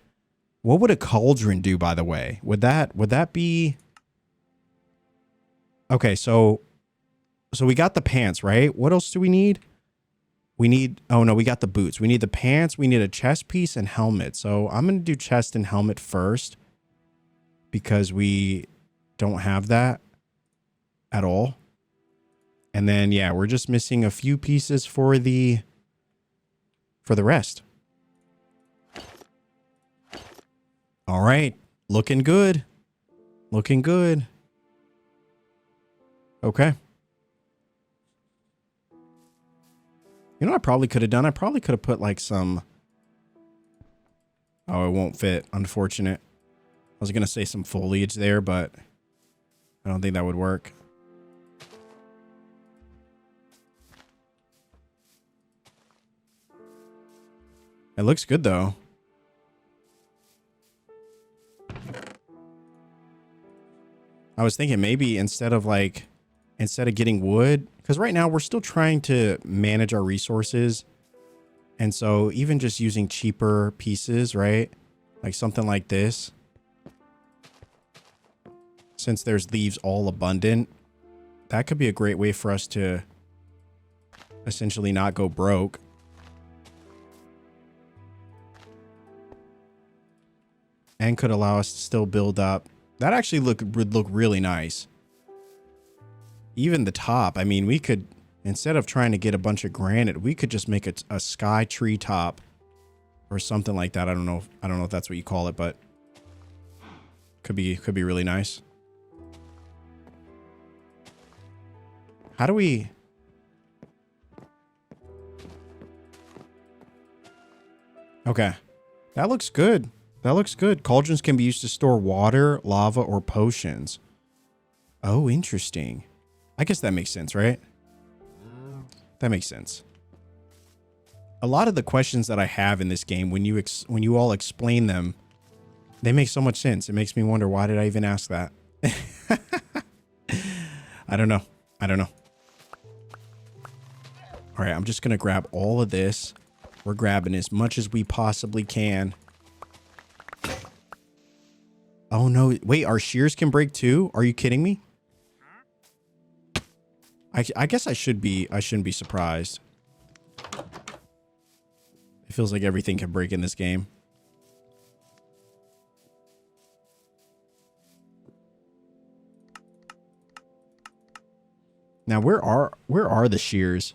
What would a cauldron do, by the way? Would that be okay? So we got the pants, right? What else do we need? We need, oh no, we got the boots. We need the pants. We need a chest piece and helmet. So I'm gonna do chest and helmet first because we don't have that at all. And then, yeah, we're just missing a few pieces for the rest. All right. Looking good. Looking good. Okay. You know what I probably could have done? I probably could have put like some... Oh, it won't fit. Unfortunate. I was going to say some foliage there, but I don't think that would work. It looks good, though. I was thinking maybe instead of getting wood, because right now we're still trying to manage our resources. And so even just using cheaper pieces, right? Like something like this. Since there's leaves all abundant, that could be a great way for us to essentially not go broke. And could allow us to still build up. That actually would look really nice. Even the top. I mean, we could, instead of trying to get a bunch of granite, we could just make a sky tree top or something like that. I don't know if that's what you call it, but could be really nice. How do we... Okay. That looks good. That looks good. Cauldrons can be used to store water, lava, or potions. Oh, interesting. I guess that makes sense, right? That makes sense. A lot of the questions that I have in this game, when you all explain them, they make so much sense. It makes me wonder, why did I even ask that? I don't know. I don't know. All right, I'm just going to grab all of this. We're grabbing as much as we possibly can. Oh, no. Wait, our shears can break too? Are you kidding me? I guess I shouldn't be surprised. It feels like everything can break in this game. Now, where are the shears?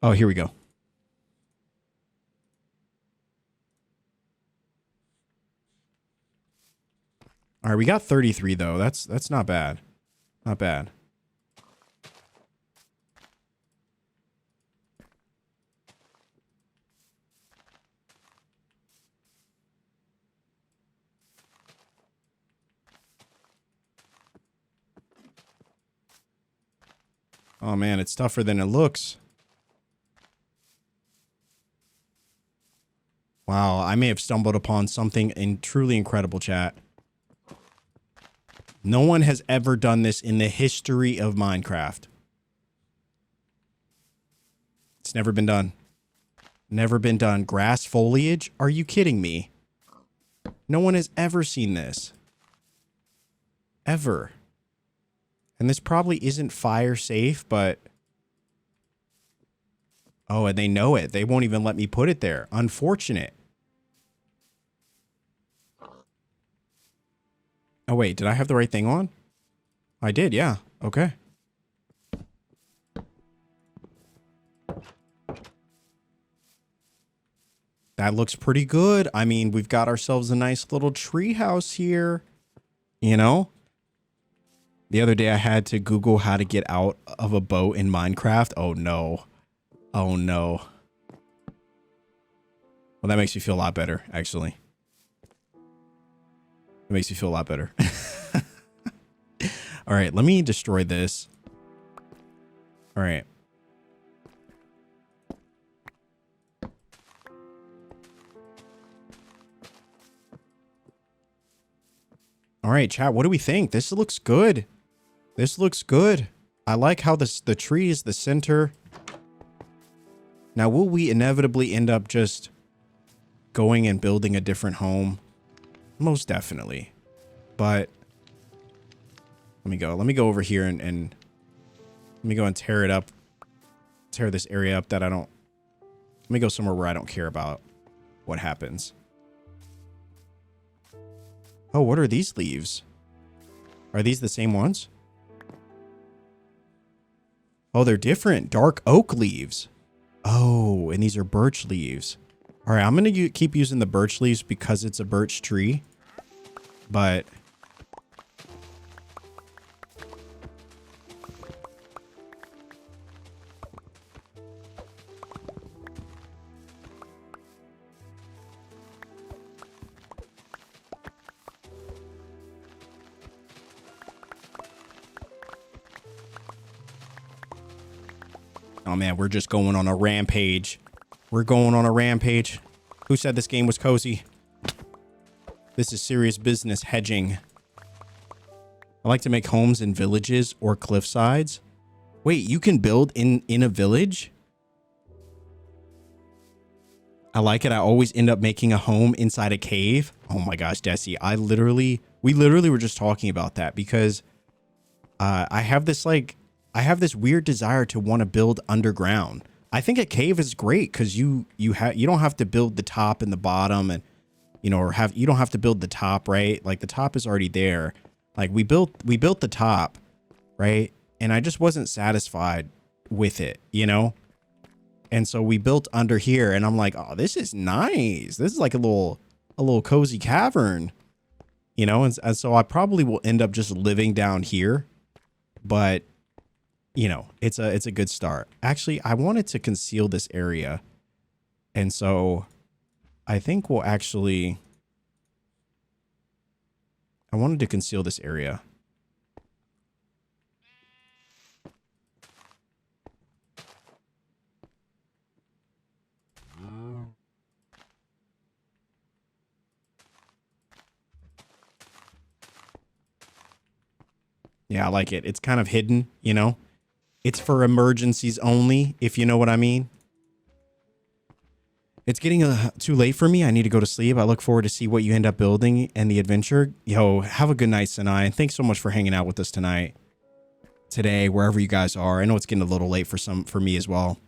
Oh, here we go. All right, we got 33 though. That's not bad. Not bad. Oh man, it's tougher than it looks. Wow, I may have stumbled upon something truly incredible, chat. No one has ever done this in the history of Minecraft. It's never been done. Never been done. Grass foliage? Are you kidding me? No one has ever seen this. Ever. And this probably isn't fire safe, but... Oh, and they know it. They won't even let me put it there. Unfortunate. Oh, wait. Did I have the right thing on? I did, yeah. Okay. That looks pretty good. I mean, we've got ourselves a nice little tree house here. You know? The other day I had to Google how to get out of a boat in Minecraft. Oh, no. Oh, no. Well, that makes me feel a lot better, actually. It makes me feel a lot better. All right, let me destroy this. All right. All right, chat, what do we think? This looks good. This looks good. I like how the tree is the center. Now, will we inevitably end up just going and building a different home? Most definitely. But let me go. Let me go over here and let me go and tear it up. Tear this area up that I don't... Let me go somewhere where I don't care about what happens. Oh, what are these leaves? Are these the same ones? Oh, they're different. Dark oak leaves. Oh, and these are birch leaves. All right, I'm going to keep using the birch leaves because it's a birch tree. But... oh man, we're just going on a rampage. We're going on a rampage. Who said this game was cozy? This is serious business hedging. I like to make homes in villages or cliff sides. Wait, you can build in a village? I like it. I always end up making a home inside a cave. Oh my gosh, Desi. We literally were just talking about that because I have this weird desire to want to build underground. I think a cave is great because you don't have to build the top and the bottom and you don't have to build the top, right? Like the top is already there. Like we built the top, right? And I just wasn't satisfied with it, you know? And so we built under here and I'm like, oh, this is nice. This is like a little cozy cavern, you know? And so I probably will end up just living down here, but you know, it's a good start. Actually, I wanted to conceal this area. And so I think we'll actually, I I wanted to conceal this area. Yeah, I like it. It's kind of hidden, you know? It's for emergencies only, if you know what I mean. It's getting too late for me. I need to go to sleep. I look forward to see what you end up building and the adventure. Yo, have a good night, Sinai. And thanks so much for hanging out with us tonight. Today, wherever you guys are. I know it's getting a little late for me as well.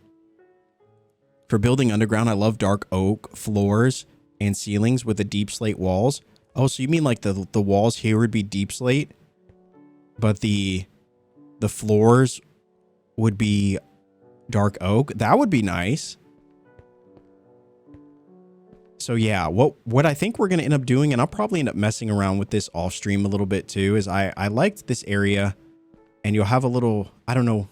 For building underground, I love dark oak floors and ceilings with the deep slate walls. Oh, so you mean like the walls here would be deep slate, but the floors would be dark oak? That would be nice. So yeah, what I think we're going to end up doing, and I'll probably end up messing around with this off stream a little bit too, is I liked this area, and you'll have a little, I don't know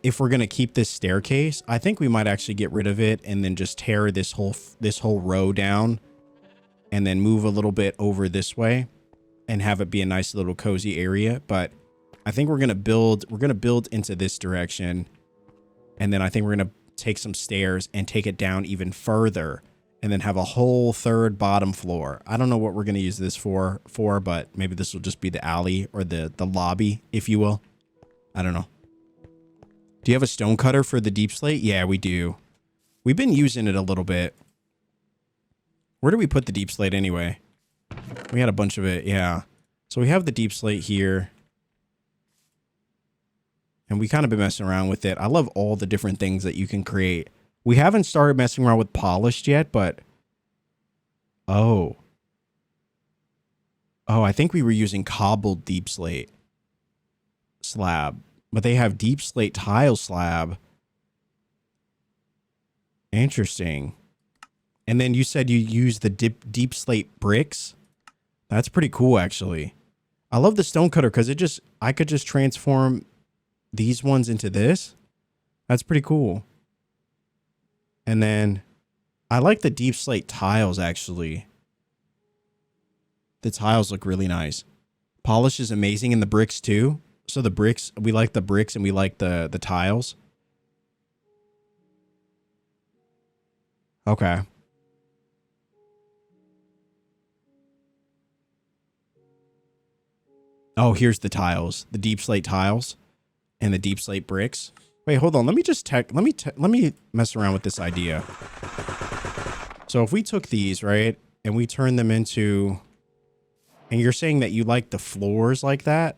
if we're going to keep this staircase. I think we might actually get rid of it and then just tear this whole row down and then move a little bit over this way and have it be a nice little cozy area. But I think we're going to build into this direction. And then I think we're going to take some stairs and take it down even further and then have a whole third bottom floor. I don't know what we're going to use this for, but maybe this will just be the alley or the lobby, if you will. I don't know. Do you have a stone cutter for the deep slate? Yeah, we do. We've been using it a little bit. Where do we put the deep slate anyway? We had a bunch of it. Yeah. So we have the deep slate here. And we kind of been messing around with it. I love all the different things that you can create. We haven't started messing around with polished yet, but... Oh, I think we were using cobbled deep slate slab. But they have deep slate tile slab. Interesting. And then you said you use the deep slate bricks. That's pretty cool, actually. I love the stone cutter because I could just transform these ones into this. That's pretty cool. And then I like the deep slate tiles, actually. The tiles look really nice. Polish is amazing, and the bricks too. So the bricks, we like the bricks and we like the tiles. Okay. Oh, here's the tiles, the deep slate tiles and the deep slate bricks. Wait, hold on. Let me mess around with this idea. So if we took these, right, and we turn them into, and you're saying that you like the floors like that?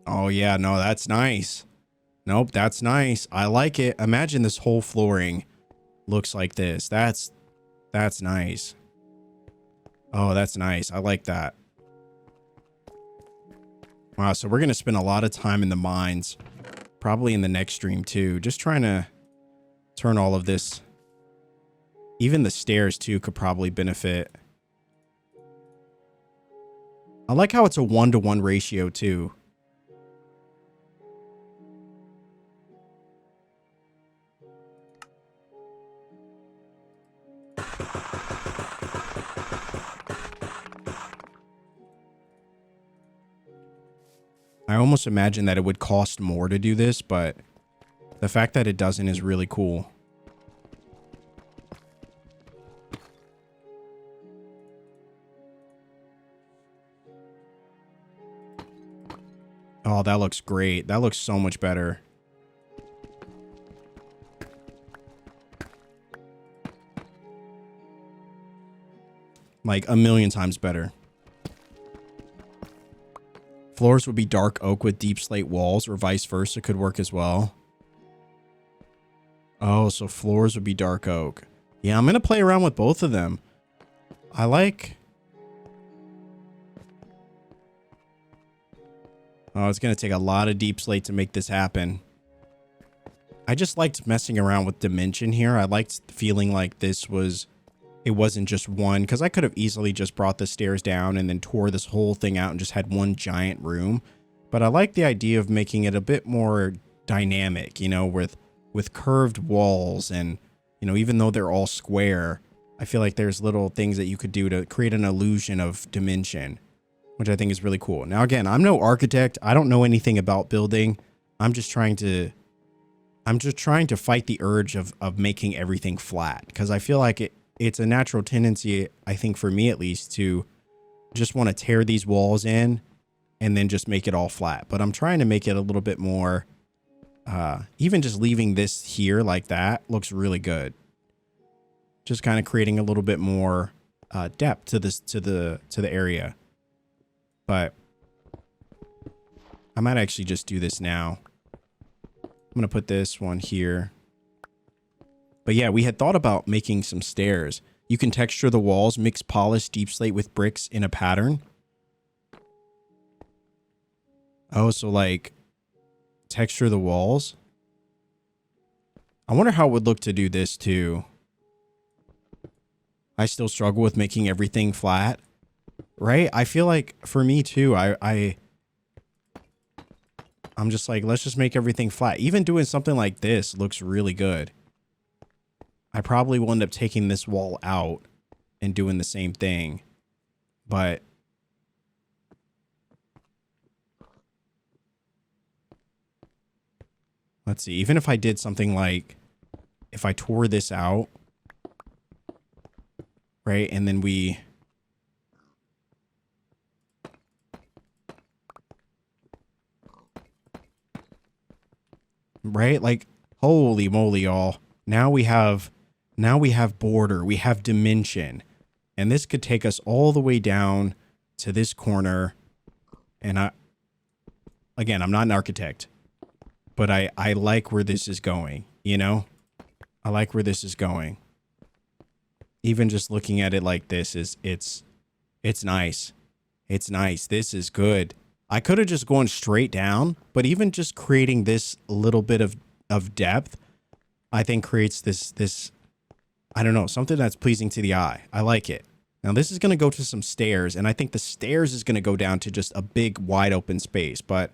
Oh, yeah. No, that's nice. Nope, that's nice. I like it. Imagine this whole flooring looks like this. That's nice. Oh, that's nice. I like that. Wow, so we're going to spend a lot of time in the mines. Probably in the next stream, too. Just trying to turn all of this. Even the stairs, too, could probably benefit. I like how it's a 1-to-1 ratio, too. I almost imagine that it would cost more to do this, but the fact that it doesn't is really cool. Oh, that looks great. That looks so much better. Like a million times better. Floors would be dark oak with deep slate walls, or vice versa could work as well. Oh, so floors would be dark oak. Yeah, I'm going to play around with both of them. I like... Oh, it's going to take a lot of deep slate to make this happen. I just liked messing around with dimension here. I liked feeling like this was it wasn't just one, because I could have easily just brought the stairs down and then tore this whole thing out and just had one giant room. But I like the idea of making it a bit more dynamic, you know, with curved walls, and, you know, even though they're all square, I feel like there's little things that you could do to create an illusion of dimension, which I think is really cool. Now, again, I'm no architect. I don't know anything about building. I'm just trying to fight the urge of making everything flat, because I feel like it's a natural tendency, I think for me at least, to just want to tear these walls in and then just make it all flat. But I'm trying to make it a little bit more, even just leaving this here like that looks really good. Just kind of creating a little bit more depth to this, to the area. But I might actually just do this now. I'm going to put this one here. But yeah, we had thought about making some stairs. You can texture the walls, mix polished deep slate with bricks in a pattern. Oh, so like texture the walls. I wonder how it would look to do this too. I still struggle with making everything flat, right? I feel like for me too, I'm just like, let's just make everything flat. Even doing something like this looks really good. I probably will end up taking this wall out and doing the same thing. But let's see. Even if I did something like, if I tore this out, right? And then we... right? Like, holy moly, y'all. Now we have border, we have dimension, and this could take us all the way down to this corner. And again, I'm not an architect, but I like where this is going, you know? I like where this is going. Even just looking at it like this it's nice. It's nice. This is good. I could have just gone straight down, but even just creating this little bit of depth, I think creates this, I don't know, something that's pleasing to the eye. I like it. Now this is going to go to some stairs, and I think the stairs is going to go down to just a big wide open space. But,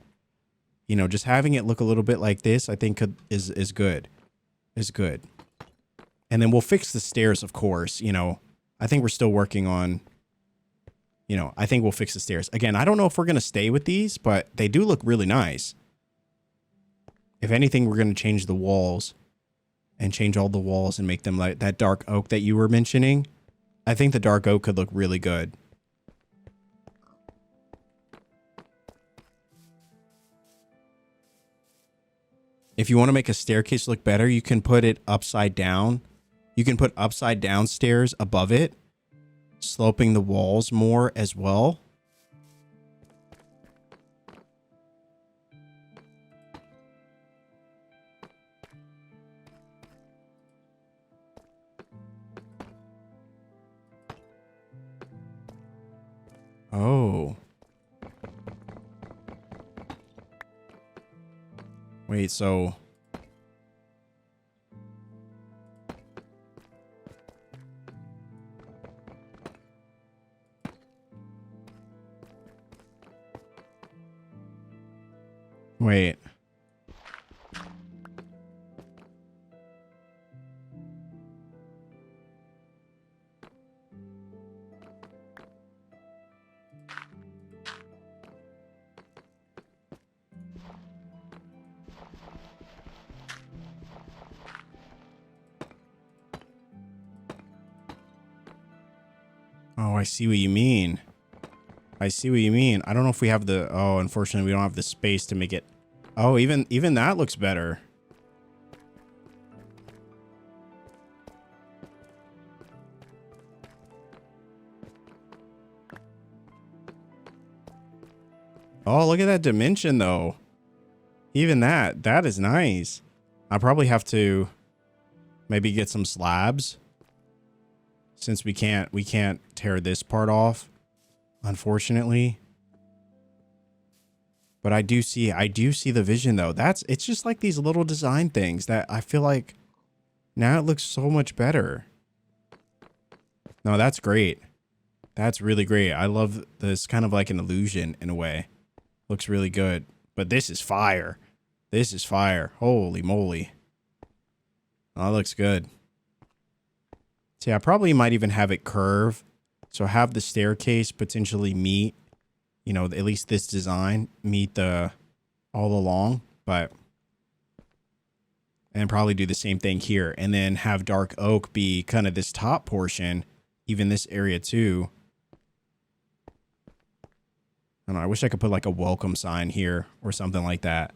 you know, just having it look a little bit like this, I think is good. Is good. And then we'll fix the stairs, of course. You know, I think we're still working on, you know, I think we'll fix the stairs. Again, I don't know if we're going to stay with these, but they do look really nice. If anything, we're going to change the walls and change all the walls and make them like that dark oak that you were mentioning. I think the dark oak could look really good. If you want to make a staircase look better, you can put it upside down. You can put upside down stairs above it, sloping the walls more as well. Oh. Wait, so... wait. Oh, I see what you mean. I see what you mean. I don't know if we have the... oh, unfortunately, we don't have the space to make it... oh, even that looks better. Oh, look at that dimension, though. Even that is nice. I probably have to maybe get some slabs, since we can't tear this part off, unfortunately. But I do see the vision, though. It's just like these little design things that I feel like now it looks so much better. No, that's great. That's really great. I love this, kind of like an illusion in a way. Looks really good. But this is fire. This is fire. Holy moly. Oh, that looks good. See, I probably might even have it curve. So have the staircase potentially meet, you know, at least this design meet the all along, but and probably do the same thing here, and then have dark oak be kind of this top portion, even this area too. I don't know, I wish I could put like a welcome sign here or something like that.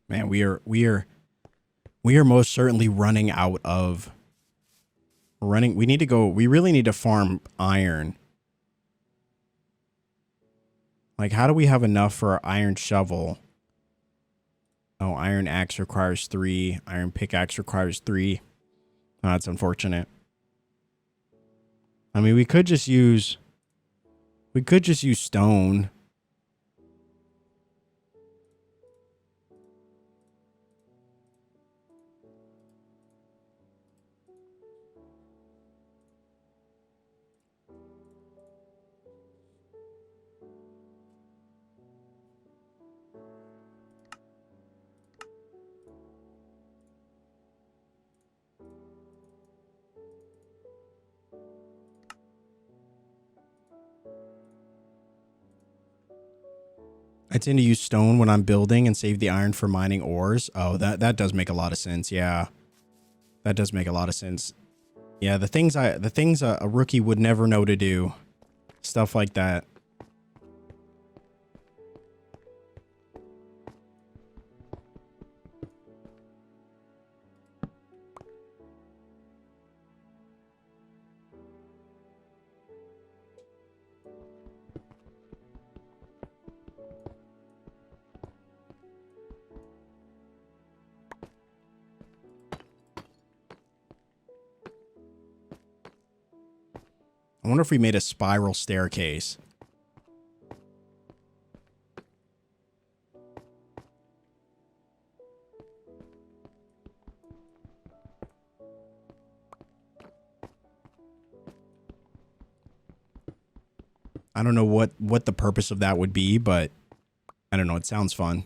Man, we are most certainly running out of we need to go, we really need to farm iron. Like, how do we have enough for our iron shovel? Oh, iron axe requires 3. Iron pickaxe requires 3. Oh, that's unfortunate. I mean, we could just use stone. I tend to use stone when I'm building and save the iron for mining ores. Oh, that does make a lot of sense. Yeah. That does make a lot of sense. Yeah, the things a rookie would never know to do. Stuff like that. I wonder if we made a spiral staircase. I don't know what the purpose of that would be, but I don't know. It sounds fun.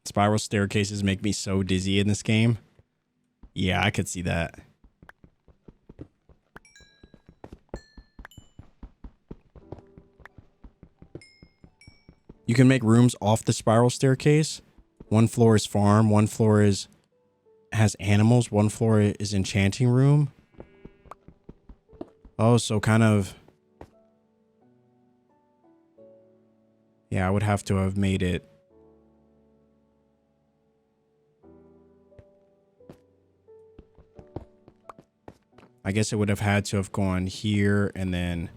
Spiral staircases make me so dizzy in this game. Yeah, I could see that. You can make rooms off the spiral staircase. One floor is farm, one floor has animals, one floor is enchanting room. Oh, so kind of. Yeah, I would have to have made it. I guess it would have had to have gone here and then.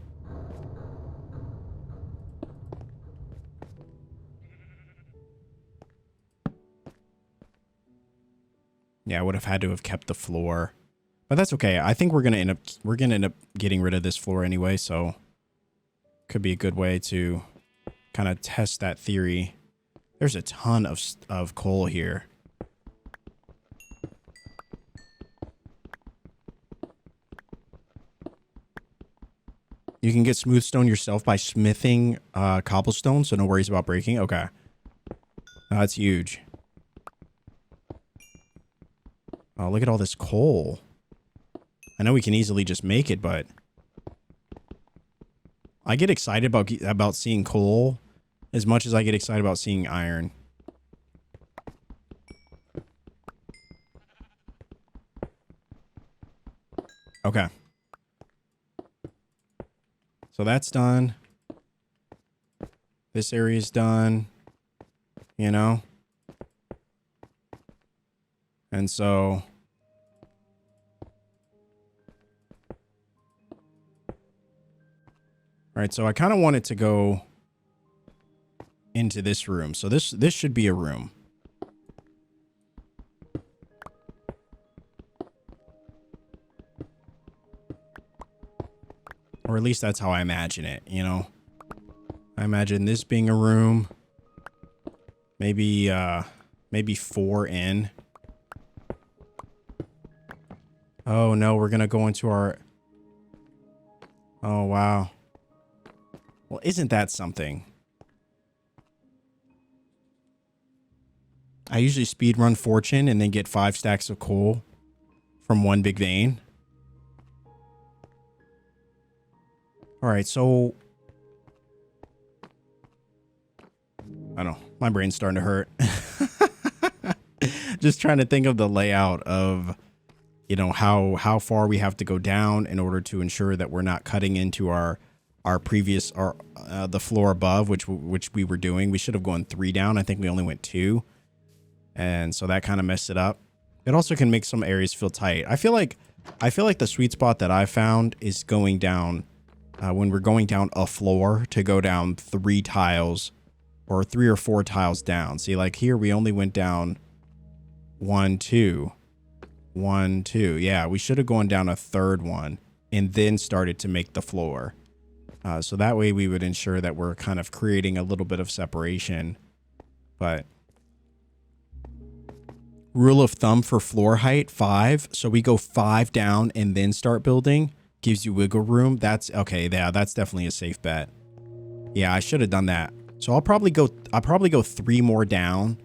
Yeah, I would have had to have kept the floor. But that's okay. I think we're gonna end up getting rid of this floor anyway, so could be a good way to kind of test that theory. There's a ton of coal here. You can get smooth stone yourself by smithing cobblestone, so no worries about breaking. Okay. That's huge. Oh, look at all this coal. I know we can easily just make it, but I get excited about seeing coal as much as I get excited about seeing iron. Okay. So that's done. This area is done, you know? And so... All right, so I kind of want it to go into this room. So this should be a room. Or at least that's how I imagine it, you know? I imagine this being a room. Maybe 4 in. Oh no, we're gonna go into our... Oh wow. Well, isn't that something? I usually speedrun Fortune and then get 5 stacks of coal from one big vein. All right, so... I don't know. My brain's starting to hurt. Just trying to think of the layout of, you know, how far we have to go down in order to ensure that we're not cutting into our previous, the floor above, which we were doing. We should have gone 3 down. I think we only went 2. And so that kind of messed it up. It also can make some areas feel tight. I feel like the sweet spot that I found is going down, when we're going down a floor, to go down 3 tiles or 3 or 4 tiles down. See, like here we only went down 1, 2, 1, 2. Yeah, we should have gone down a 3rd one and then started to make the floor. So that way we would ensure that we're kind of creating a little bit of separation. But rule of thumb for floor height, 5. So we go 5 down and then start building. Gives you wiggle room. That's okay. Yeah, that's definitely a safe bet. Yeah, I should have done that. So I'll probably go 3 more down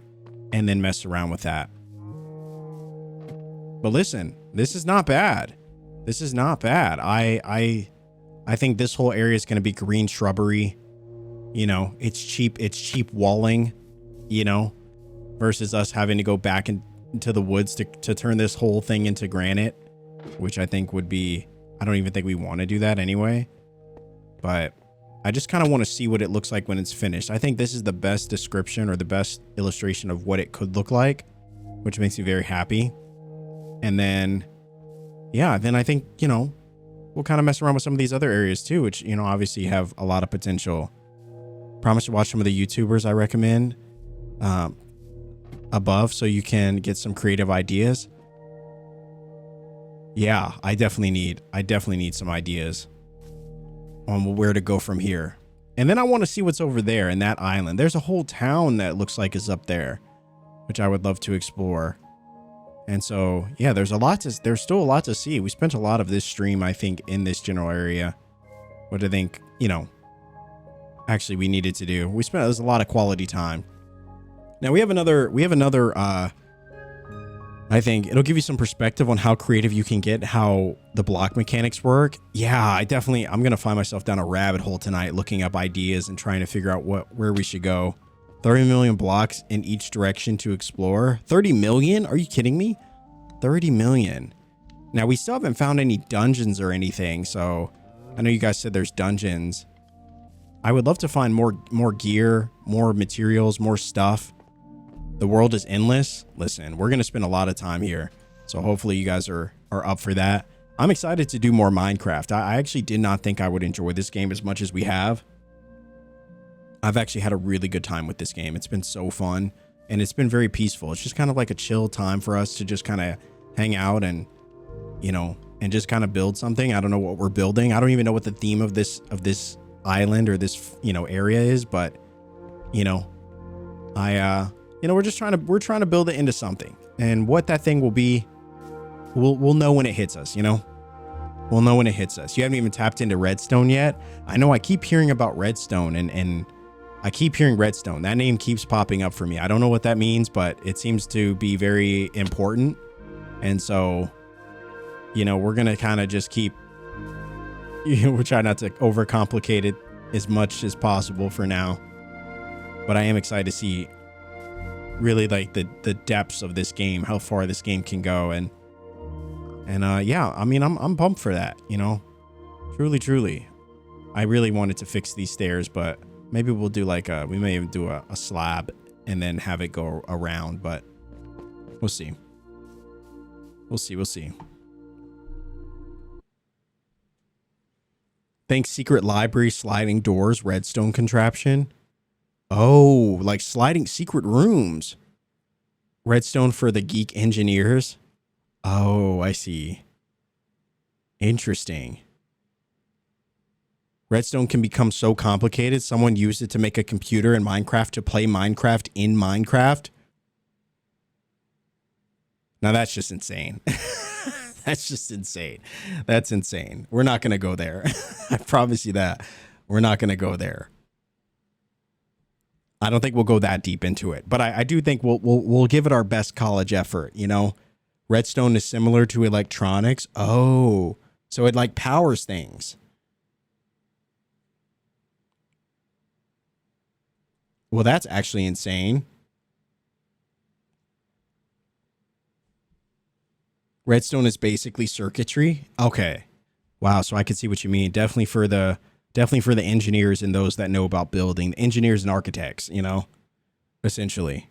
and then mess around with that. But listen, this is not bad. This is not bad. I think this whole area is going to be green shrubbery. You know, it's cheap walling, you know, versus us having to go back into the woods to turn this whole thing into granite, which I think would be, I don't even think we want to do that anyway. But I just kind of want to see what it looks like when it's finished. I think this is the best description or the best illustration of what it could look like, which makes me very happy. And then, yeah, then I think, you know, we'll kind of mess around with some of these other areas too, which, you know, obviously have a lot of potential. Promise to watch some of the YouTubers I recommend above so you can get some creative ideas. Yeah, I definitely need some ideas on where to go from here. And then I want to see what's over there in that island. There's a whole town that looks like is up there, which I would love to explore. And so, yeah, there's still a lot to see. We spent a lot of this stream, I think, in this general area. What I think, you know, actually we needed to do. There's a lot of quality time. Now we have another, I think it'll give you some perspective on how creative you can get, how the block mechanics work. Yeah, I'm going to find myself down a rabbit hole tonight looking up ideas and trying to figure out where we should go. 30 million blocks in each direction to explore. 30 million? Are you kidding me? 30 million. Now we still haven't found any dungeons or anything. So I know you guys said there's dungeons. I would love to find more gear, more materials, more stuff. The world is endless. Listen, we're going to spend a lot of time here. So hopefully you guys are up for that. I'm excited to do more Minecraft. I actually did not think I would enjoy this game as much as we have. I've actually had a really good time with this game. It's been so fun and it's been very peaceful. It's just kind of like a chill time for us to just kind of hang out and, you know, and just kind of build something. I don't know what we're building. I don't even know what the theme of this island or this, you know, area is, but you know, you know, we're trying to build it into something, and what that thing will be, we'll know when it hits us, you know, we'll know when it hits us. You haven't even tapped into redstone yet. I know I keep hearing about redstone and I keep hearing redstone. That name keeps popping up for me. I don't know what that means, but it seems to be very important. And so, you know, we're going to kind of just keep, we're trying not to overcomplicate it, as much as possible for now. But I am excited to see really like the depths of this game, how far this game can go. And yeah, I mean, I'm pumped for that, you know, truly. I really wanted to fix these stairs, but maybe we'll do like we may even do a slab and then have it go around, but we'll see. We'll see. Thanks, secret library, sliding doors, redstone contraption. Oh, like sliding secret rooms. Redstone for the geek engineers. Oh, I see. Interesting. Redstone can become so complicated. Someone used it to make a computer in Minecraft to play Minecraft in Minecraft. Now that's just insane. That's just insane. That's insane. We're not going to go there. I promise you that. We're not going to go there. I don't think we'll go that deep into it, but I do think we'll give it our best college effort, you know? Redstone is similar to electronics. Oh, so it like powers things. Well, that's actually insane. Redstone is basically circuitry. Okay. Wow. So I can see what you mean. Definitely for the engineers and those that know about building, engineers and architects, you know, essentially.